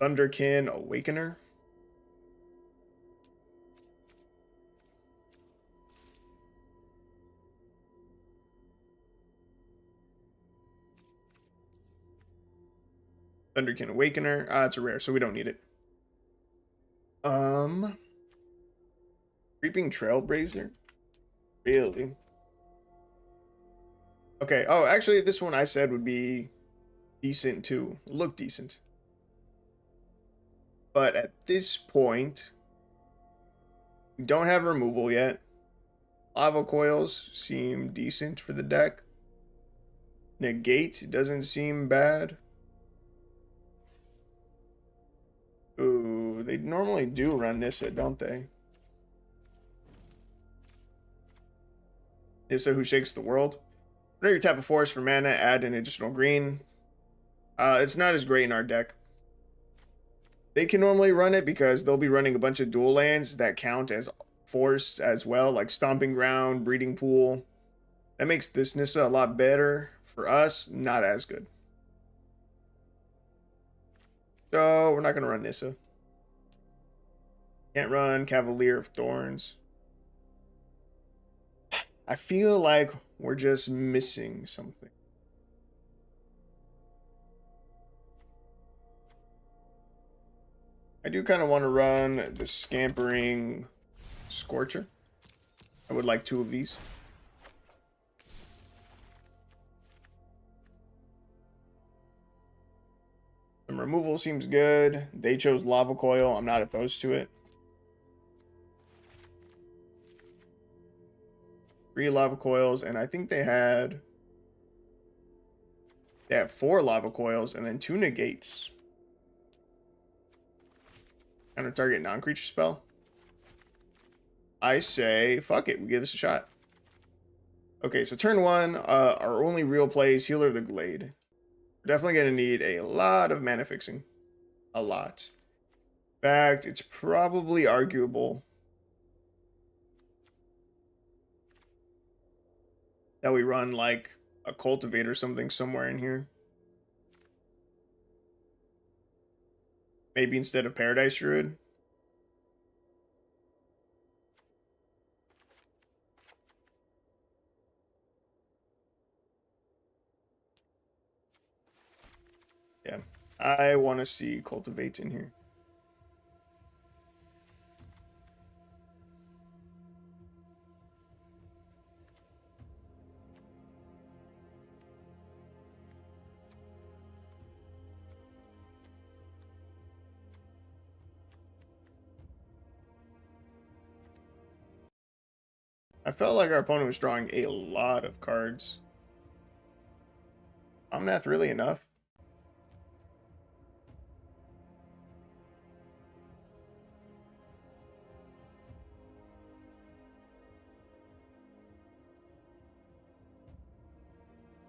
Thunderkin Awakener. Thunderkin Awakener. It's a rare, so we don't need it. Creeping Trailblazer? Really? Okay. Oh, actually, this one I said would be decent too. Look decent. But at this point, we don't have removal yet. Lava Coils seem decent for the deck. Negate doesn't seem bad. Ooh, they normally do run Nissa, don't they? Nissa Who Shakes the World. Whenever you tap a forest for mana, add an additional green. It's not as great in our deck. They can normally run it because they'll be running a bunch of dual lands that count as forests as well, like Stomping Ground, Breeding Pool. That makes this Nissa a lot better. For us, not as good. So we're not going to run Nissa. Can't run Cavalier of Thorns. I feel like we're just missing something. I do kind of want to run the Scampering Scorcher. I would like 2 of these. removal seems good. They chose Lava Coil. I'm not opposed to it. 3 Lava Coils, and I think they had 4 Lava Coils and then 2 negates. Counter target non-creature spell. I say, fuck it, we give this a shot. Okay, so turn 1, our only real play is Healer of the Glade. We're definitely going to need a lot of mana fixing. A lot. In fact, it's probably arguable that we run like a Cultivate or something somewhere in here. Maybe instead of Paradise Druid. Yeah, I want to see Cultivate in here. I felt like our opponent was drawing a lot of cards. Omnath really enough?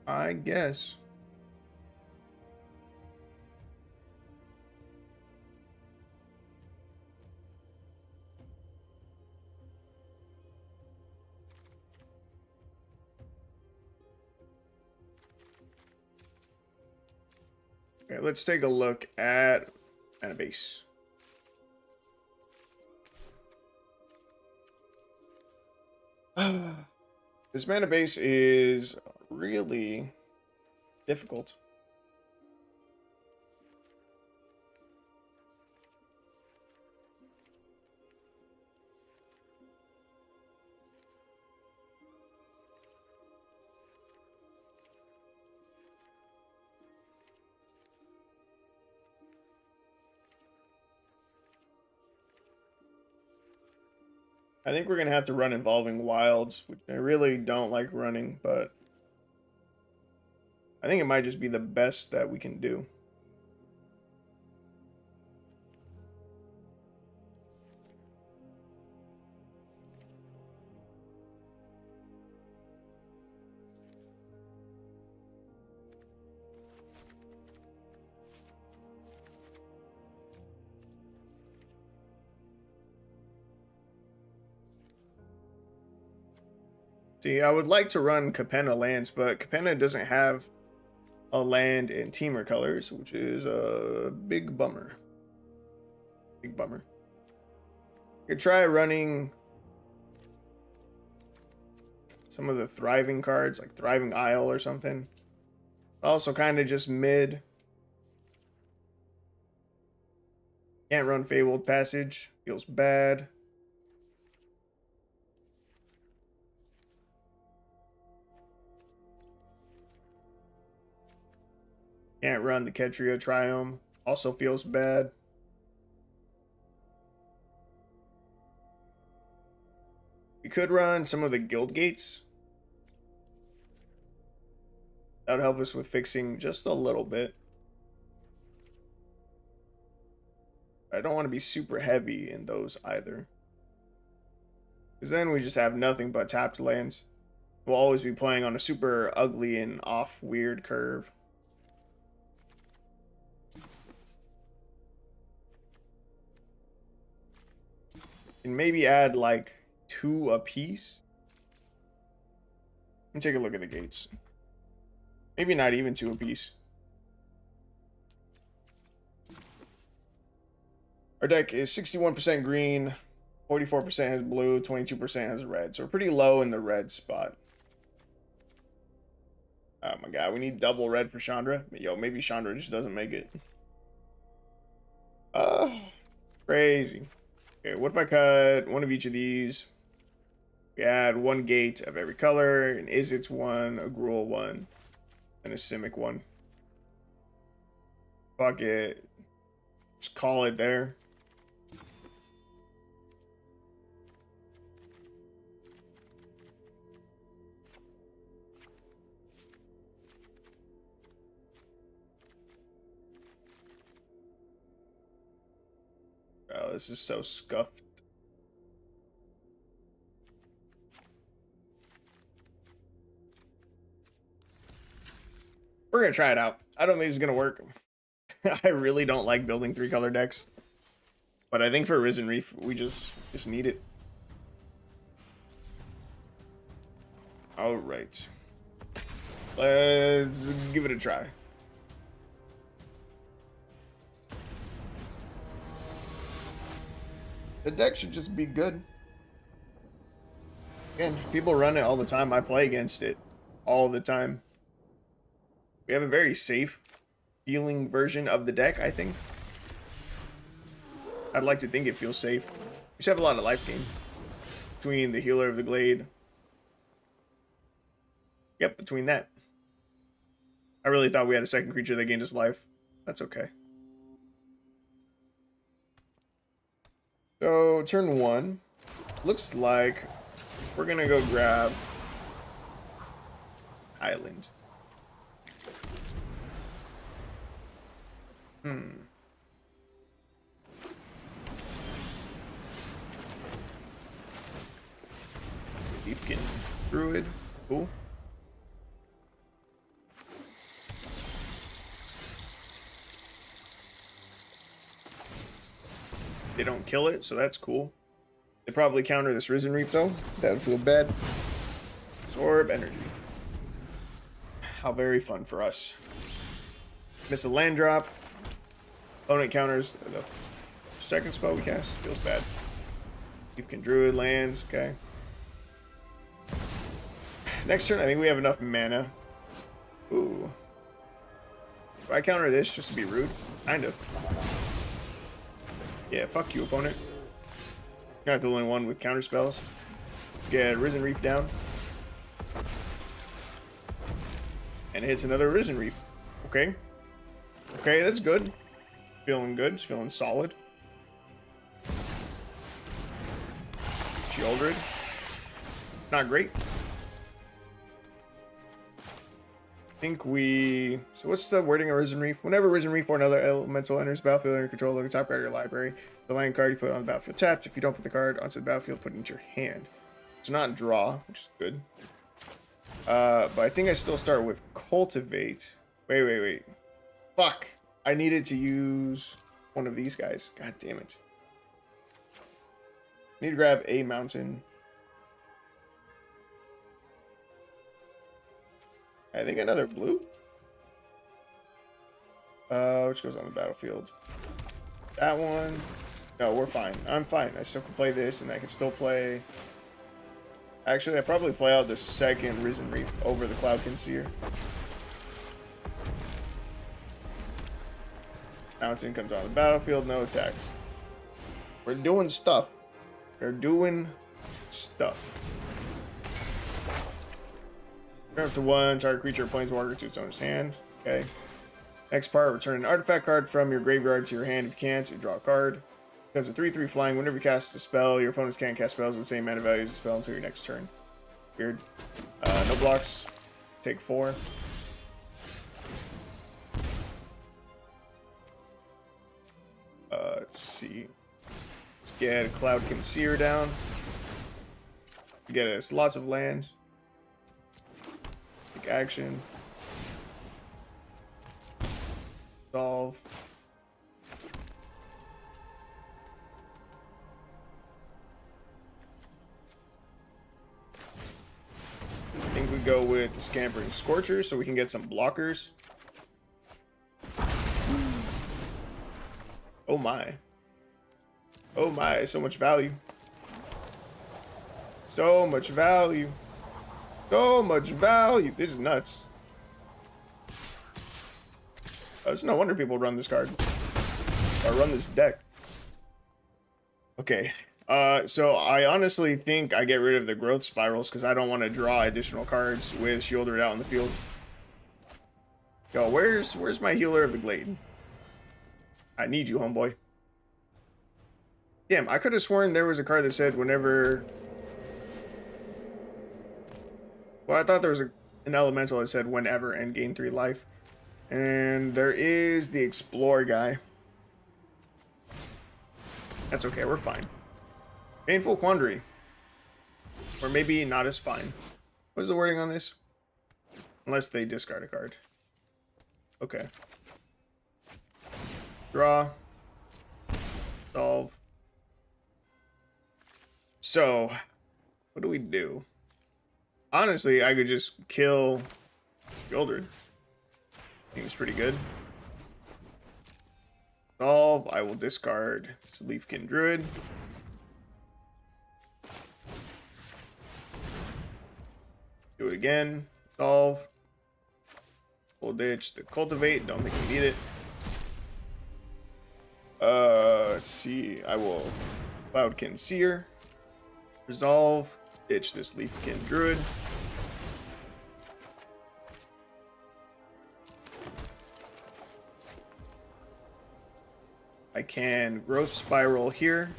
I guess. Okay, let's take a look at mana base. This mana base is really difficult. I think we're going to have to run Involving Wilds, which I really don't like running, but I think it might just be the best that we can do. See, I would like to run Capenna lands, but Capenna doesn't have a land in Teamer colors, which is a big bummer. Big bummer. You could try running some of the Thriving cards, like Thriving Isle or something. Also kind of just mid. Can't run Fabled Passage. Feels bad. Can't run the Ketria Triome. Also feels bad. We could run some of the Guild Gates. That would help us with fixing just a little bit. I don't want to be super heavy in those either. Because then we just have nothing but tapped lands. We'll always be playing on a super ugly and off weird curve. And maybe add like 2 apiece. Let me take a look at the gates. Maybe not even 2 apiece. Our deck is 61% green, 44% has blue, 22% has red. So we're pretty low in the red spot. Oh my god, we need double red for Chandra. Yo, maybe Chandra just doesn't make it. Crazy. Okay, what if I cut one of each of these? We add 1 gate of every color, an Izzet 1, a Gruul 1, and a Simic 1. Fuck it. Just call it there. Oh, this is so scuffed. We're gonna try it out. I don't think it's gonna work. I really don't like building 3-color decks, but I think for Risen Reef we just need it. All right, let's give it a try. The deck should just be good. Again, people run it all the time. I play against it all the time. We have a very safe feeling version of the deck, I think. I'd like to think it feels safe. We should have a lot of life gain between the Healer of the Glade. Yep, between that. I really thought we had a second creature that gained us life. That's okay. So, turn 1. Looks like we're gonna go grab Island. Deepkin Druid. Cool. They don't kill it, so that's cool. They probably counter this Risen Reef though. That would feel bad. Absorb energy. How very fun for us. Miss a land drop. Opponent counters the second spell we cast. Feels bad. Deepkin Druid lands. Okay. Next turn, I think we have enough mana. Ooh. If I counter this just to be rude, kind of. Yeah, fuck you, opponent. You're not the only one with counter spells. Let's get Risen Reef down. And it hits another Risen Reef. Okay. Okay, that's good. Feeling good. It's feeling solid. Shieldred. Not great. I think we... So what's the wording of Risen Reef? Whenever Risen Reef or another elemental enters the battlefield under control, look at the top card of your library. The land card you put on the battlefield tapped. If you don't put the card onto the battlefield, put it into your hand. It's not draw, which is good. But I think I still start with Cultivate. Wait. Fuck. I needed to use one of these guys. God damn it. I need to grab a mountain. I think another blue. Which goes on the battlefield. That one. No, we're fine. I'm fine. I still can play this, and I can still play... Actually, I probably play out the second Risen Reef over the Cloud Conceer. Mountain comes on the battlefield, no attacks. We're doing stuff. We're doing stuff. Turn up to 1, target creature or planeswalker to its owner's hand. Okay. Next part, return an artifact card from your graveyard to your hand. If you can't, you draw a card. Becomes a 3/3 flying. Whenever you cast a spell, your opponents can't cast spells with the same mana value as the spell until your next turn. Weird. No blocks. Take 4. Let's see. Let's get a Cloud Conceer down. Get us lots of land. Take action. Solve. I think we go with the Scampering Scorcher so we can get some blockers. Oh my. Oh my, so much value. So much value. So much value. This is nuts. It's no wonder people run this card. Or run this deck. Okay. So I honestly think I get rid of the growth spirals because I don't want to draw additional cards with Shieldred out in the field. Yo, where's my Healer of the Glade? I need you, homeboy. Damn, I could have sworn there was a card that said whenever... Well, I thought there was an elemental that said whenever and gain 3 life. And there is the Explore guy. That's okay, we're fine. Painful Quandary. Or maybe not as fine. What's the wording on this? Unless they discard a card. Okay. Draw. Solve. So, what do we do? Honestly, I could just kill Gildred. Seems pretty good. Solve. I will discard Leafkin Druid. Do it again. Solve. We'll ditch the Cultivate. Don't think we need it. Let's see. I will Cloudkin Seer. Resolve. Ditch this Leafkin Druid. I can Growth Spiral here.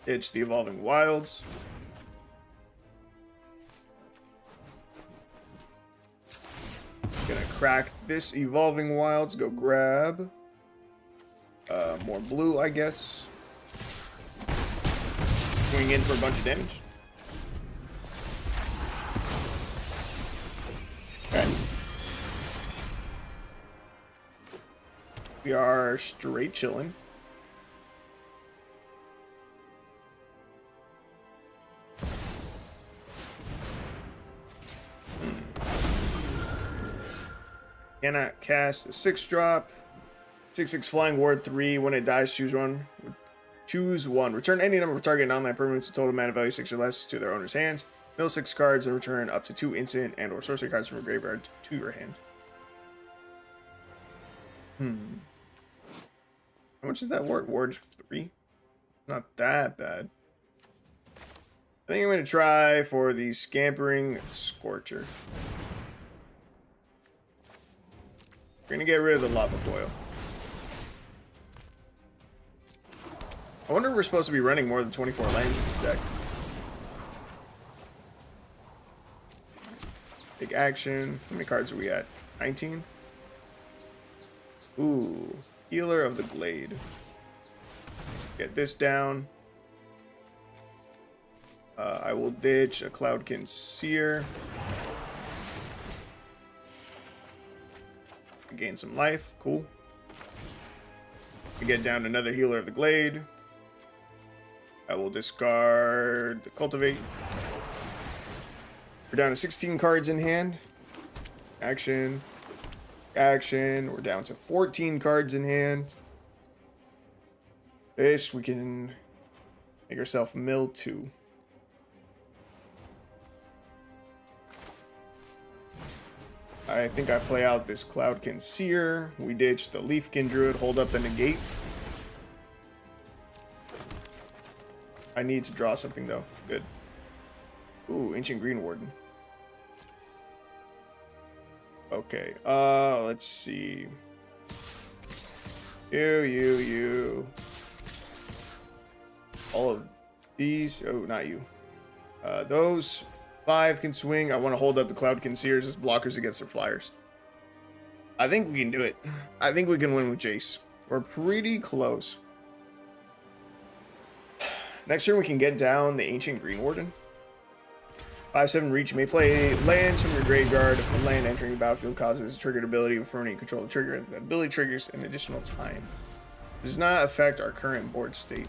Ditch the Evolving Wilds. Gonna crack this Evolving Wilds. Go grab more blue, I guess. Swing in for a bunch of damage. Okay. We are straight chilling. Cannot cast a 6-drop. 6/6 Flying Ward 3. When it dies, choose one. Choose one. Return any number of target non-land permanents with total mana value 6 or less to their owner's hands. Mill 6 cards and return up to 2 instant and or sorcery cards from your graveyard to your hand. How much is that ward? Ward 3? Not that bad. I think I'm going to try for the Scampering Scorcher. We're going to get rid of the Lava Boil. I wonder if we're supposed to be running more than 24 lands in this deck. Big action. How many cards are we at? 19? Ooh. Healer of the Glade. Get this down. I will ditch a Cloudkin Seer. Gain some life. Cool. We get down another Healer of the Glade. I will discard the Cultivate. We're down to 16 cards in hand. Action. Action. We're down to 14 cards in hand. This, we can make ourselves mill 2. I think I play out this Cloudkin Seer. We ditch the Leafkin Druid, hold up the negate. I need to draw something though. Good. Ooh, Ancient Green Warden. Okay, let's see. You. All of these. Oh, not you. Those 5 can swing. I want to hold up the Cloudkin Seers as blockers against their flyers. I think we can do it. I think we can win with Jace. We're pretty close. Next turn we can get down the Ancient Green Warden. 5/7 reach. You may play lands from your graveyard. If a land entering the battlefield causes a triggered ability with permanent control the trigger, the ability triggers an additional time. It does not affect our current board state.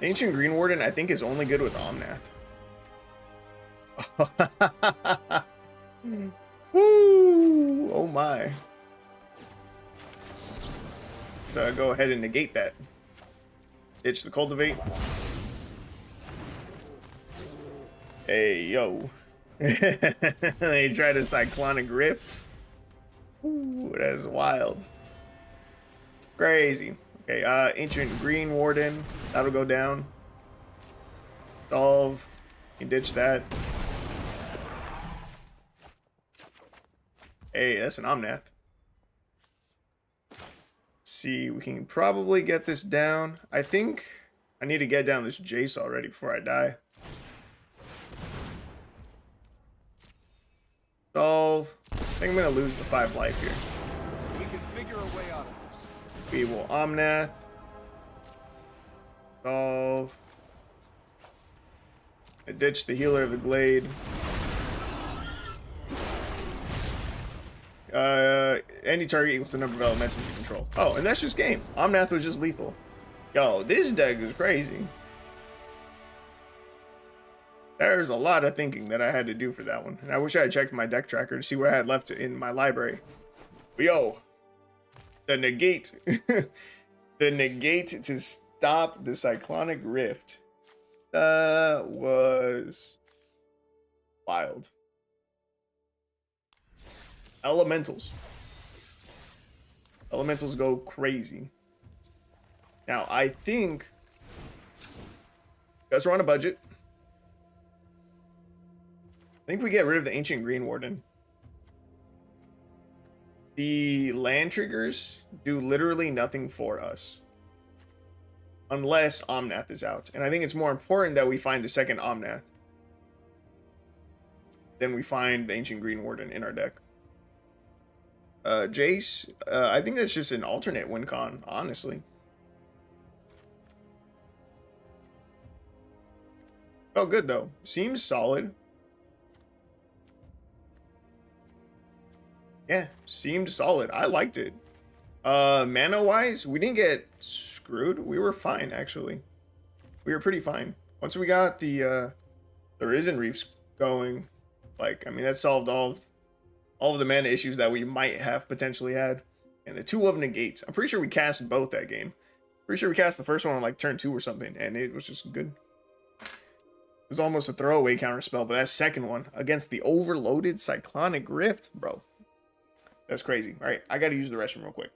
Ancient Green Warden, I think, is only good with Omnath. Woo! Oh my. Let's go ahead and negate that. Ditch the Cultivate. Hey, yo. They tried a Cyclonic Rift. Ooh, that's wild. Crazy. Okay, Ancient Green Warden. That'll go down. Solve. You can ditch that. Hey, that's an Omnath. See, we can probably get this down. I think I need to get down this Jace already before I die. Solve. I think I'm gonna lose the 5 life here. We can figure a way out of this. We will Omnath. Solve. I ditch the healer of the glade. Any target equals the number of elementals you control. Oh, and that's just game. Omnath was just lethal. Yo, this deck is crazy. There's a lot of thinking that I had to do for that one. And I wish I had checked my deck tracker to see what I had left in my library. But yo, the negate. The negate to stop the Cyclonic Rift. That was wild. Elementals. Elementals go crazy. Now, I think because we're on a budget, I think we get rid of the Ancient Green Warden. The land triggers do literally nothing for us. Unless Omnath is out. And I think it's more important that we find a second Omnath than we find the Ancient Green Warden in our deck. Jace, I think that's just an alternate win con, honestly. Oh, good though. Seems solid. Yeah, seemed solid. I liked it. Mana wise, we didn't get screwed. We were fine, actually. We were pretty fine. Once we got the Risen Reefs going, like, I mean, that solved all of the mana issues that we might have potentially had. And the 2 of negates. I'm pretty sure we cast both that game. Pretty sure we cast the first one on like turn 2 or something, and it was just good. It was almost a throwaway counter spell, but that second one against the overloaded Cyclonic Rift, bro. That's crazy. All right, I gotta use the restroom real quick.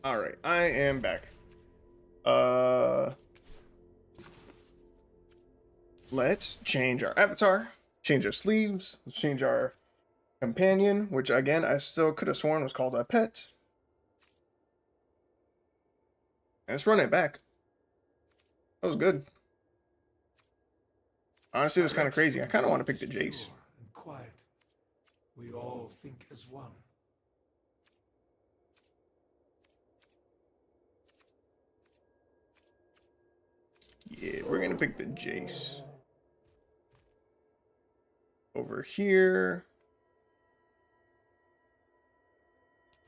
All right, I am back. Let's change our avatar, change our sleeves, let's change our companion, which again I still could have sworn was called a pet. And let's run it back. That was good. Honestly, it was kind of crazy. I kind of want to pick the Jace. Pure and quiet. We all think as one. Yeah, we're gonna pick the Jace. Over here.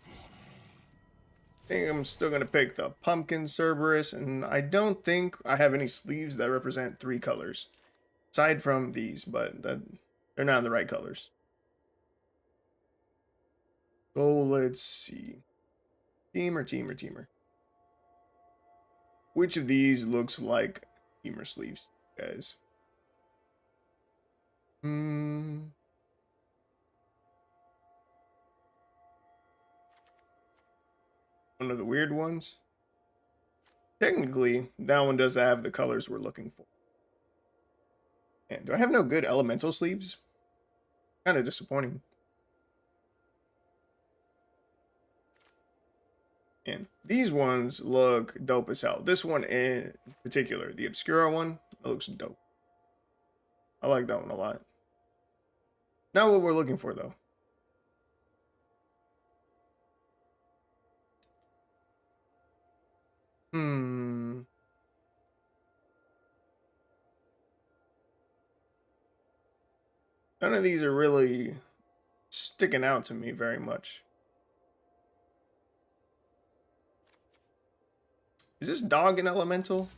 I think I'm still gonna pick the Pumpkin Cerberus, and I don't think I have any sleeves that represent 3 colors. Aside from these, but they're not the right colors. So let's see. Teamer. Which of these looks like teamer sleeves, guys? One of the weird ones. Technically, that one does have the colors we're looking for. And do I have no good elemental sleeves? Kind of disappointing. And these ones look dope as hell. This one in particular, the Obscura one, looks dope. I like that one a lot. Not what we're looking for, though. None of these are really sticking out to me very much. Is this dog an elemental?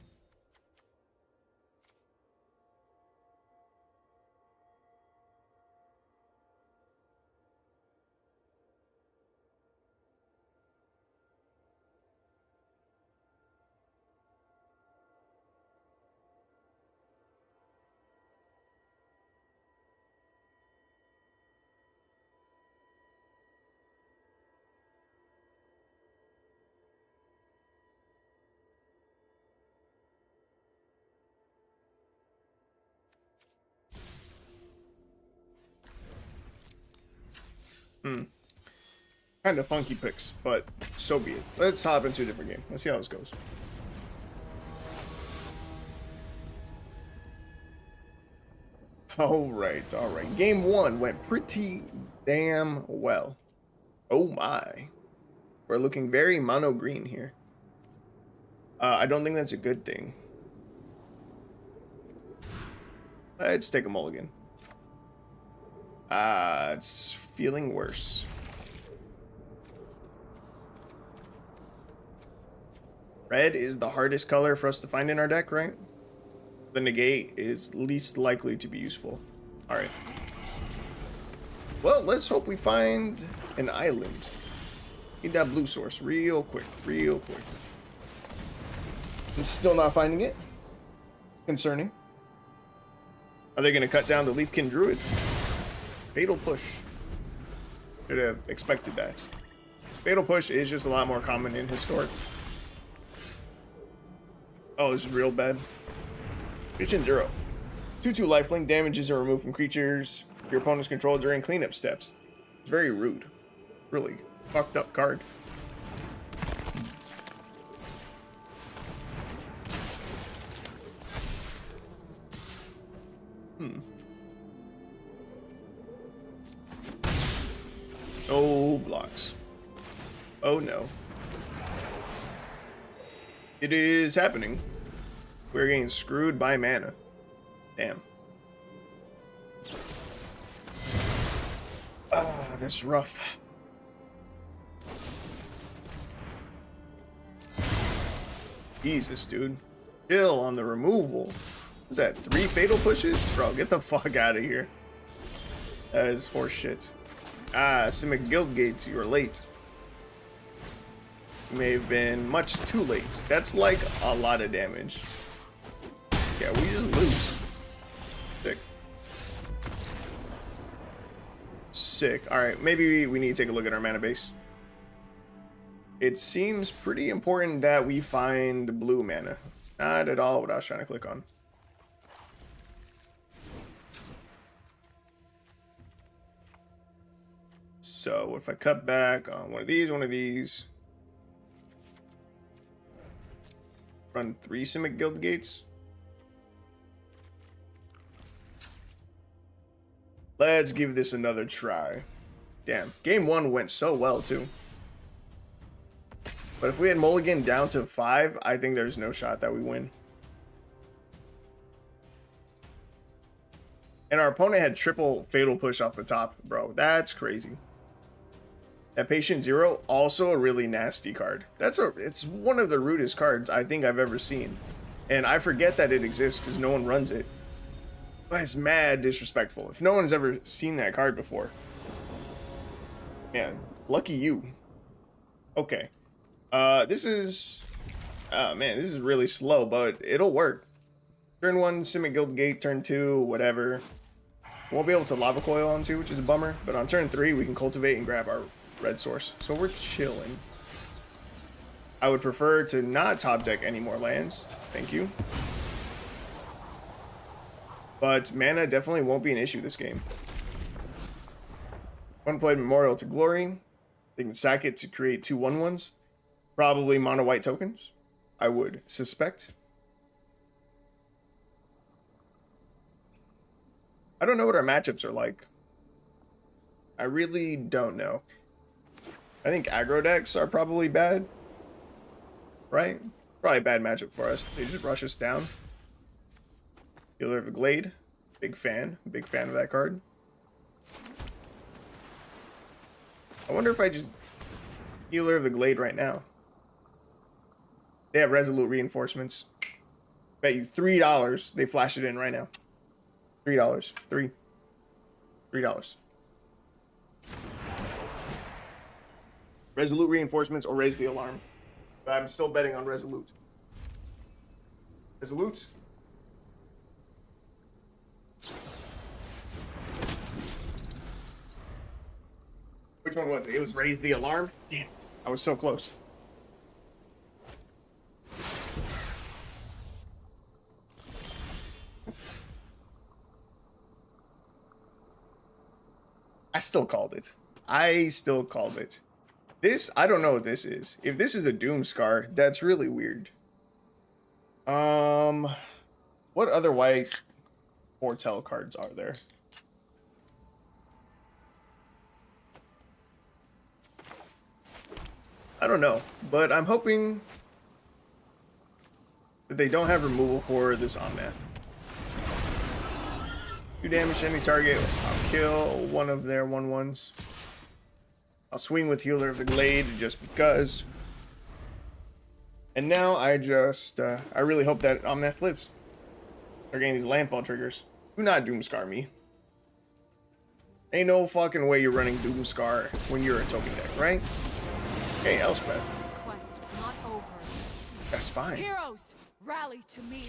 Kind of funky picks, but so be it. Let's hop into a different game. Let's see how this goes. All right. Game 1 went pretty damn well. Oh my. We're looking very mono green here. I don't think that's a good thing. Let's take a mulligan. It's feeling worse. Red is the hardest color for us to find in our deck, right? The negate is least likely to be useful. Alright. Well, let's hope we find an island. Need that blue source real quick. I'm still not finding it. Concerning. Are they going to cut down the Leafkin Druid? Fatal Push. Should have expected that. Fatal Push is just a lot more common in Historic. Oh, this is real bad. Kitchen 0. 2/2 lifelink. Damages are removed from creatures your opponent's control during cleanup steps. It's very rude. Really fucked up card. No blocks. Oh no. It is happening. We're getting screwed by mana. Damn. Ah, that's rough. Jesus, dude. Chill on the removal. What's that? 3 fatal pushes? Bro, get the fuck out of here. That is horseshit. Ah, Simic Guildgates, you were late. You may have been much too late. That's like a lot of damage. Yeah, we just lose. Sick. Alright, maybe we need to take a look at our mana base. it seems pretty important that we find blue mana. It's not at all what I was trying to click on. So if I cut back on one of these, run 3 Simic Guild Gates. Let's give this another try. Damn, game 1 went so well too. But if we had mulligan down to 5, I think there's no shot that we win. And our opponent had triple fatal push off the top, bro. That's crazy. That Patient Zero, also a really nasty card. It's one of the rudest cards I think I've ever seen. And I forget that it exists because no one runs it. But it's mad disrespectful. If no one's ever seen that card before. Man, lucky you. Okay. This is... Oh man, this is really slow, but it'll work. Turn 1, Simic Guild Gate. Turn 2, whatever. Won't be able to Lava Coil on 2, which is a bummer. But on turn 3, we can cultivate and grab our red source. So we're chilling. I would prefer to not top deck any more lands. Thank you. But mana definitely won't be an issue this game. One played Memorial to Glory. They can sack it to create 2 1/1s. Probably mono white tokens, I would suspect. I don't know what our matchups are like. I really don't know. I think aggro decks are probably bad. Right? Probably a bad matchup for us. They just rush us down. Healer of the Glade. Big fan. Big fan of that card. I wonder if I just Healer of the Glade right now. They have Resolute Reinforcements. Bet you $3 they flash it in right now. $3. $3. Resolute Reinforcements or Raise the Alarm. But I'm still betting on Resolute. Resolute? Which one was it? It was Raise the Alarm? Damn it. I was so close. I still called it. This, I don't know what this is. If this is a Doomscar, that's really weird. What other white Foretell cards are there? I don't know, but I'm hoping that they don't have removal for this Omnath. 2 damage to any target. I'll kill one of their 1/1s. I'll swing with Healer of the Glade just because. And now I just, I really hope that Omnath lives. They're getting these landfall triggers. Do not Doomscar me. Ain't no fucking way you're running Doomscar when you're a token deck, right? Hey, Elspeth. Quest is not over. That's fine. Heroes, rally to me.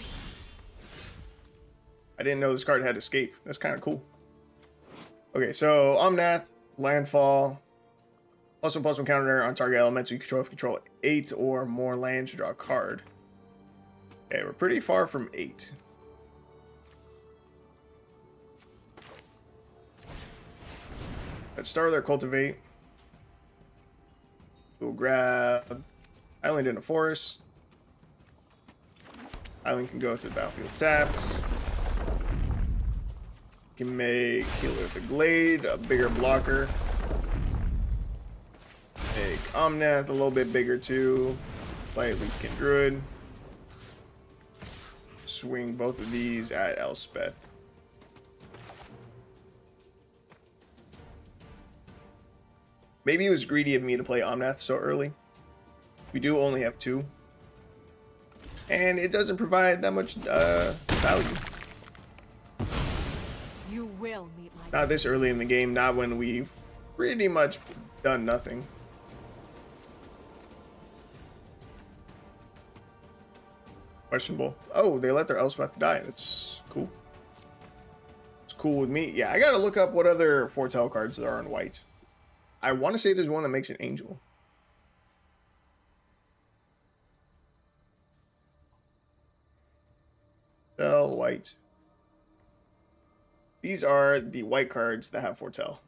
I didn't know this card had escape. That's kind of cool. Okay, so Omnath, landfall, +1/+1 counter on target elemental you control if you control 8 or more lands, you draw a card. Okay, we're pretty far from 8. Let's start with our cultivate. We'll grab Island in a forest. Island can go to the battlefield tapped. Can make Healer of the Glade a bigger blocker. Make Omnath a little bit bigger too. Play Leafkin Druid. Swing both of these at Elspeth. Maybe it was greedy of me to play Omnath so early. We do only have 2. And it doesn't provide that much value. You will meet my Not this early in the game, not when we've pretty much done nothing. Questionable. Oh, they let their Elspeth die. That's cool. It's cool with me. Yeah, I gotta look up what other Foretell cards there are in white. I want to say there's one that makes an angel. Foretell white. These are the white cards that have Foretell.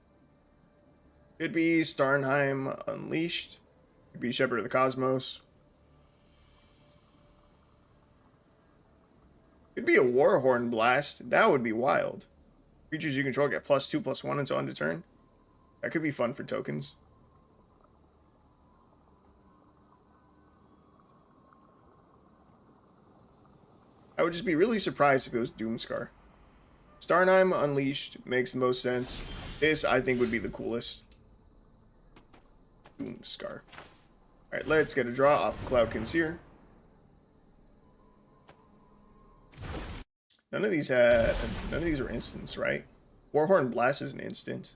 Could be Starnheim Unleashed. Could be Shepherd of the Cosmos. Could be a Warhorn Blast. That would be wild. Creatures you control get +2/+1 until end of turn. That could be fun for tokens. I would just be really surprised if it was Doomscar. Starnheim Unleashed makes the most sense. This, I think, would be the coolest. Doomscar. Alright, let's get a draw off Cloud Conceer. None of these are instants, right? Warhorn Blast is an instant.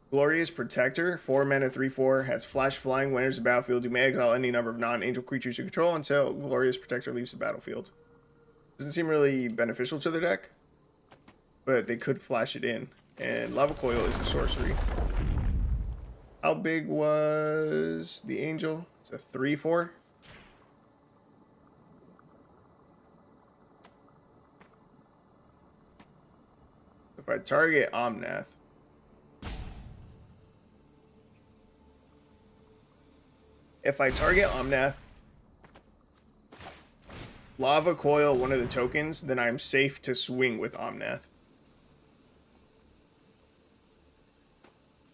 Glorious Protector, 4 mana, 3/4, has flash flying. When enters the battlefield, you may exile any number of non-angel creatures you control until Glorious Protector leaves the battlefield. Doesn't seem really beneficial to their deck, but they could flash it in. And Lava Coil is a sorcery. How big was the angel? It's a 3/4. If I target Omnath, Lava Coil one of the tokens, then I'm safe to swing with Omnath.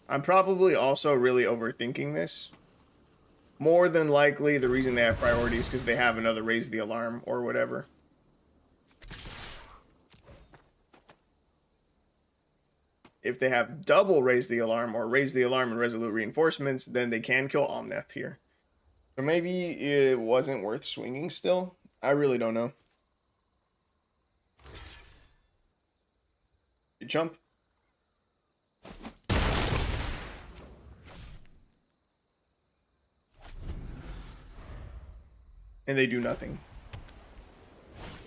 I'm probably also really overthinking this. More than likely, the reason they have priority is because they have another Raise the Alarm or whatever. If they have double Raise the Alarm or Raise the Alarm and Resolute Reinforcements, then they can kill Omnath here. So maybe it wasn't worth swinging still. I really don't know. You jump. And they do nothing.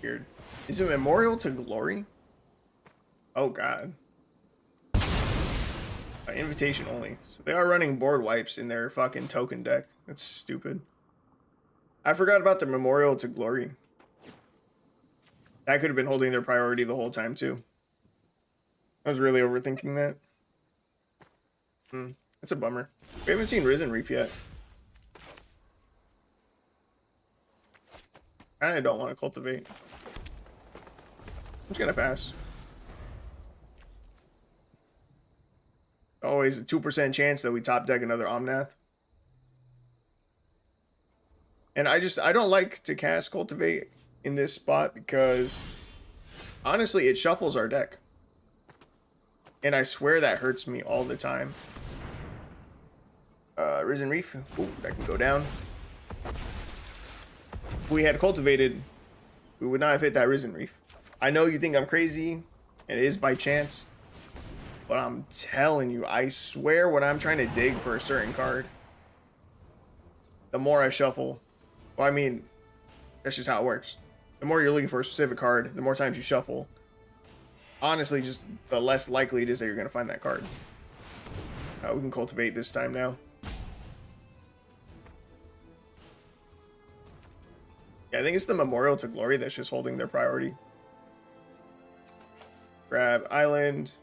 Weird. Is it Memorial to Glory? Oh god. Invitation only. So they are running board wipes in their fucking token deck. That's stupid. I forgot about the Memorial to Glory. That could have been holding their priority the whole time too. I was really overthinking that. That's a bummer. We haven't seen Risen Reef yet. I don't want to cultivate. I'm just gonna pass. Always a 2% chance that we top deck another Omnath. And I don't like to cast Cultivate in this spot because honestly it shuffles our deck. And I swear that hurts me all the time. Risen Reef. Ooh, that can go down. If we had cultivated, we would not have hit that Risen Reef. I know you think I'm crazy, and it is by chance. But I'm telling you, I swear when I'm trying to dig for a certain card, the more I shuffle, well, I mean, that's just how it works. The more you're looking for a specific card, the more times you shuffle. Honestly, just the less likely it is that you're going to find that card. We can cultivate this time now. Yeah, I think it's the Memorial to Glory that's just holding their priority. Grab Island.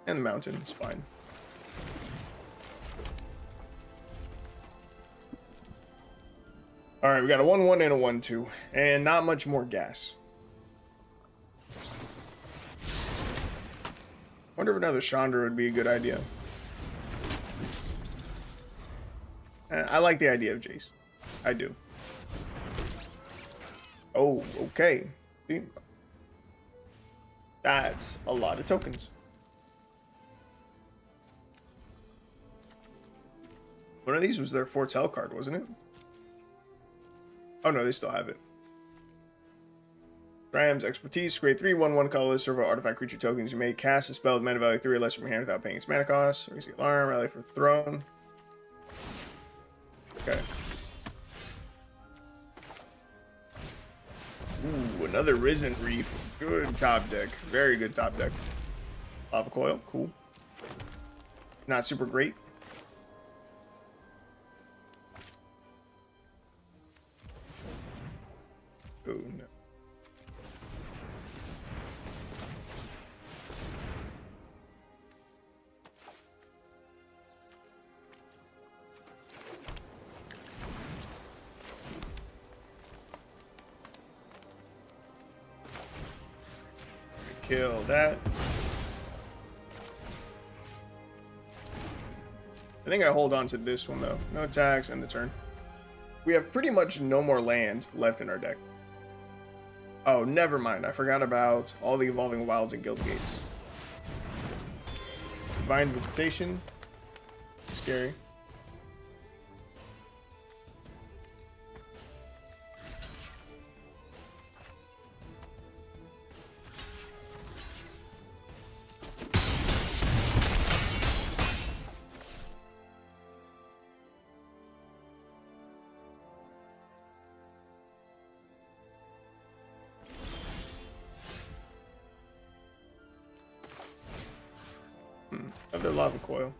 And the mountain is fine. Alright, we got a 1/1 and a 1/2. And not much more gas. Wonder if another Chandra would be a good idea. I like the idea of Jace. I do. Oh, okay. See? That's a lot of tokens. One of these was their Foretell card, wasn't it? Oh no, they still have it. Ram's Expertise, create 3 1/1 colorless servo artifact creature tokens. You may cast a spell with mana value 3 or less from your hand without paying its mana cost. Raise the Alarm, rally for Throne. Okay. Ooh, another Risen Reef. Good top deck. Very good top deck. Lava Coil, cool. Not super great. Ooh, no. Kill that. I think I hold on to this one though. No attacks and the turn. We have pretty much no more land left in our deck. Oh, never mind. I forgot about all the Evolving Wilds and Guild Gates. Divine Visitation. Scary. Another lava coil.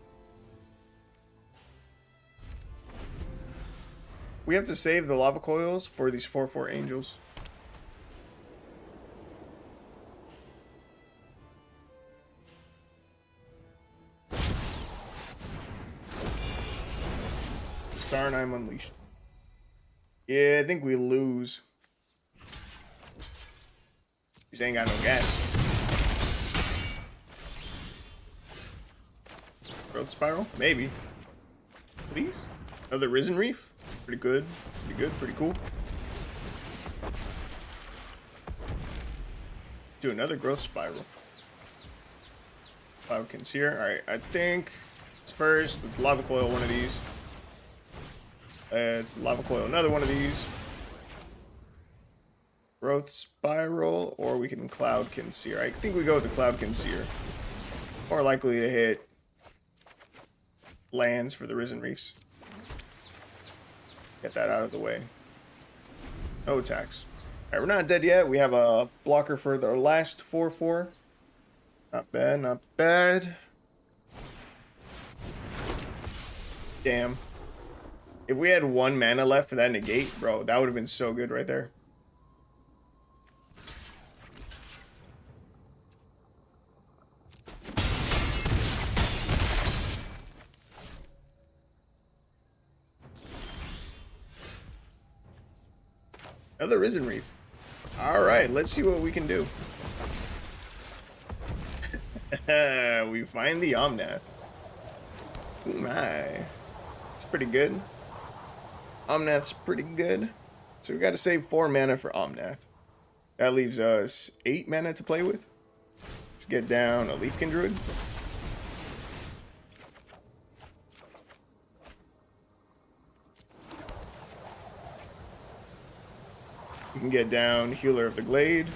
We have to save the lava coils for these 4/4 angels. Star and I'm unleashed. Yeah, I think we lose. Just ain't got no gas. Growth Spiral? Maybe. Please? Another Risen Reef? Pretty good. Pretty good. Pretty cool. Do another Growth Spiral. Cloud Conceer. Alright, I think it's first. Let's Lava Coil one of these. Let's Lava Coil another one of these. Growth Spiral, or we can Cloud Conceer. I think we go with the Cloud Conceer. More likely to hit lands for the Risen Reefs. Get that out of the way. No attacks. Alright, we're not dead yet. We have a blocker for the last 4/4. Not bad, not bad. Damn. If we had 1 mana left for that negate, bro, that would have been so good right there. Another Risen Reef. Alright, let's see what we can do. We find the Omnath. Ooh, my. It's pretty good. Omnath's pretty good. So we got to save 4 mana for Omnath. That leaves us 8 mana to play with. Let's get down a Leafkin Druid. We can get down Healer of the Glade.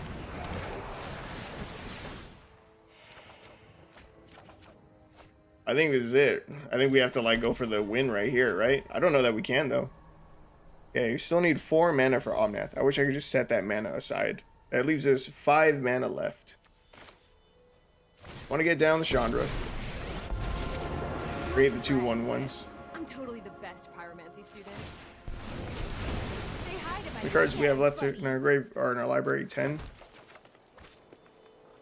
I think this is it. I think we have to like go for the win right here, right? I don't know that we can though. Yeah, you still need 4 mana for Omnath. I wish I could just set that mana aside. That leaves us 5 mana left. Want to get down the Chandra. Create the 2/1/1s. I'm totally the best pyromancy student. Say hi to my The cards we have left in our grave or in our library, 10.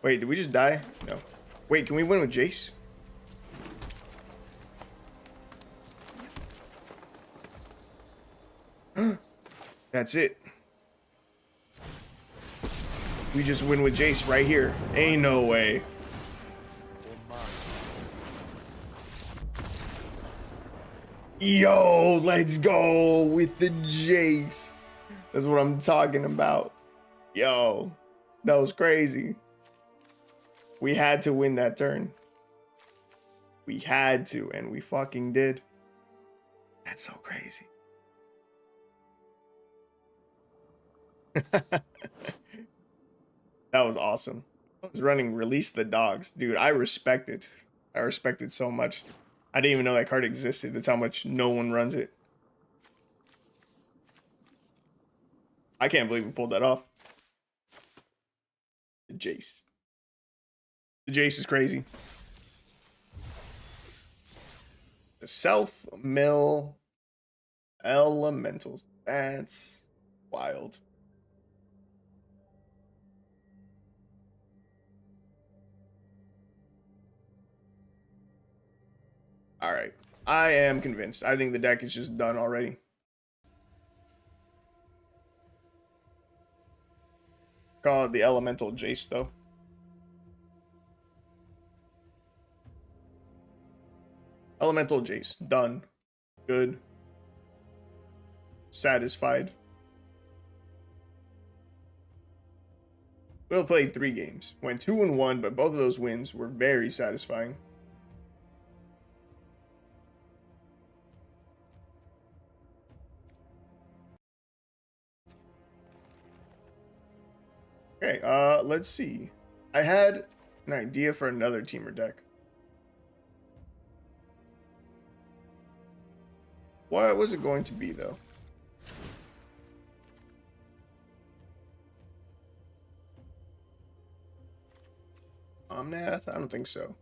Wait, did we just die? No. Wait, can we win with Jace? That's it. We just win with Jace right here. Ain't no way. Yo, let's go with the Jace. That's what I'm talking about. Yo, that was crazy. We had to win that turn. We had to, and we fucking did. That's so crazy. That was awesome. I was running Release the Dogs. Dude, I respect it. I respect it so much. I didn't even know that card existed. That's how much no one runs it. I can't believe we pulled that off. The Jace. The Jace is crazy. The Self-Mill Elementals. That's wild. All right. I am convinced. I think the deck is just done already. Call it the Elemental Jace, though. Elemental Jace. Done. Good. Satisfied. Will played 3 games. Went 2-1, but both of those wins were very satisfying. Okay, let's see. I had an idea for another teamer deck. What was it going to be, though? Omnath? I don't think so.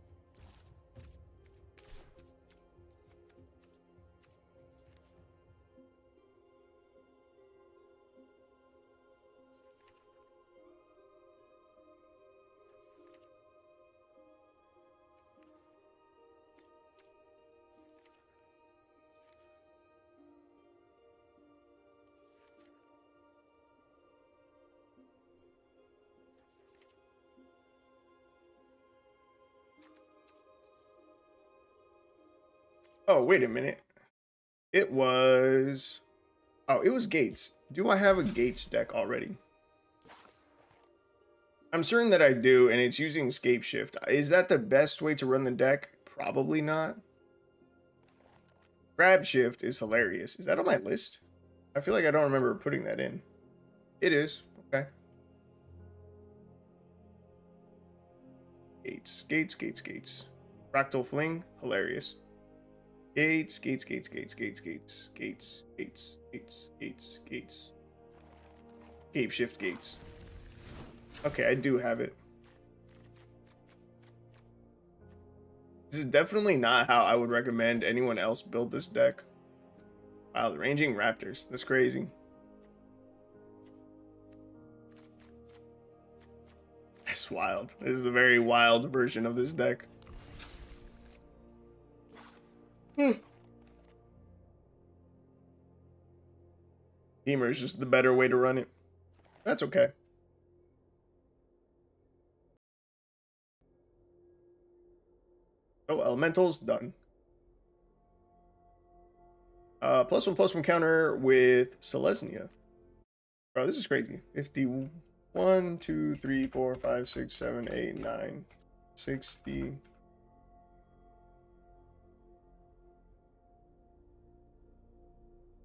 Oh, wait a minute. It was... Oh, it was Gates. Do I have a Gates deck already? I'm certain that I do, and it's using Scape Shift. Is that the best way to run the deck? Probably not. Grab Shift is hilarious. Is that on my list? I feel like I don't remember putting that in. It is. Okay. Gates, Gates, Gates, Gates. Fractal Fling, hilarious. Gates, Gates, Gates, Gates, Gates, Gates, Gates, Gates, Gates, Gates, Gates. Scape Shift Gates. Okay, I do have it. This is definitely not how I would recommend anyone else build this deck. Wow, the Ranging Raptors. That's crazy. That's wild. This is a very wild version of this deck. Teamer is just the better way to run it. That's okay. Oh, Elementals, done. +1/+1 counter with Selesnya. Bro, this is crazy. 51, 2, 3, 4, 5, 6, 7, 8, 9, 60.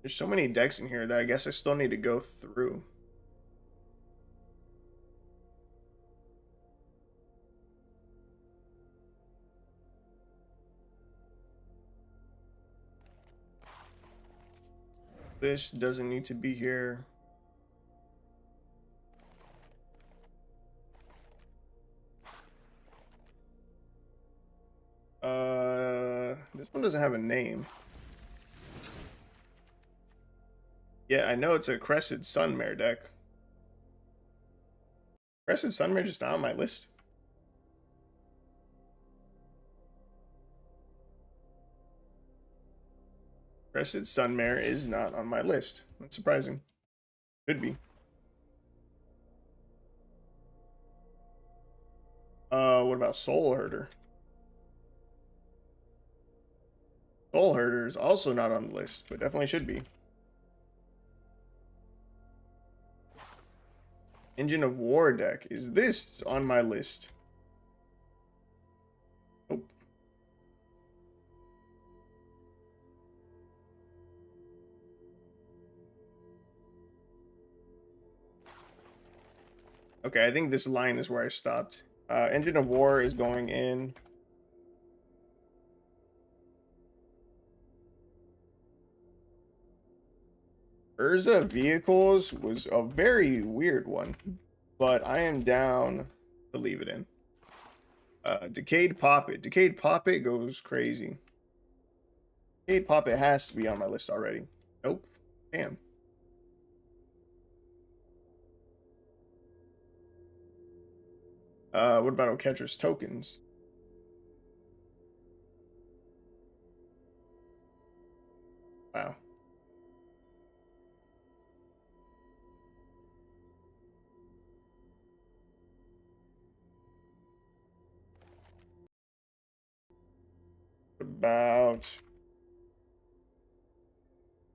There's so many decks in here that I guess I still need to go through. This doesn't need to be here. This one doesn't have a name. Yeah, I know it's a Crested Sunmare deck. Crested Sunmare just not on my list. Crested Sunmare is not on my list. That's surprising. Could be. What about Soul Herder? Soul Herder is also not on the list, but definitely should be. Engine of War deck. Is this on my list? Nope. Okay, I think this line is where I stopped. Engine of War is going in. Urza Vehicles was a very weird one, but I am down to leave it in. Decayed Poppet. Decayed Poppet goes crazy. Decayed Poppet has to be on my list already. Nope. Damn. What about Oketra's Tokens? about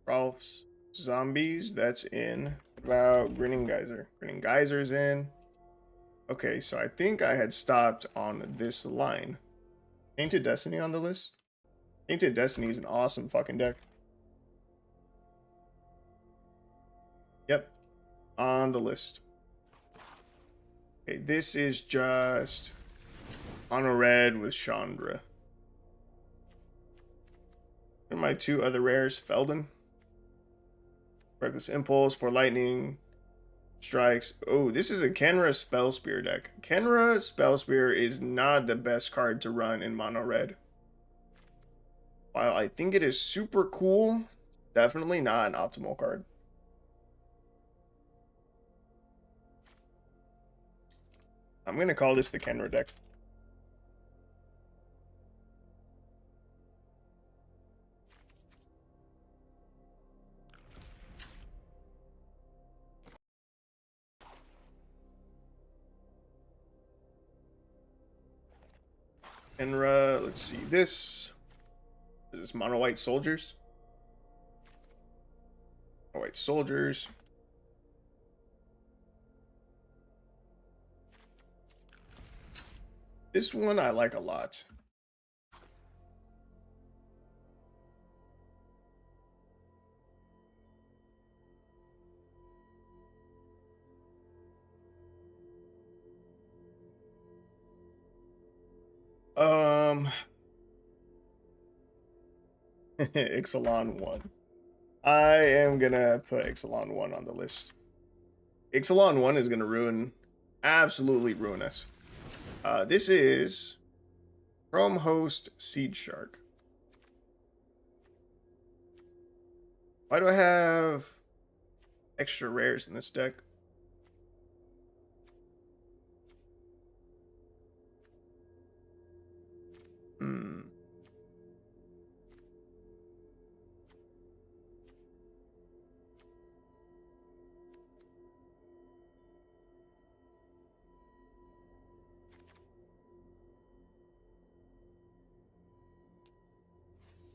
Ralph's Zombies? That's in. What about Grinning Geyser? Grinning Geyser's in. Okay, so I think I had stopped on this line. Tainted Destiny on the list? Tainted Destiny is an awesome fucking deck. Yep, on the list. Okay, this is just mono red with Chandra. What are my two other rares? Felden. Reckless Impulse for Lightning Strikes. Oh, this is a Kenra Spell Spear deck. Kenra Spell Spear is not the best card to run in mono red. While I think it is super cool, definitely not an optimal card. I'm going to call this the Kenra deck. Kenra, let's see this. Is this Mono White Soldiers? Mono White Soldiers. This one I like a lot. Ixalan 1. I am gonna put Ixalan 1 on the list. Ixalan 1 is gonna absolutely ruin us. This is Chrome Host Seed Shark. Why do I have extra rares in this deck?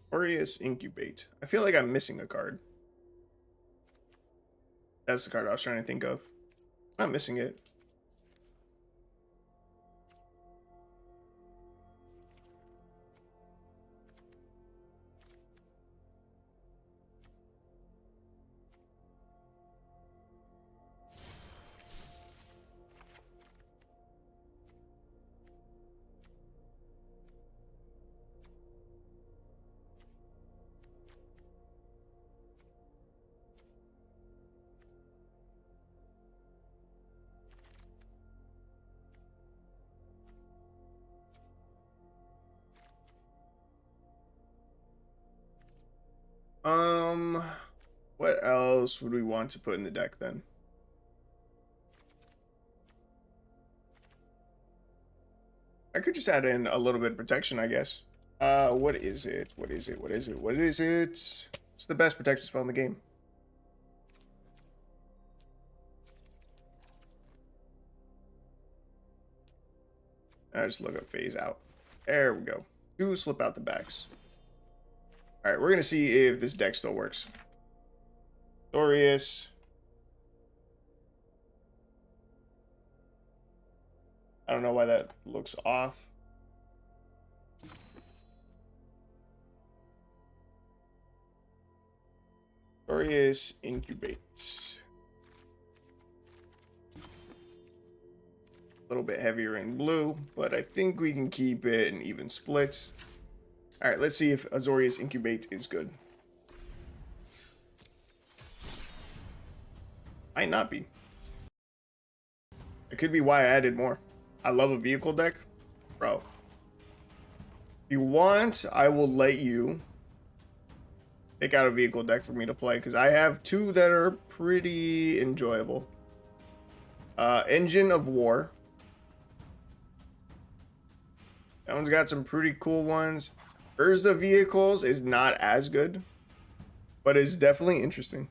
Glorious Incubate. I feel like I'm missing a card. That's the card I was trying to think of. I'm not missing it. What else would we want to put in the deck then? I could just add in a little bit of protection, I guess. What is it? What is it? What is it? What is it? It's the best protection spell in the game. I just look up phase out. There we go. 2 slip out the backs. Alright, we're gonna see if this deck still works. Glorious. I don't know why that looks off. Glorious Incubates. A little bit heavier in blue, but I think we can keep it an even split. Alright, let's see if Azorius Incubate is good. Might not be. It could be why I added more. I love a vehicle deck. Bro. If you want, I will let you pick out a vehicle deck for me to play, because I have 2 that are pretty enjoyable. Engine of War. That one's got some pretty cool ones. Urza Vehicles is not as good, but it's definitely interesting.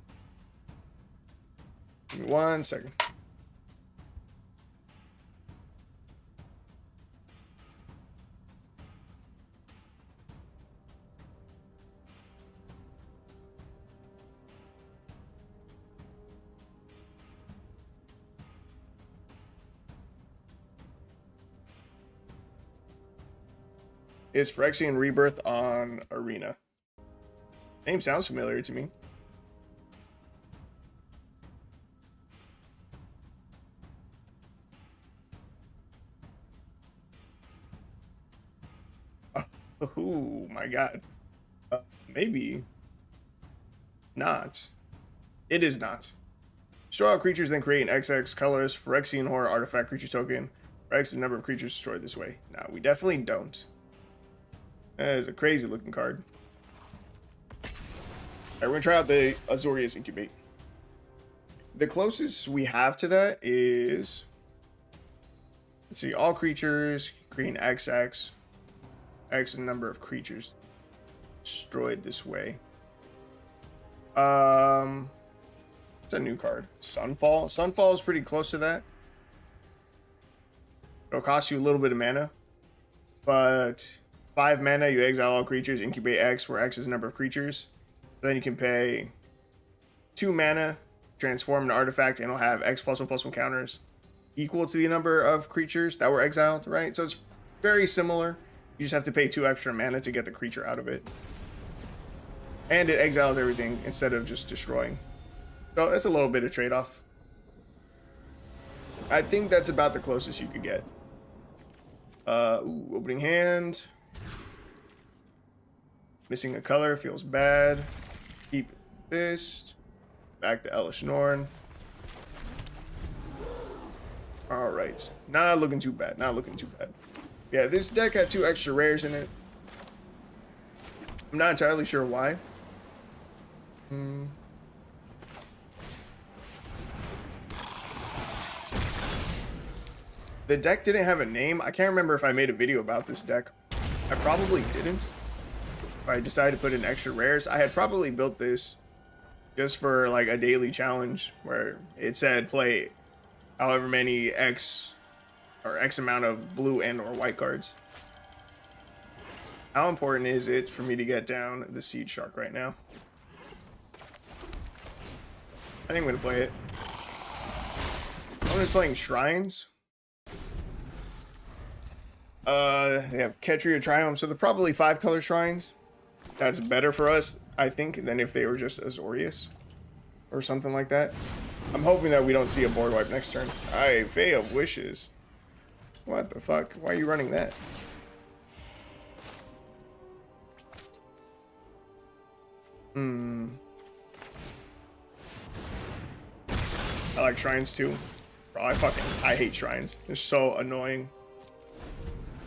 Give me 1 second. is Phyrexian Rebirth on Arena. Name sounds familiar to me. Oh my god. Maybe not. It is not. Destroy all creatures, then create an XX colorless Phyrexian Horror artifact creature token. For X the number of creatures destroyed this way. No, we definitely don't. That is a crazy looking card. Alright, we're gonna try out the Azorius Incubate. The closest we have to that is, let's see, all creatures, create an XX. X is the number of creatures destroyed this way. It's a new card. Sunfall. Sunfall is pretty close to that. It'll cost you a little bit of mana, but 5 mana, you exile all creatures, incubate X, where X is the number of creatures. Then you can pay 2 mana, transform an artifact, and it'll have X +1/+1 counters equal to the number of creatures that were exiled, right? So it's very similar. You just have to pay 2 extra mana to get the creature out of it. And it exiles everything instead of just destroying. So that's a little bit of trade-off. I think that's about the closest you could get. Ooh, opening hand. Missing a color feels bad. Keep Fist. Back to Elish Norn. Alright. Not looking too bad. Not looking too bad. Yeah, this deck had 2 extra rares in it. I'm not entirely sure why. The deck didn't have a name. I can't remember if I made a video about this deck. I probably didn't. If I decided to put in extra rares, I had probably built this just for like a daily challenge where it said play however many X or X amount of blue and or white cards. How important is it for me to get down the Seed Shark right now? I think I'm going to play it. I'm playing Shrines. They have Ketria Triumph, so they're probably 5-color Shrines. That's better for us, I think, than if they were just Azorius or something like that. I'm hoping that we don't see a board wipe next turn. Alright, Fae of Wishes. What the fuck? Why are you running that? I like Shrines too. Bro, I hate Shrines. They're so annoying.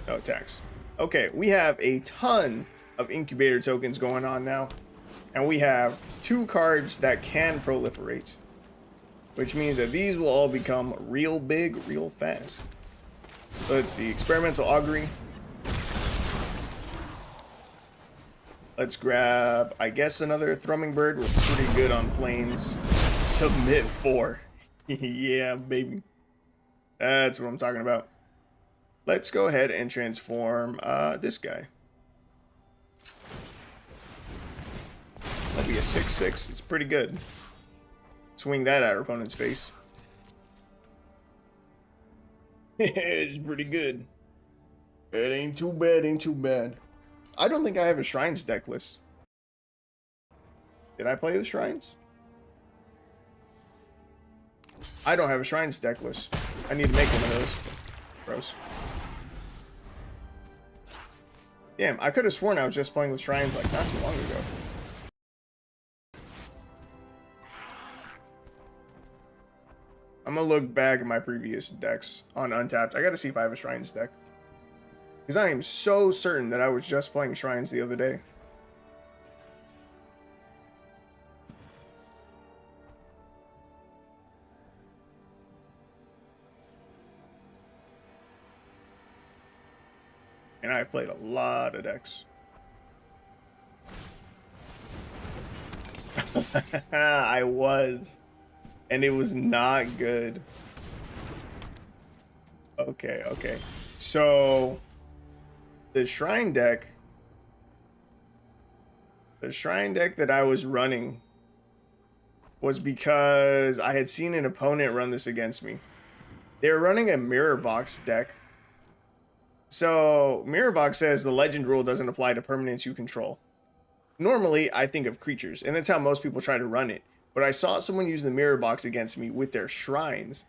No attacks. Okay, we have a ton of incubator tokens going on now. And we have 2 cards that can proliferate. Which means that these will all become real big, real fast. So let's see. Experimental Augury. Let's grab, I guess, another Thrumming Bird. We're pretty good on planes. Submit 4. Yeah, baby. That's what I'm talking about. Let's go ahead and transform this guy. That'll be a 6/6. It's pretty good. Swing that at our opponent's face. It's pretty good. It ain't too bad, ain't too bad. I don't think I have a Shrines deck list. Did I play the Shrines? I don't have a Shrines deck list. I need to make one of those. Gross. Damn, I could have sworn I was just playing with Shrines like not too long ago. I'm gonna look back at my previous decks on Untapped. I gotta see if I have a Shrines deck. Because I am so certain that I was just playing Shrines the other day. And I played a lot of decks. I was. And it was not good. Okay, okay. So the Shrine deck that I was running was because I had seen an opponent run this against me. They were running a Mirror Box deck. So Mirrorbox says the legend rule doesn't apply to permanents you control. Normally, I think of creatures, and that's how most people try to run it. But I saw someone use the Mirrorbox against me with their shrines.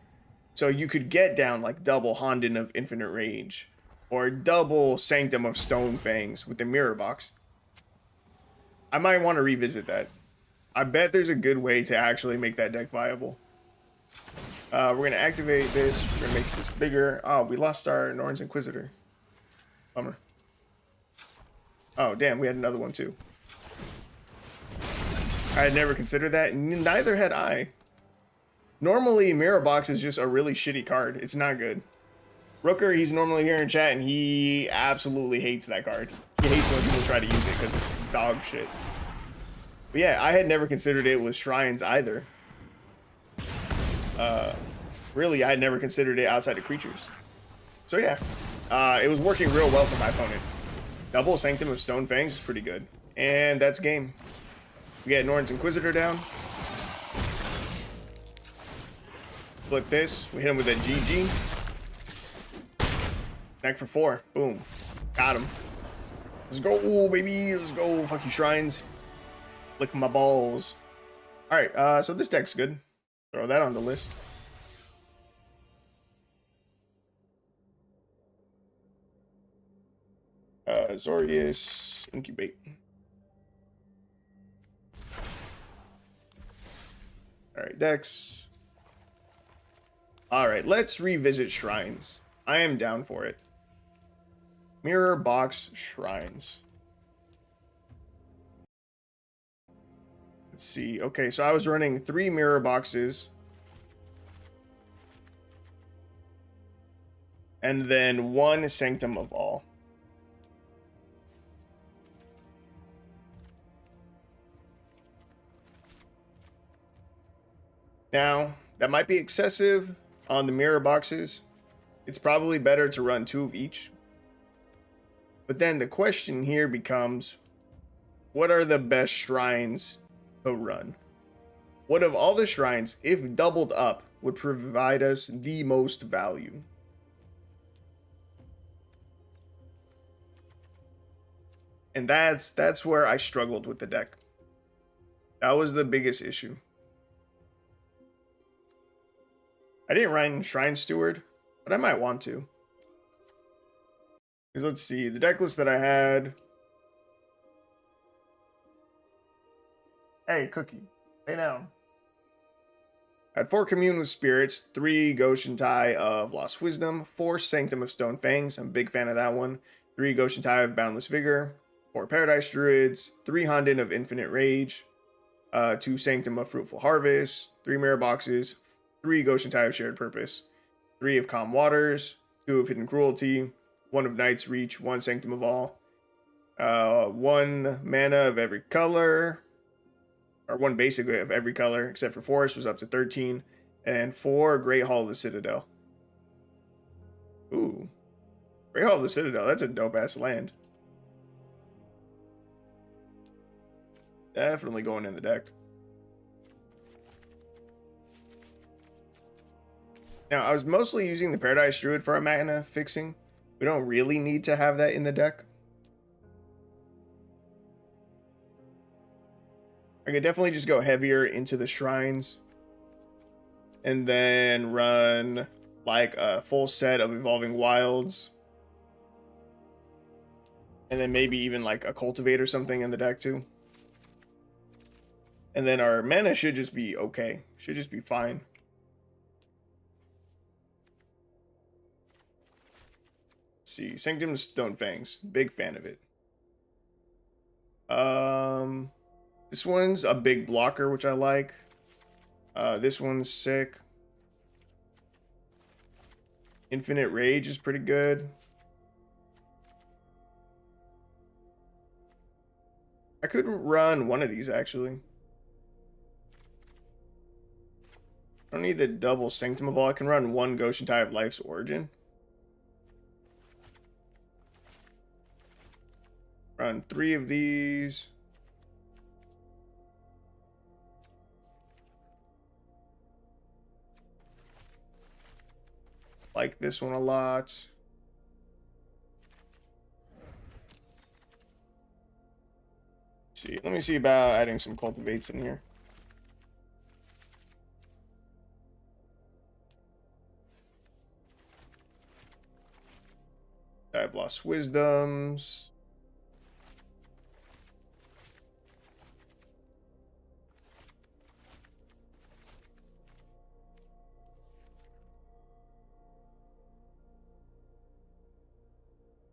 So you could get down like double Honden of Infinite Rage, or double Sanctum of Stone Fangs with the Mirrorbox. I might want to revisit that. I bet there's a good way to actually make that deck viable. We're going to activate this. We're going to make this bigger. Oh, we lost our Norn's Inquisitor. Bummer. Oh, damn, we had another one too. I had never considered that, and neither had I. Normally, Mirrorbox is just a really shitty card. It's not good. Rooker, he's normally here in chat, and he absolutely hates that card. He hates when people try to use it because it's dog shit. But yeah, I had never considered it with Shrines either. Really, I had never considered it outside of creatures. So yeah, it was working real well for my opponent. Double Sanctum of Stone Fangs is pretty good. And that's game. We get Norn's Inquisitor down. Flip this. We hit him with a GG. Neck for 4. Boom. Got him. Let's go, baby. Let's go. Fuck you, Shrines. Lick my balls. Alright, so this deck's good. Throw that on the list. Zorius. Incubate. Alright, decks. Alright, let's revisit Shrines. I am down for it. Mirror Box Shrines. Let's see. Okay, so I was running 3 mirror boxes. And then 1 Sanctum of All. Now, that might be excessive on the mirror boxes. It's probably better to run 2 of each. But then the question here becomes, what are the best shrines to run? What of all the shrines, if doubled up, would provide us the most value? And that's where I struggled with the deck. That was the biggest issue. I didn't run Shrine Steward, but I might want to. Because let's see, the deck list that I had. Hey, Cookie, lay down. I had 4 Commune with Spirits, 3 Goshentai of Lost Wisdom, 4 Sanctum of Stone Fangs, I'm a big fan of that one, 3 Goshentai of Boundless Vigor, 4 Paradise Druids, 3 Honden of Infinite Rage, 2 Sanctum of Fruitful Harvest, 3 Mirror Boxes, 3 Goshentai of Shared Purpose, 3 of Calm Waters, 2 of Hidden Cruelty, 1 of Night's Reach, 1 Sanctum of All, 1 mana of every color, or 1 basically of every color, except for Forest was up to 13, and 4 Great Hall of the Citadel. Ooh. Great Hall of the Citadel, that's a dope-ass land. Definitely going in the deck. Now, I was mostly using the Paradise Druid for our mana fixing. We don't really need to have that in the deck. I could definitely just go heavier into the shrines. And then run like a full set of Evolving Wilds. And then maybe even like a Cultivate or something in the deck too. And then our mana should just be okay. Should just be fine. Let's see. Sanctum Stone Fangs. Big fan of it. This one's a big blocker, which I like. This one's sick. Infinite Rage is pretty good. I could run one of these, actually. I don't need the double Sanctum of All. I can run 1 Goshentai of Life's Origin. Run 3 of these. Like this one a lot. see. Let me see about adding some cultivates in here. I've lost wisdoms.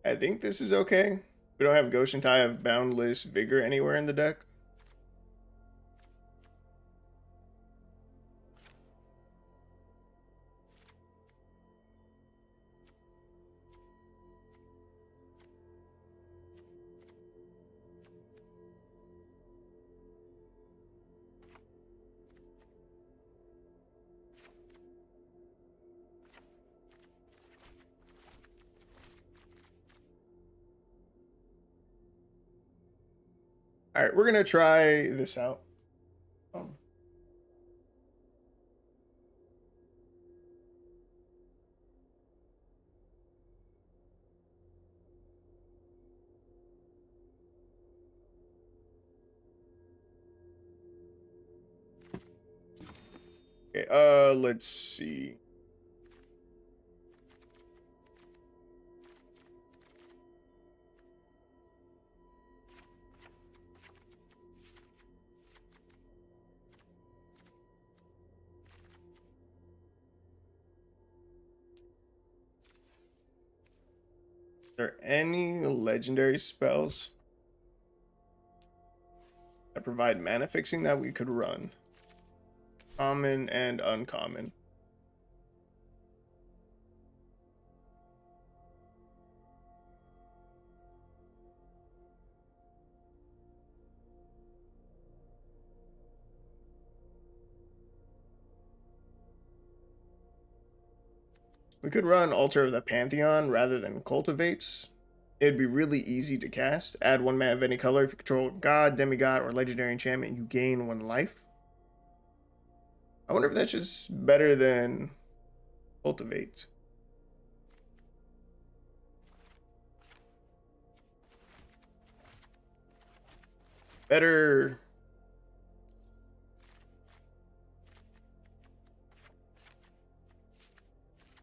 I think this is okay. We don't have Ghost and Tie of Boundless Vigor anywhere in the deck. All right, we're gonna try this out. Okay, let's see. Are there any legendary spells that provide mana fixing that we could run? Common and uncommon. We could run Altar of the Pantheon rather than Cultivates. It'd be really easy to cast. Add 1 mana of any color. If you control God, Demigod, or Legendary Enchantment, you gain 1 life. I wonder if that's just better than Cultivate. Better.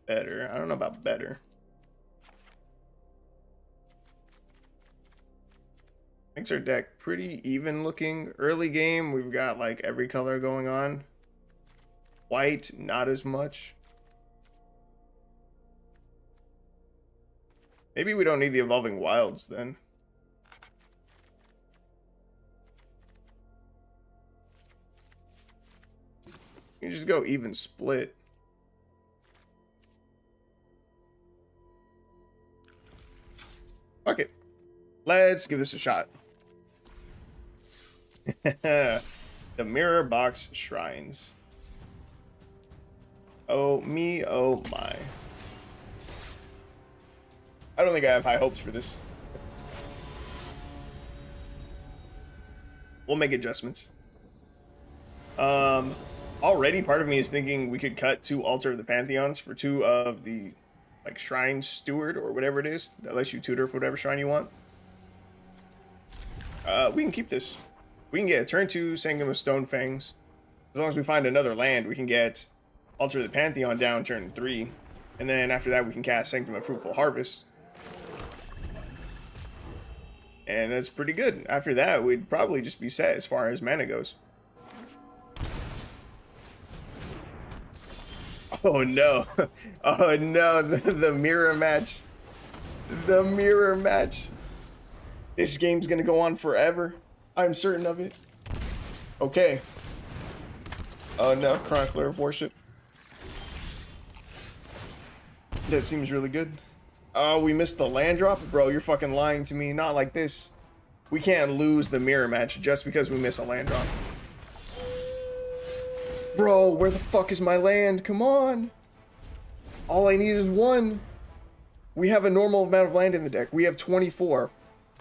Better. I don't know about better. Makes our deck pretty even looking. Early game, we've got like every color going on. White, not as much. Maybe we don't need the Evolving Wilds then. You can just go even split. Fuck it. Let's give this a shot. The Mirror Box Shrines. Oh me, oh my. I don't think I have high hopes for this. We'll make adjustments. Already part of me is thinking we could cut 2 Altar of the Pantheons for 2 of the like Shrine Steward or whatever it is that lets you tutor for whatever shrine you want. We can keep this. We can get turn 2 Sangam of Stone Fangs. As long as we find another land, we can get Altar of the Pantheon down turn 3. And then after that, we can cast Sanctum of Fruitful Harvest. And that's pretty good. After that, we'd probably just be set as far as mana goes. Oh no. Oh no, the mirror match. The mirror match. This game's gonna go on forever. I'm certain of it. Okay. Oh no, Chronicler of Worship. That seems really good. Oh, we missed the land drop? Bro, you're fucking lying to me. Not like this. We can't lose the mirror match just because we miss a land drop. Bro, where the fuck is my land? Come on. All I need is 1. We have a normal amount of land in the deck. We have 24.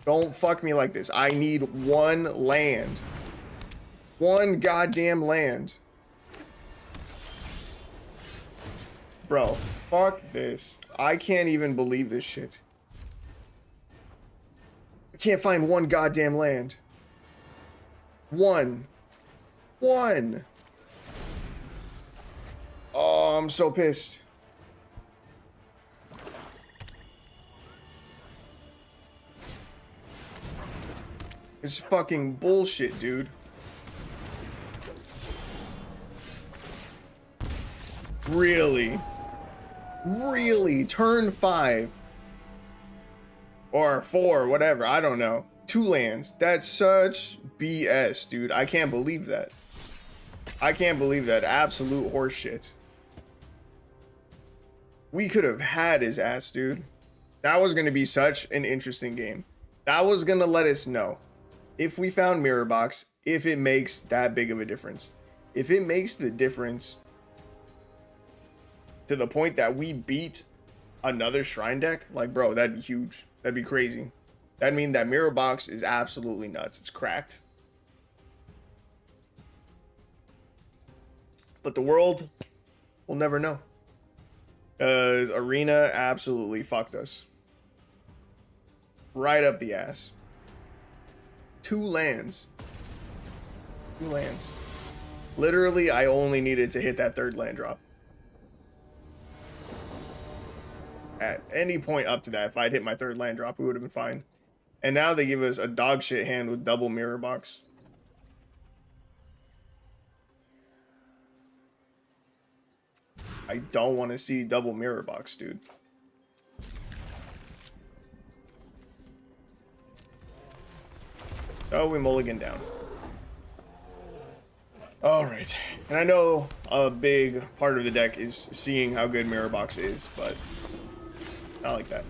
Don't fuck me like this. I need 1 land. 1 goddamn land. Bro, fuck this. I can't even believe this shit. I can't find 1 goddamn land. One. One. Oh, I'm so pissed. It's fucking bullshit, dude. Really? Really? Turn 5. Or 4, whatever. I don't know. 2 lands. That's such BS, dude. I can't believe that. I can't believe that. Absolute horseshit. We could have had his ass, dude. That was going to be such an interesting game. That was going to let us know if we found Mirror Box, if it makes that big of a difference. If it makes the difference to the point that we beat another Shrine deck, like, bro, that'd be huge. That'd be crazy. That'd mean that Mirror Box is absolutely nuts. It's cracked. But the world will never know. Because Arena absolutely fucked us. Right up the ass. 2 lands. 2 lands. Literally, I only needed to hit that 3rd land drop. At any point up to that, if I'd hit my 3rd land drop, we would have been fine. And now they give us a dog shit hand with double Mirror Box. I don't want to see double Mirror Box, dude. Oh, we mulligan down. All right. And I know a big part of the deck is seeing how good Mirror Box is, but not like that.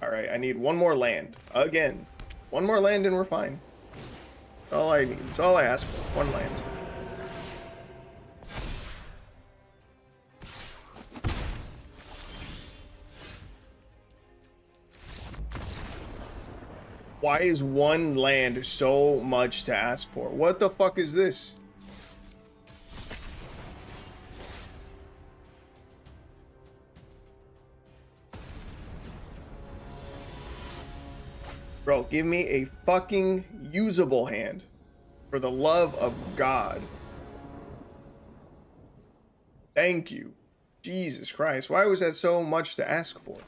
All right, I need 1 more land. Again. 1 more land and we're fine. That's all I need. That's all I ask for. 1 land. Why is 1 land so much to ask for? What the fuck is this? Bro, give me a fucking usable hand. For the love of God. Thank you. Jesus Christ. Why was that so much to ask for?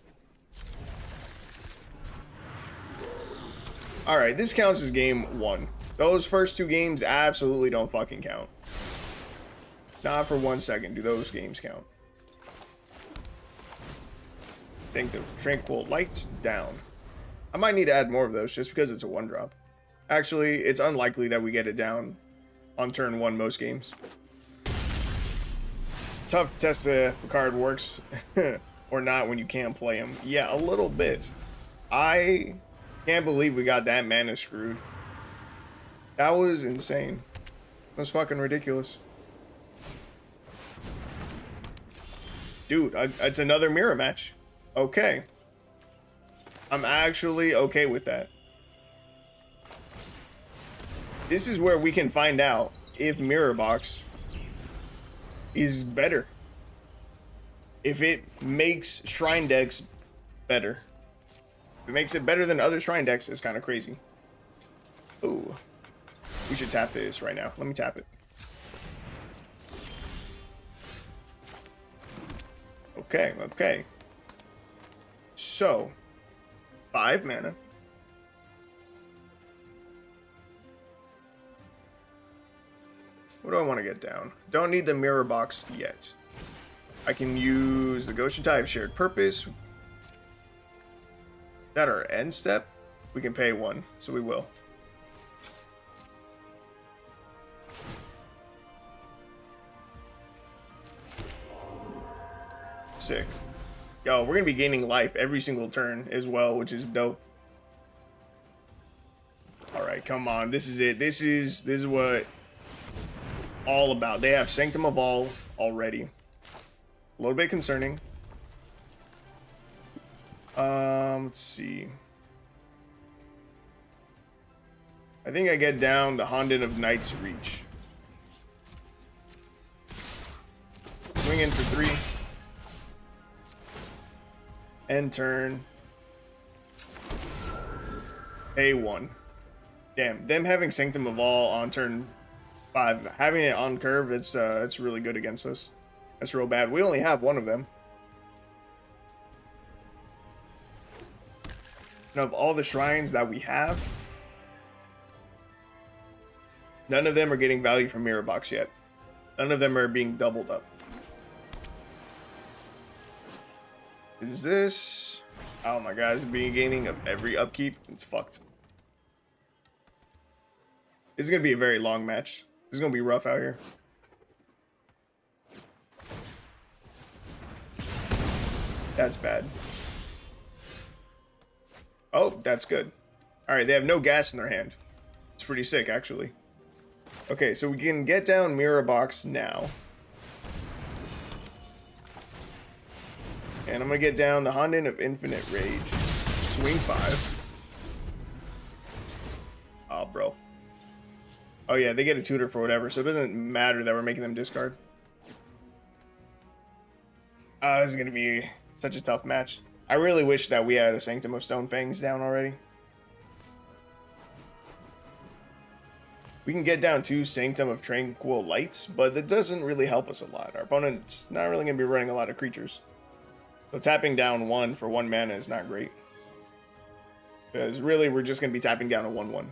Alright, this counts as game 1. Those first 2 games absolutely don't fucking count. Not for 1 second do those games count. Sanctum Tranquil Light down. I might need to add more of those just because it's a 1-drop. Actually, it's unlikely that we get it down on turn 1 most games. It's tough to test if a card works or not when you can't play him. Yeah, a little bit. I can't believe we got that mana screwed. That was insane. That was fucking ridiculous. Dude, it's another mirror match. Okay. I'm actually okay with that. This is where we can find out if Mirror Box is better. If it makes Shrine decks better. If it makes it better than other Shrine decks, it's kind of crazy. Ooh. We should tap this right now. Let me tap it. Okay, okay. So, 5 mana. What do I want to get down? Don't need the Mirror Box yet. I can use the Ghost Type Shared Purpose. Is that our end step? We can pay 1, so we will. Sick. Yo, we're gonna be gaining life every single turn as well, which is dope. Alright, come on. This is it. This is what all about. They have Sanctum of All already. A little bit concerning. Let's see. I think I get down the Honden of Night's Reach. Swing in for 3. End turn. A1. Damn, them having Sanctum of All on turn 5, having it on curve, it's really good against us. That's real bad. We only have one of them. And of all the shrines that we have, none of them are getting value from Mirror Box yet. None of them are being doubled up. Is this... Oh my god, it's beginning of every upkeep. It's fucked. This is going to be a very long match. This is going to be rough out here. That's bad. Oh, that's good. Alright, they have no gas in their hand. It's pretty sick, actually. Okay, so we can get down Mirror Box now. And I'm going to get down the Honden of Infinite Rage. Swing 5. Oh, bro. Oh, yeah, they get a tutor for whatever, so it doesn't matter that we're making them discard. This is going to be such a tough match. I really wish that we had a Sanctum of Stone Fangs down already. We can get down 2 Sanctum of Tranquil Lights, but that doesn't really help us a lot. Our opponent's not really going to be running a lot of creatures. So tapping down 1 for 1 mana is not great. Because really, we're just going to be tapping down a 1/1.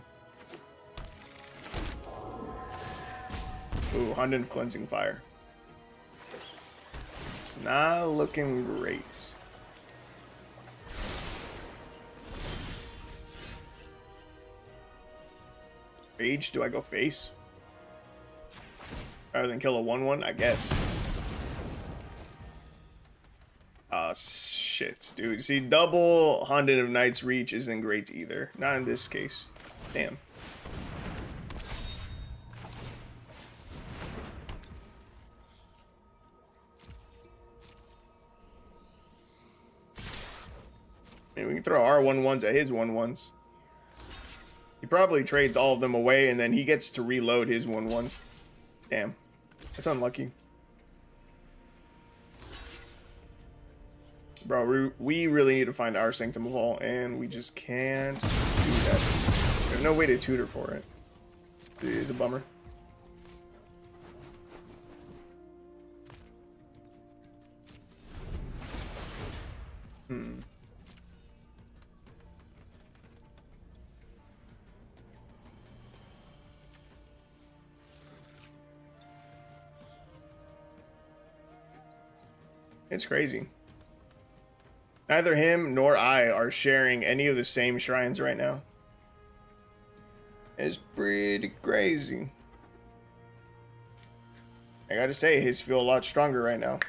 Ooh, Honden of Cleansing Fire. It's not looking great. Rage? Do I go face? Rather than kill a 1/1? I guess. Shit, dude. See, double Honden of Night's Reach isn't great either. Not in this case. Damn. I mean, we can throw our 1/1s at his 1/1s. He probably trades all of them away, and then he gets to reload his 1/1s. Damn. That's unlucky. Bro, we really need to find our Sanctum of All, and we just can't do that. There's no way to tutor for it. It is a bummer. It's crazy. Neither him nor I are sharing any of the same shrines right now. It's pretty crazy. I gotta say, his feel a lot stronger right now.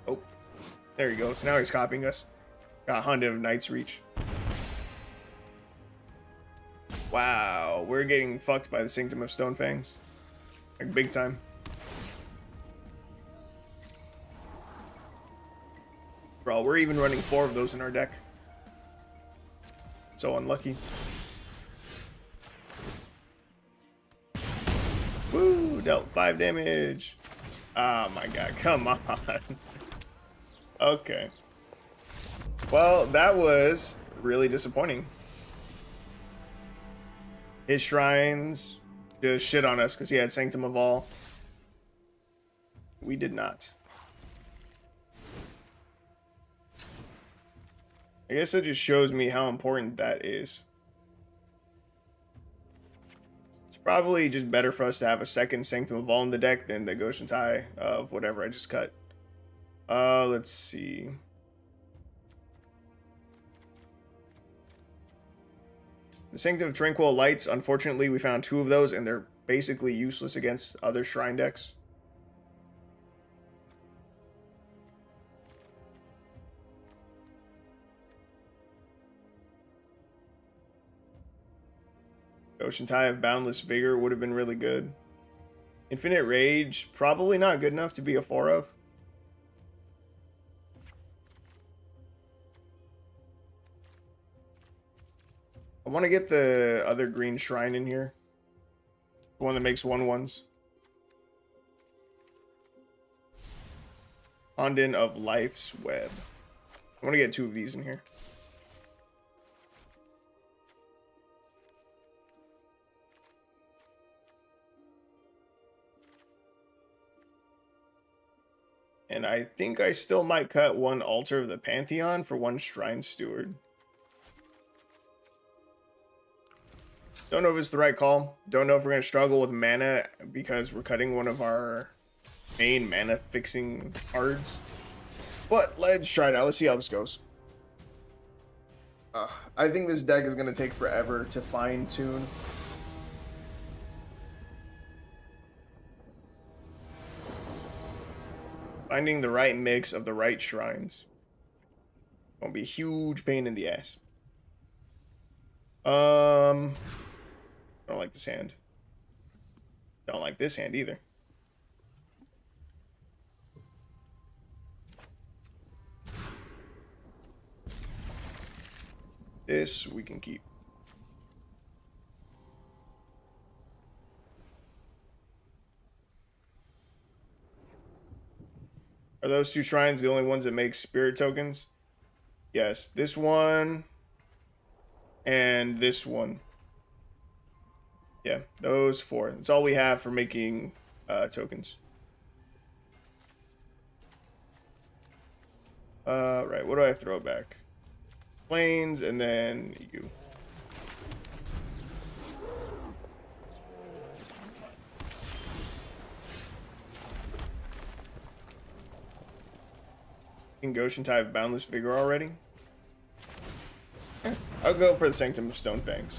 Oh, there you go. So now he's copying us. Got Honden of Night's Reach. Wow, we're getting fucked by the Sanctum of Stone Fangs. Like, big time. Bro, we're even running 4 of those in our deck. So unlucky. Woo, dealt 5 damage. Oh my god, come on. Okay. Well, that was really disappointing. His shrines just shit on us because he had Sanctum of All. We did not. I guess that just shows me how important that is. It's probably just better for us to have a second Sanctum of All in the deck than the Goshen Tai of whatever I just cut. Let's see. The Sanctum of Tranquil Lights, unfortunately, we found 2 of those, and they're basically useless against other shrine decks. Goshen Tai of Boundless Vigor would have been really good. Infinite Rage, probably not good enough to be a 4 of. I want to get the other green shrine in here. The one that makes 1/1s. Fondant of Life's Web. I want to get 2 of these in here. And I think I still might cut 1 Altar of the Pantheon for 1 Shrine Steward. Don't know if it's the right call. Don't know if we're going to struggle with mana because we're cutting one of our main mana fixing cards. But let's try it out. Let's see how this goes. I think this deck is going to take forever to fine tune. Finding the right mix of the right shrines. Gonna be a huge pain in the ass. I don't like this hand. Don't like this hand either. This we can keep. Are those 2 shrines the only ones that make spirit tokens? Yes, this one and this one. Yeah, those 4. That's all we have for making tokens. Right, what do I throw back? Planes and then you. In Goshen Tide Boundless Vigor already? I'll go for the Sanctum of Stonefangs.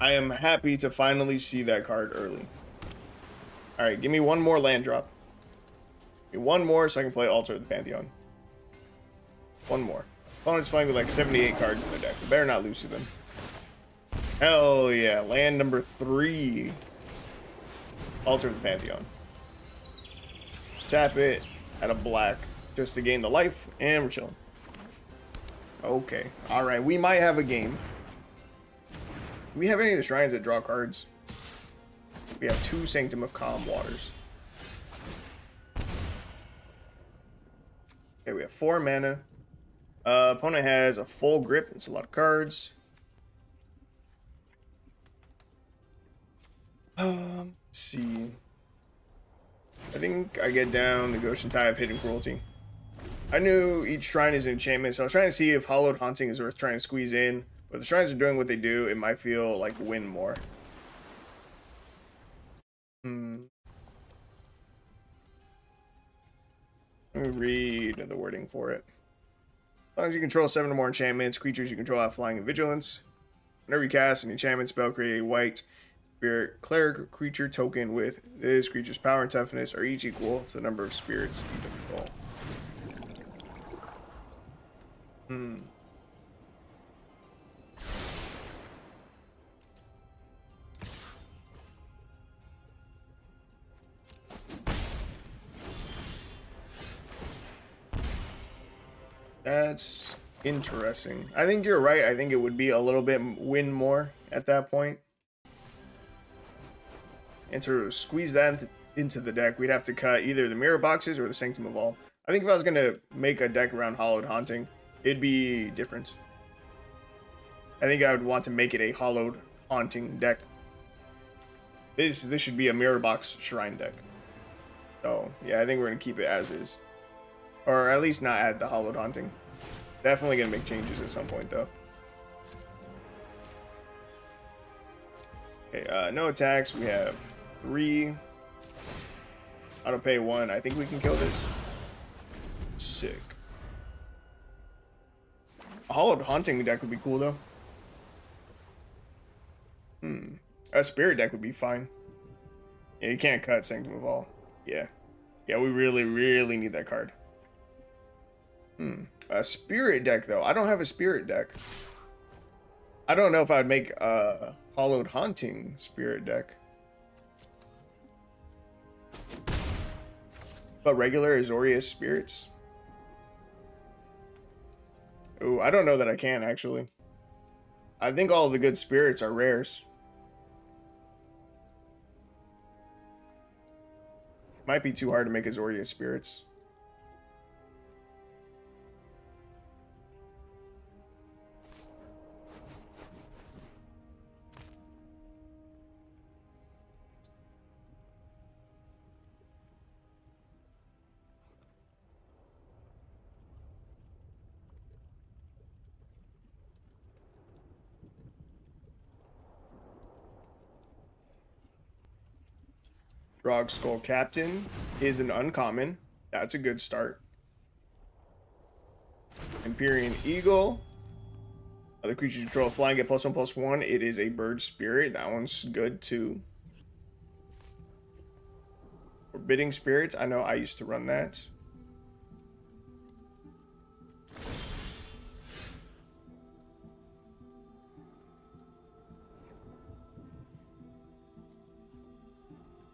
I am happy to finally see that card early. Alright, give me 1 more land drop. Give me 1 more so I can play Altar of the Pantheon. 1 more. Opponent's playing with like 78 cards in their deck. We better not lose to them. Hell yeah. Land number 3. Altar of the Pantheon. Tap it at a black just to gain the life, and we're chilling. Okay. Alright, we might have a game. Do we have any of the shrines that draw cards? We have 2 Sanctum of Calm Waters. Okay, we have 4 mana. Opponent has a full grip. It's a lot of cards. Let's see. I think I get down the Goshen Tide of Hidden Cruelty. I knew each shrine is an enchantment, so I was trying to see if Hallowed Haunting is worth trying to squeeze in. But if the shrines are doing what they do, it might feel like win more. Let me read the wording for it. As long as you control 7 or more enchantments, creatures you control have flying and vigilance. Whenever you cast an enchantment spell, create a white spirit cleric creature token with this creature's power and toughness are each equal to the number of spirits you control. That's interesting. I think you're right. I think it would be a little bit win more at that point. And to squeeze that into the deck, we'd have to cut either the mirror boxes or the Sanctum of All. I think if I was going to make a deck around Hallowed Haunting, it'd be different. I think I would want to make it a Hallowed Haunting deck. This should be a mirror box shrine deck. So, yeah, I think we're going to keep it as is. Or at least not add the Hallowed Haunting. Definitely going to make changes at some point, though. Okay, no attacks. We have 3. Auto pay 1. I think we can kill this. Sick. A Hallowed Haunting deck would be cool, though. A Spirit deck would be fine. Yeah, you can't cut Sanctum of All. Yeah. Yeah, we really, really need that card. A Spirit deck, though. I don't have a Spirit deck. I don't know if I'd make a Hallowed Haunting Spirit deck. But regular Azorius Spirits? Ooh, I don't know that I can, actually. I think all of the good spirits are rares. Might be too hard to make Azorius Spirits. Drog Skull Captain is an uncommon. That's a good start. Empyrean Eagle. Other creatures you control flying get +1/+1. It is a bird spirit. That one's good too. Forbidding Spirits. I know I used to run that.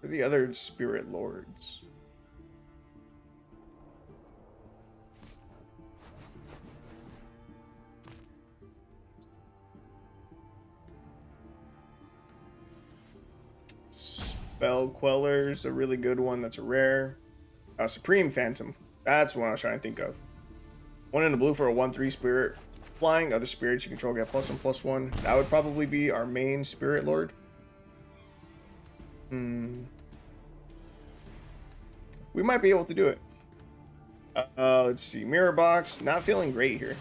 What are the other spirit lords? Spell Queller's a really good one. That's a rare. Supreme Phantom. That's what I was trying to think of. 1 in the blue for a 1/3 spirit. Flying. Other spirits you control get +1/+1. That would probably be our main spirit lord. We might be able to do it. Let's see. Mirror Box. Not feeling great here.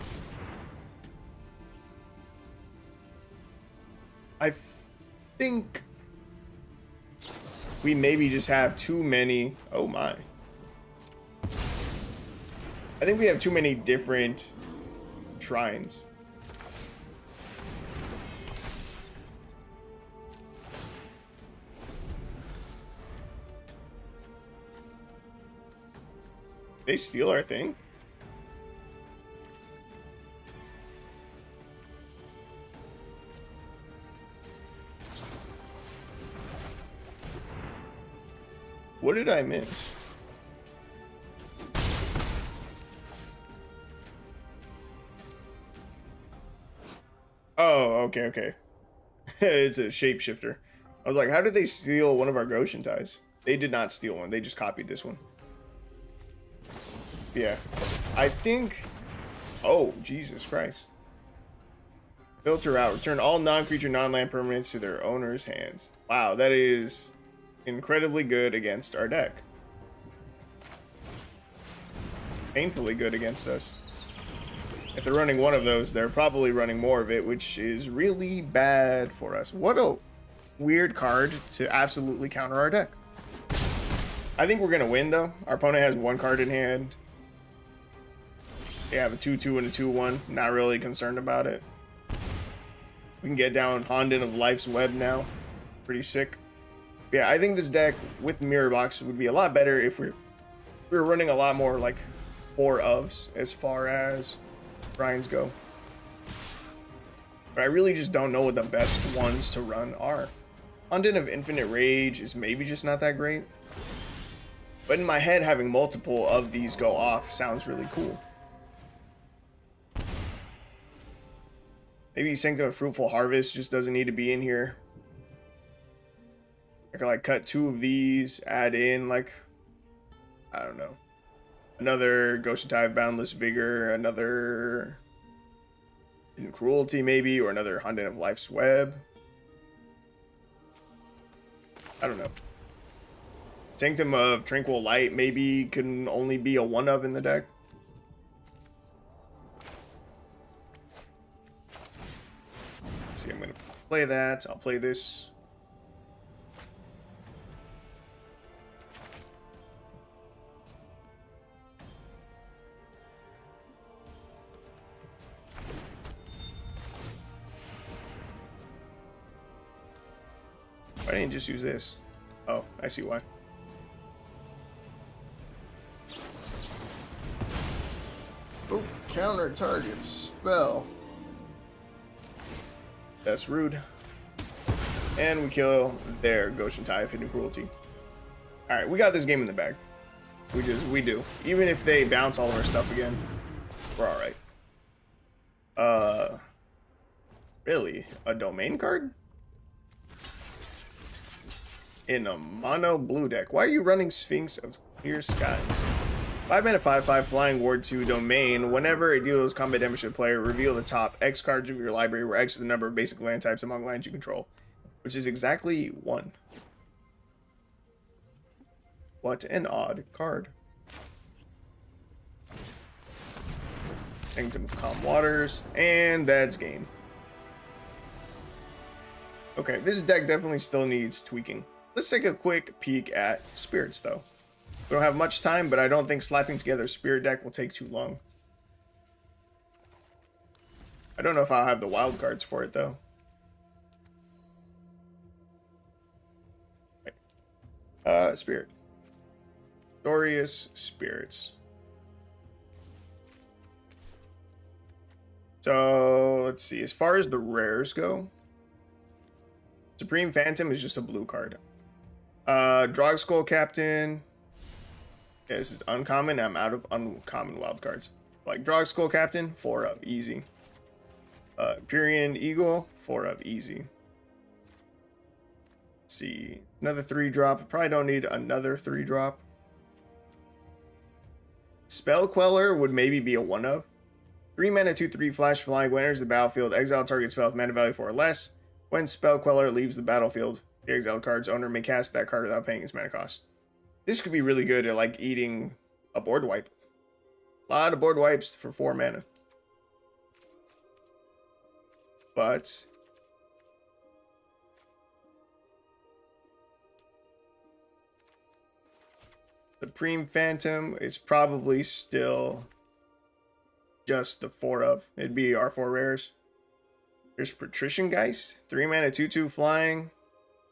I think we maybe just have too many. Oh my. I think we have too many different shrines. They steal our thing? What did I miss? Oh, okay. It's a shapeshifter. I was like, how did they steal one of our Goshen ties? They did not steal one. They just copied this one. Yeah. I think... Oh, Jesus Christ. Filter out. Return all non-creature, non-land permanents to their owner's hands. Wow, that is incredibly good against our deck. Painfully good against us. If they're running one of those, they're probably running more of it, which is really bad for us. What a weird card to absolutely counter our deck. I think we're going to win, though. Our opponent has one card in hand. They have a 2/2 and a 2/1. Not really concerned about it. We can get down Honden of Life's Web now. Pretty sick. Yeah, I think this deck with Mirror Box would be a lot better if we were running a lot more like 4-ofs as far as shrines go. But I really just don't know what the best ones to run are. Honden of Infinite Rage is maybe just not that great. But in my head, having multiple of these go off sounds really cool. Maybe Sanctum of Fruitful Harvest just doesn't need to be in here. I could like cut 2 of these, add in like, I don't know, another Goshen Tide of Boundless Vigor, another Hidden Cruelty maybe, or another Honden of Life's Web. I don't know. Sanctum of Tranquil Light maybe can only be a 1-of in the deck. Let's see, I'm gonna play that. I'll play this. Why didn't you just use this? Oh, I see why. Oh, counter target spell. That's rude. And we kill their Goshen Tide of Hidden Cruelty. Alright, we got this game in the bag. We do. Even if they bounce all of our stuff again, we're alright. Really? A domain card? In a mono blue deck. Why are you running Sphinx of Clear Skies? 5 mana 5/5 flying ward 2 domain. Whenever it deals combat damage to a player, reveal the top X cards of your library, where X is the number of basic land types among lands you control, which is exactly 1. What an odd card. Sanctum of Calm Waters, and that's game. Okay, this deck definitely still needs tweaking. Let's take a quick peek at spirits, though. We don't have much time, but I don't think slapping together a spirit deck will take too long. I don't know if I'll have the wild cards for it, though. Spirit. Glorious Spirits. So, let's see. As far as the rares go, Supreme Phantom is just a blue card. Drog Skull Captain. Yeah, this is uncommon. I'm out of uncommon wild cards. Like Drog Skull Captain, 4 of, easy. Empyrean Eagle, 4 of, easy. Let's see. Another 3-drop. Probably don't need another 3-drop. Spell Queller would maybe be a 1 of. 3 mana, 2/3 flash flying. When enters the battlefield, exile target spell with mana value 4 or less. When Spell Queller leaves the battlefield, the exiled card's owner may cast that card without paying its mana cost. This could be really good at like eating a board wipe. A lot of board wipes for 4 mana. But Supreme Phantom is probably still just the 4 of. It'd be our 4 rares. There's Patrician Geist, 3 mana, 2/2 flying.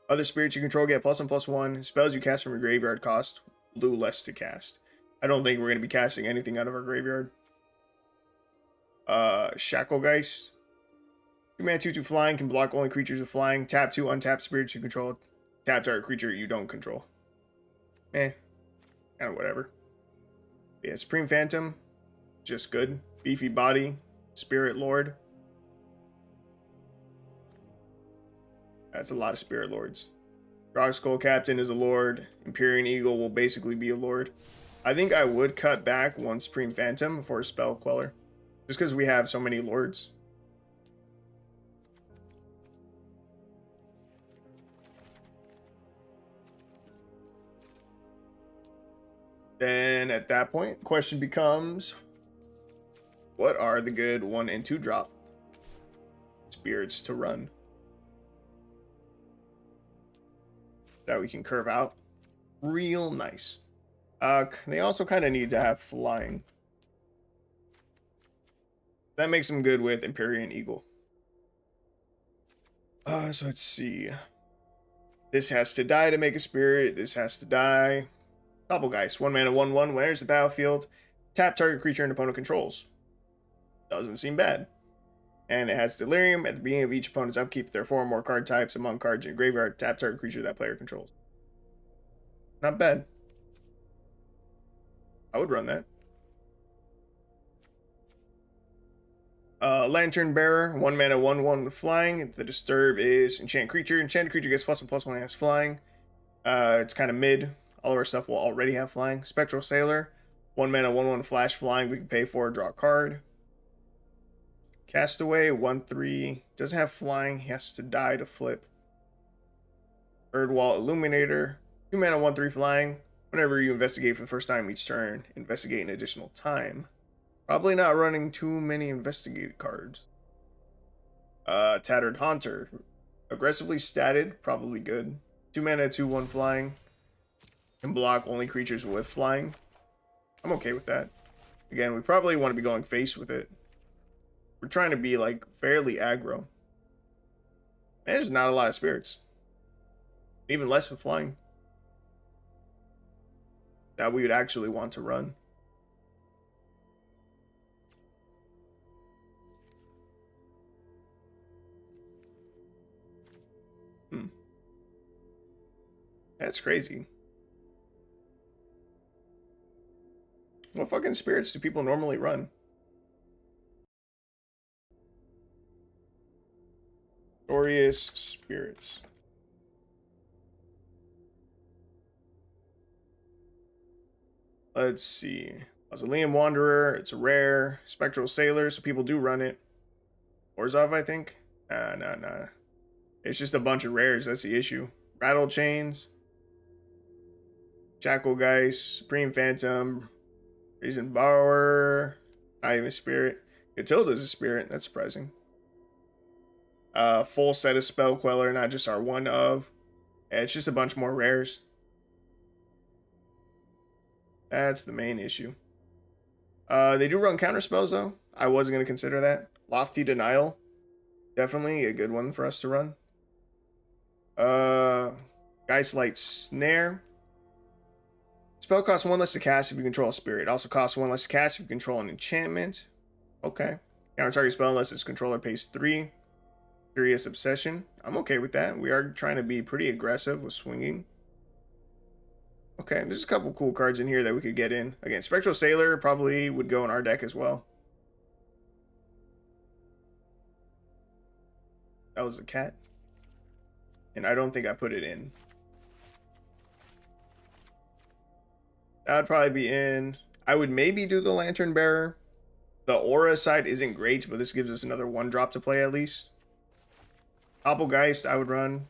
Other spirits you control get +1/+1. Spells you cast from your graveyard cost blue less to cast. I don't think we're going to be casting anything out of our graveyard. Shacklegeist, 2 mana, 2/2 flying, can block only creatures with flying. Tap 2 untapped spirits you control. Tap target creature you don't control. Kind of whatever. Yeah, Supreme Phantom, just good. Beefy body, Spirit Lord. That's a lot of Spirit Lords. Drog Skull Captain is a Lord. Empyrean Eagle will basically be a Lord. I think I would cut back one Supreme Phantom for a Spell Queller. Just because we have so many Lords. Then at that point, the question becomes, what are the good 1 and 2 drop spirits to run that we can curve out real nice? They also kind of need to have flying. That makes them good with Empyrean Eagle. So let's see. This has to die to make a spirit. This has to die. Doppelgeist, 1 mana, 1/1. When enters the battlefield, tap target creature an opponent controls. Doesn't seem bad. And it has Delirium. At the beginning of each opponent's upkeep, if there are 4 or more card types among cards in your graveyard, tap target creature that player controls. Not bad. I would run that. Lantern Bearer, 1 mana, 1/1 with flying. The disturb is enchant creature. Enchanted creature gets +1/+1 and has flying. It's kind of mid. All of our stuff will already have flying. Spectral Sailor, 1 mana, 1/1 flash flying. We can pay for, draw a card. Castaway, 1/3. Doesn't have flying. He has to die to flip. Erdwall Illuminator, 2 mana, 1/3 flying. Whenever you investigate for the first time each turn, investigate an additional time. Probably not running too many investigate cards. Tattered Haunter, aggressively statted, probably good. 2 mana, 2/1 flying. Can block only creatures with flying. I'm okay with that. Again, we probably want to be going face with it. We're trying to be like fairly aggro. And there's not a lot of spirits. Even less with flying. That we would actually want to run. That's crazy. What fucking spirits do people normally run? Glorious Spirits. Let's see. Mausoleum Wanderer, it's a rare. Spectral Sailor, so people do run it. Orzhov, I think? Nah. It's just a bunch of rares, that's the issue. Rattle Chains. Shacklegeist, Supreme Phantom, Reason Borrower, not even a spirit. Catilda's a spirit, that's surprising. Full set of Spell Queller, not just our 1 of. Yeah, it's just a bunch more rares. That's the main issue. They do run counter spells though. I was gonna consider that. Lofty Denial, definitely a good one for us to run. Geistlight Snare. Spell costs 1 less to cast if you control a spirit. Also costs 1 less to cast if you control an enchantment. Okay. Counter target spell unless its controller pays 3. Curious Obsession. I'm okay with that. We are trying to be pretty aggressive with swinging. Okay, there's a couple cool cards in here that we could get in. Again, Spectral Sailor probably would go in our deck as well. That was a cat. And I don't think I put it in. That would probably be in. I would maybe do the Lantern Bearer. The Aura side isn't great, but this gives us another 1-drop to play at least. Doppelgeist, I would run.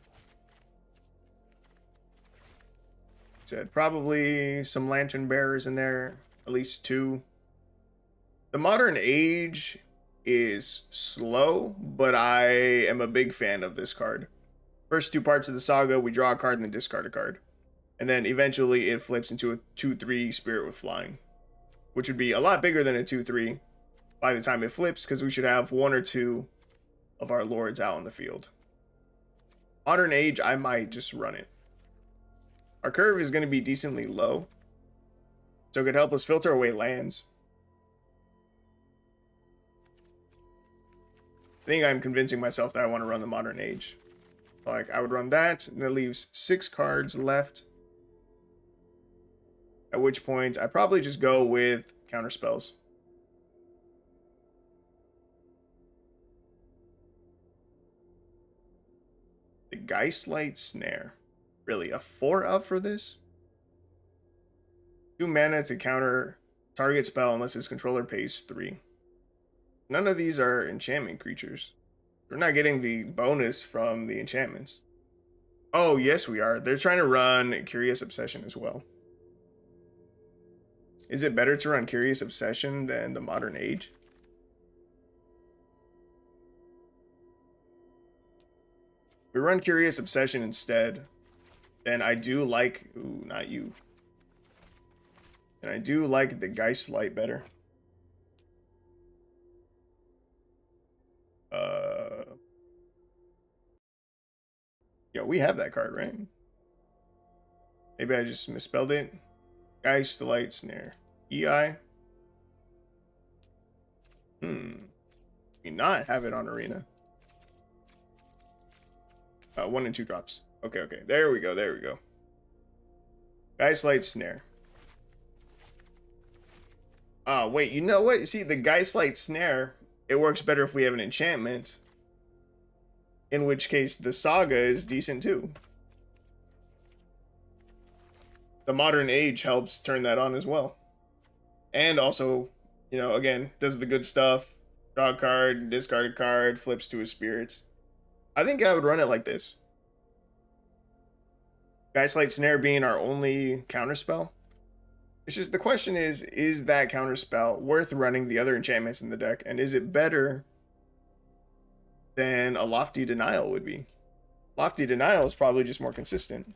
Said probably some Lantern Bearers in there, at least 2. The Modern Age is slow, but I am a big fan of this card. First 2 parts of the saga, we draw a card and then discard a card. And then eventually it flips into a 2/3 Spirit with Flying, which would be a lot bigger than a 2/3 by the time it flips, because we should have 1 or 2 of our lords out in the field. Modern Age, I might just run it. Our curve is going to be decently low, so it could help us filter away lands. I think I'm convincing myself that I want to run the Modern Age. Like, I would run that, and that leaves 6 cards left. At which point, I probably just go with counter spells. The Geistlight Snare. Really, a 4-up for this? 2 mana to counter target spell unless its controller pays 3. None of these are enchantment creatures. We're not getting the bonus from the enchantments. Oh, yes, we are. They're trying to run Curious Obsession as well. Is it better to run Curious Obsession than the Modern Age? We run Curious Obsession instead. And I do like... Ooh, not you. And I do like the Geistlight better. Yeah, we have that card, right? Maybe I just misspelled it. Geistlight Snare. EI? We not have it on Arena. 1 and 2 drops. Okay. There we go. Geistlight Snare. Wait, you know what? See, the Geistlight Snare, it works better if we have an enchantment. In which case, the Saga is decent too. The Modern Age helps turn that on as well. And also, you know, again, does the good stuff. Draw a card, discard a card, flips to a spirit. I think I would run it like this. Geistlight Snare being our only counterspell. It's just, the question is that counterspell worth running the other enchantments in the deck? And is it better than a Lofty Denial would be? Lofty Denial is probably just more consistent.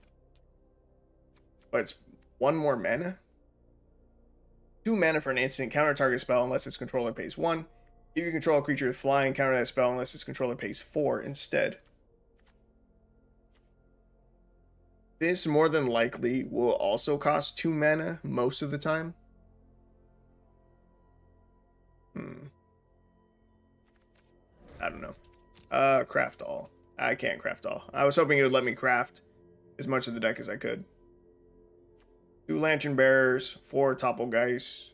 But it's 1 more mana. 2 mana for an instant, counter target spell unless its controller pays 1. If you control a creature with flying, counter that spell unless its controller pays 4 instead. This more than likely will also cost 2 mana most of the time. I don't know. Craft all. I can't craft all. I was hoping it would let me craft as much of the deck as I could. 2 Lantern Bearers, 4 Doppelgeist,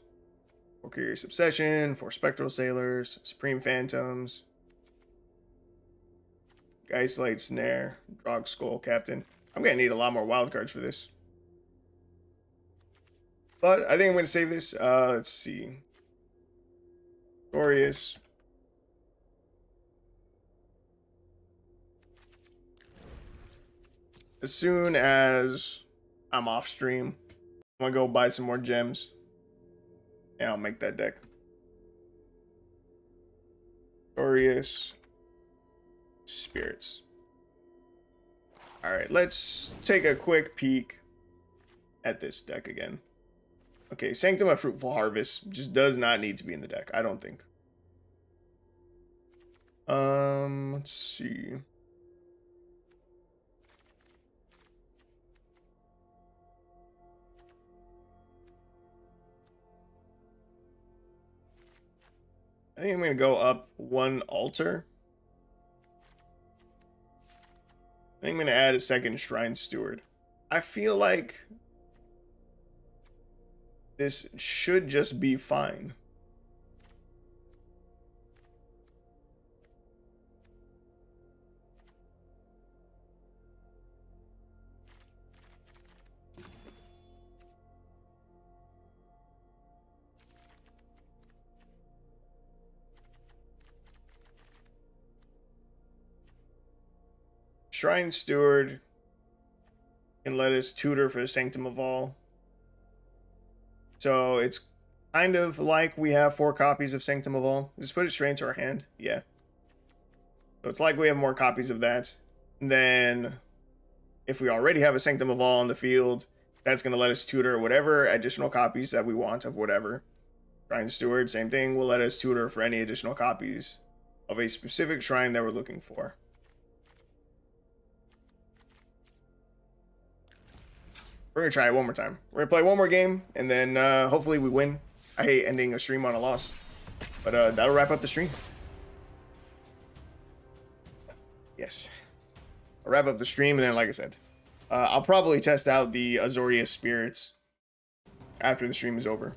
4 Curious Obsession, 4 Spectral Sailors, Supreme Phantoms, Geistlight Snare, Drog Skull Captain. I'm going to need a lot more wild cards for this. But I think I'm going to save this. Let's see. Glorious. As soon as I'm off stream, I'm going to go buy some more gems. And I'll make that deck. Glorious Spirits. All right, let's take a quick peek at this deck again. Okay, Sanctum of Fruitful Harvest just does not need to be in the deck, I don't think. Let's see. I think I'm gonna go up one altar. I think I'm gonna add a second Shrine Steward. I feel like this should just be fine. Shrine Steward can let us tutor for the Sanctum of All. So it's kind of like we have 4 copies of Sanctum of All. Just put it straight into our hand. Yeah. So it's like we have more copies of that. And then if we already have a Sanctum of All on the field, that's going to let us tutor whatever additional copies that we want of whatever. Shrine Steward, same thing, will let us tutor for any additional copies of a specific shrine that we're looking for. We're going to try it one more time. We're going to play one more game, and then hopefully we win. I hate ending a stream on a loss. But that'll wrap up the stream. Yes. I'll wrap up the stream, and then, like I said, I'll probably test out the Azorius Spirits after the stream is over.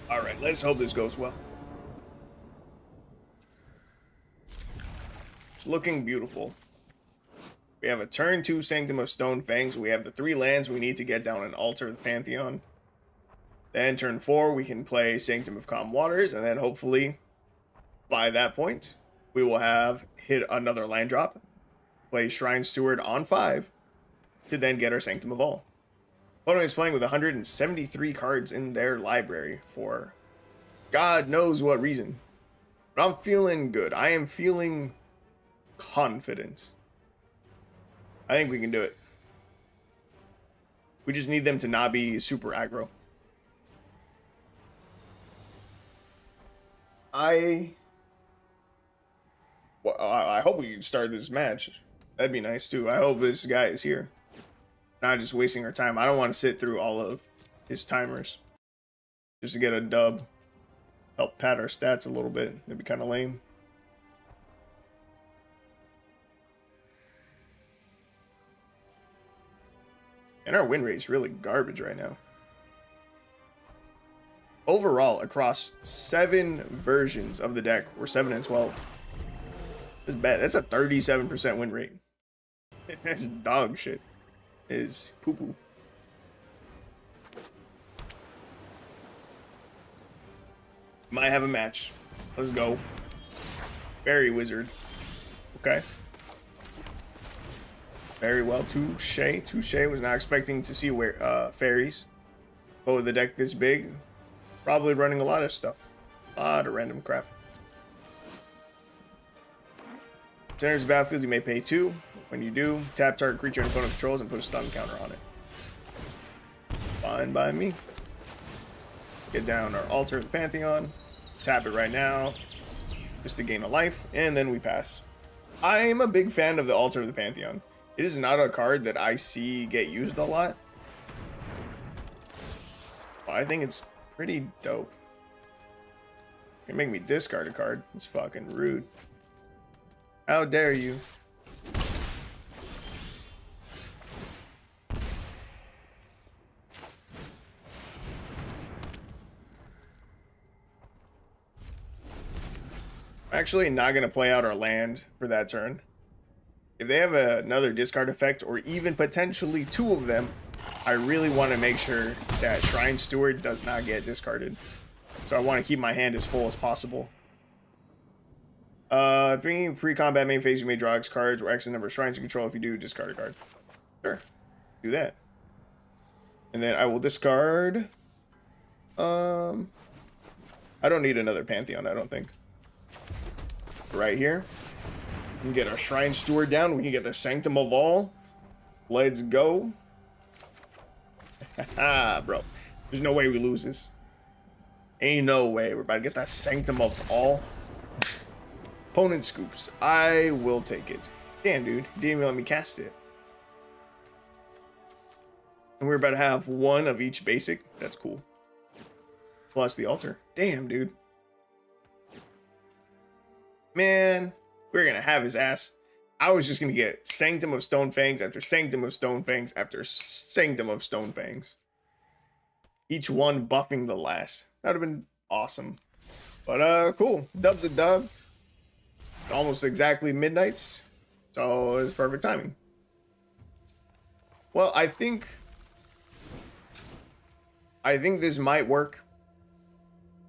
Alright, let's hope this goes well. Looking beautiful. We have a turn 2 Sanctum of Stone Fangs. We have the 3 lands we need to get down an Altar of the Pantheon. Then turn 4 we can play Sanctum of Calm Waters, and then hopefully by that point we will have hit another land drop, play Shrine Steward on 5 to then get our Sanctum of All. Opponent is playing with 173 cards in their library for God knows what reason. But I'm feeling good. I am feeling confident. I think we can do it. We just need them to not be super aggro. I hope we can start this match. That'd be nice too. I hope this guy is here. Not just wasting our time. I don't want to sit through all of his timers just to get a dub. Help pad our stats a little bit. That'd be kind of lame. And our win rate's really garbage right now. Overall, across 7 versions of the deck, we're 7 and 12. That's bad. That's a 37% win rate. That's dog shit. It is poo-poo. Might have a match. Let's go. Fairy Wizard. Okay. Very well. Touche. Touche. Was not expecting to see where fairies. But with the deck this big, probably running a lot of stuff. A lot of random crap. Centers the battlefield, you may pay 2. When you do, tap target creature and opponent controls and put a stun counter on it. Fine by me. Get down our Altar of the Pantheon. Tap it right now. Just to gain a life. And then we pass. I am a big fan of the Altar of the Pantheon. It is not a card that I see get used a lot. But I think it's pretty dope. You make me discard a card. It's fucking rude. How dare you? I'm actually not going to play out our land for that turn. If they have another discard effect, or even potentially 2 of them, I really want to make sure that Shrine Steward does not get discarded. So I want to keep my hand as full as possible. Bringing pre-combat main phase, you may draw X cards or X the number of shrines you control. If you do, discard a card. Sure. Do that. And then I will discard I don't need another Pantheon, I don't think. Right here. We can get our Shrine Steward down. We can get the Sanctum of All. Let's go. Haha, bro. There's no way we lose this. Ain't no way. We're about to get that Sanctum of All. Opponent scoops. I will take it. Damn, dude. Didn't even let me cast it. And we're about to have one of each basic. That's cool. Plus the altar. Damn, dude. Man, we're going to have his ass. I was just going to get Sanctum of Stonefangs after Sanctum of Stonefangs after Sanctum of Stonefangs. Each one buffing the last. That would have been awesome. But, cool. Dub's a dub. It's almost exactly midnight. So, it's perfect timing. Well, I think this might work.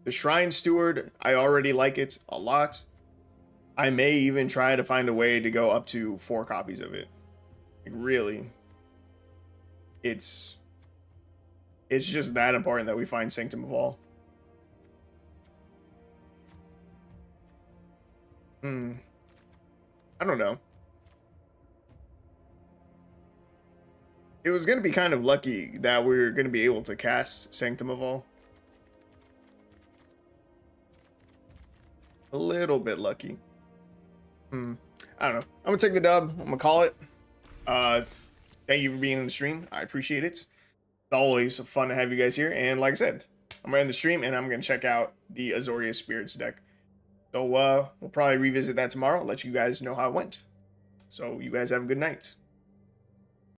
The Shrine Steward, I already like it a lot. I may even try to find a way to go up to 4 copies of it. Like, really. It's just that important that we find Sanctum of All. I don't know. It was going to be kind of lucky that we were going to be able to cast Sanctum of All. A little bit lucky. I don't know. I'm going to take the dub. I'm going to call it. Thank you for being in the stream. I appreciate it. It's always fun to have you guys here. And like I said, I'm going to end the stream and I'm going to check out the Azoria Spirits deck. So we'll probably revisit that tomorrow. Let you guys know how it went. So you guys have a good night.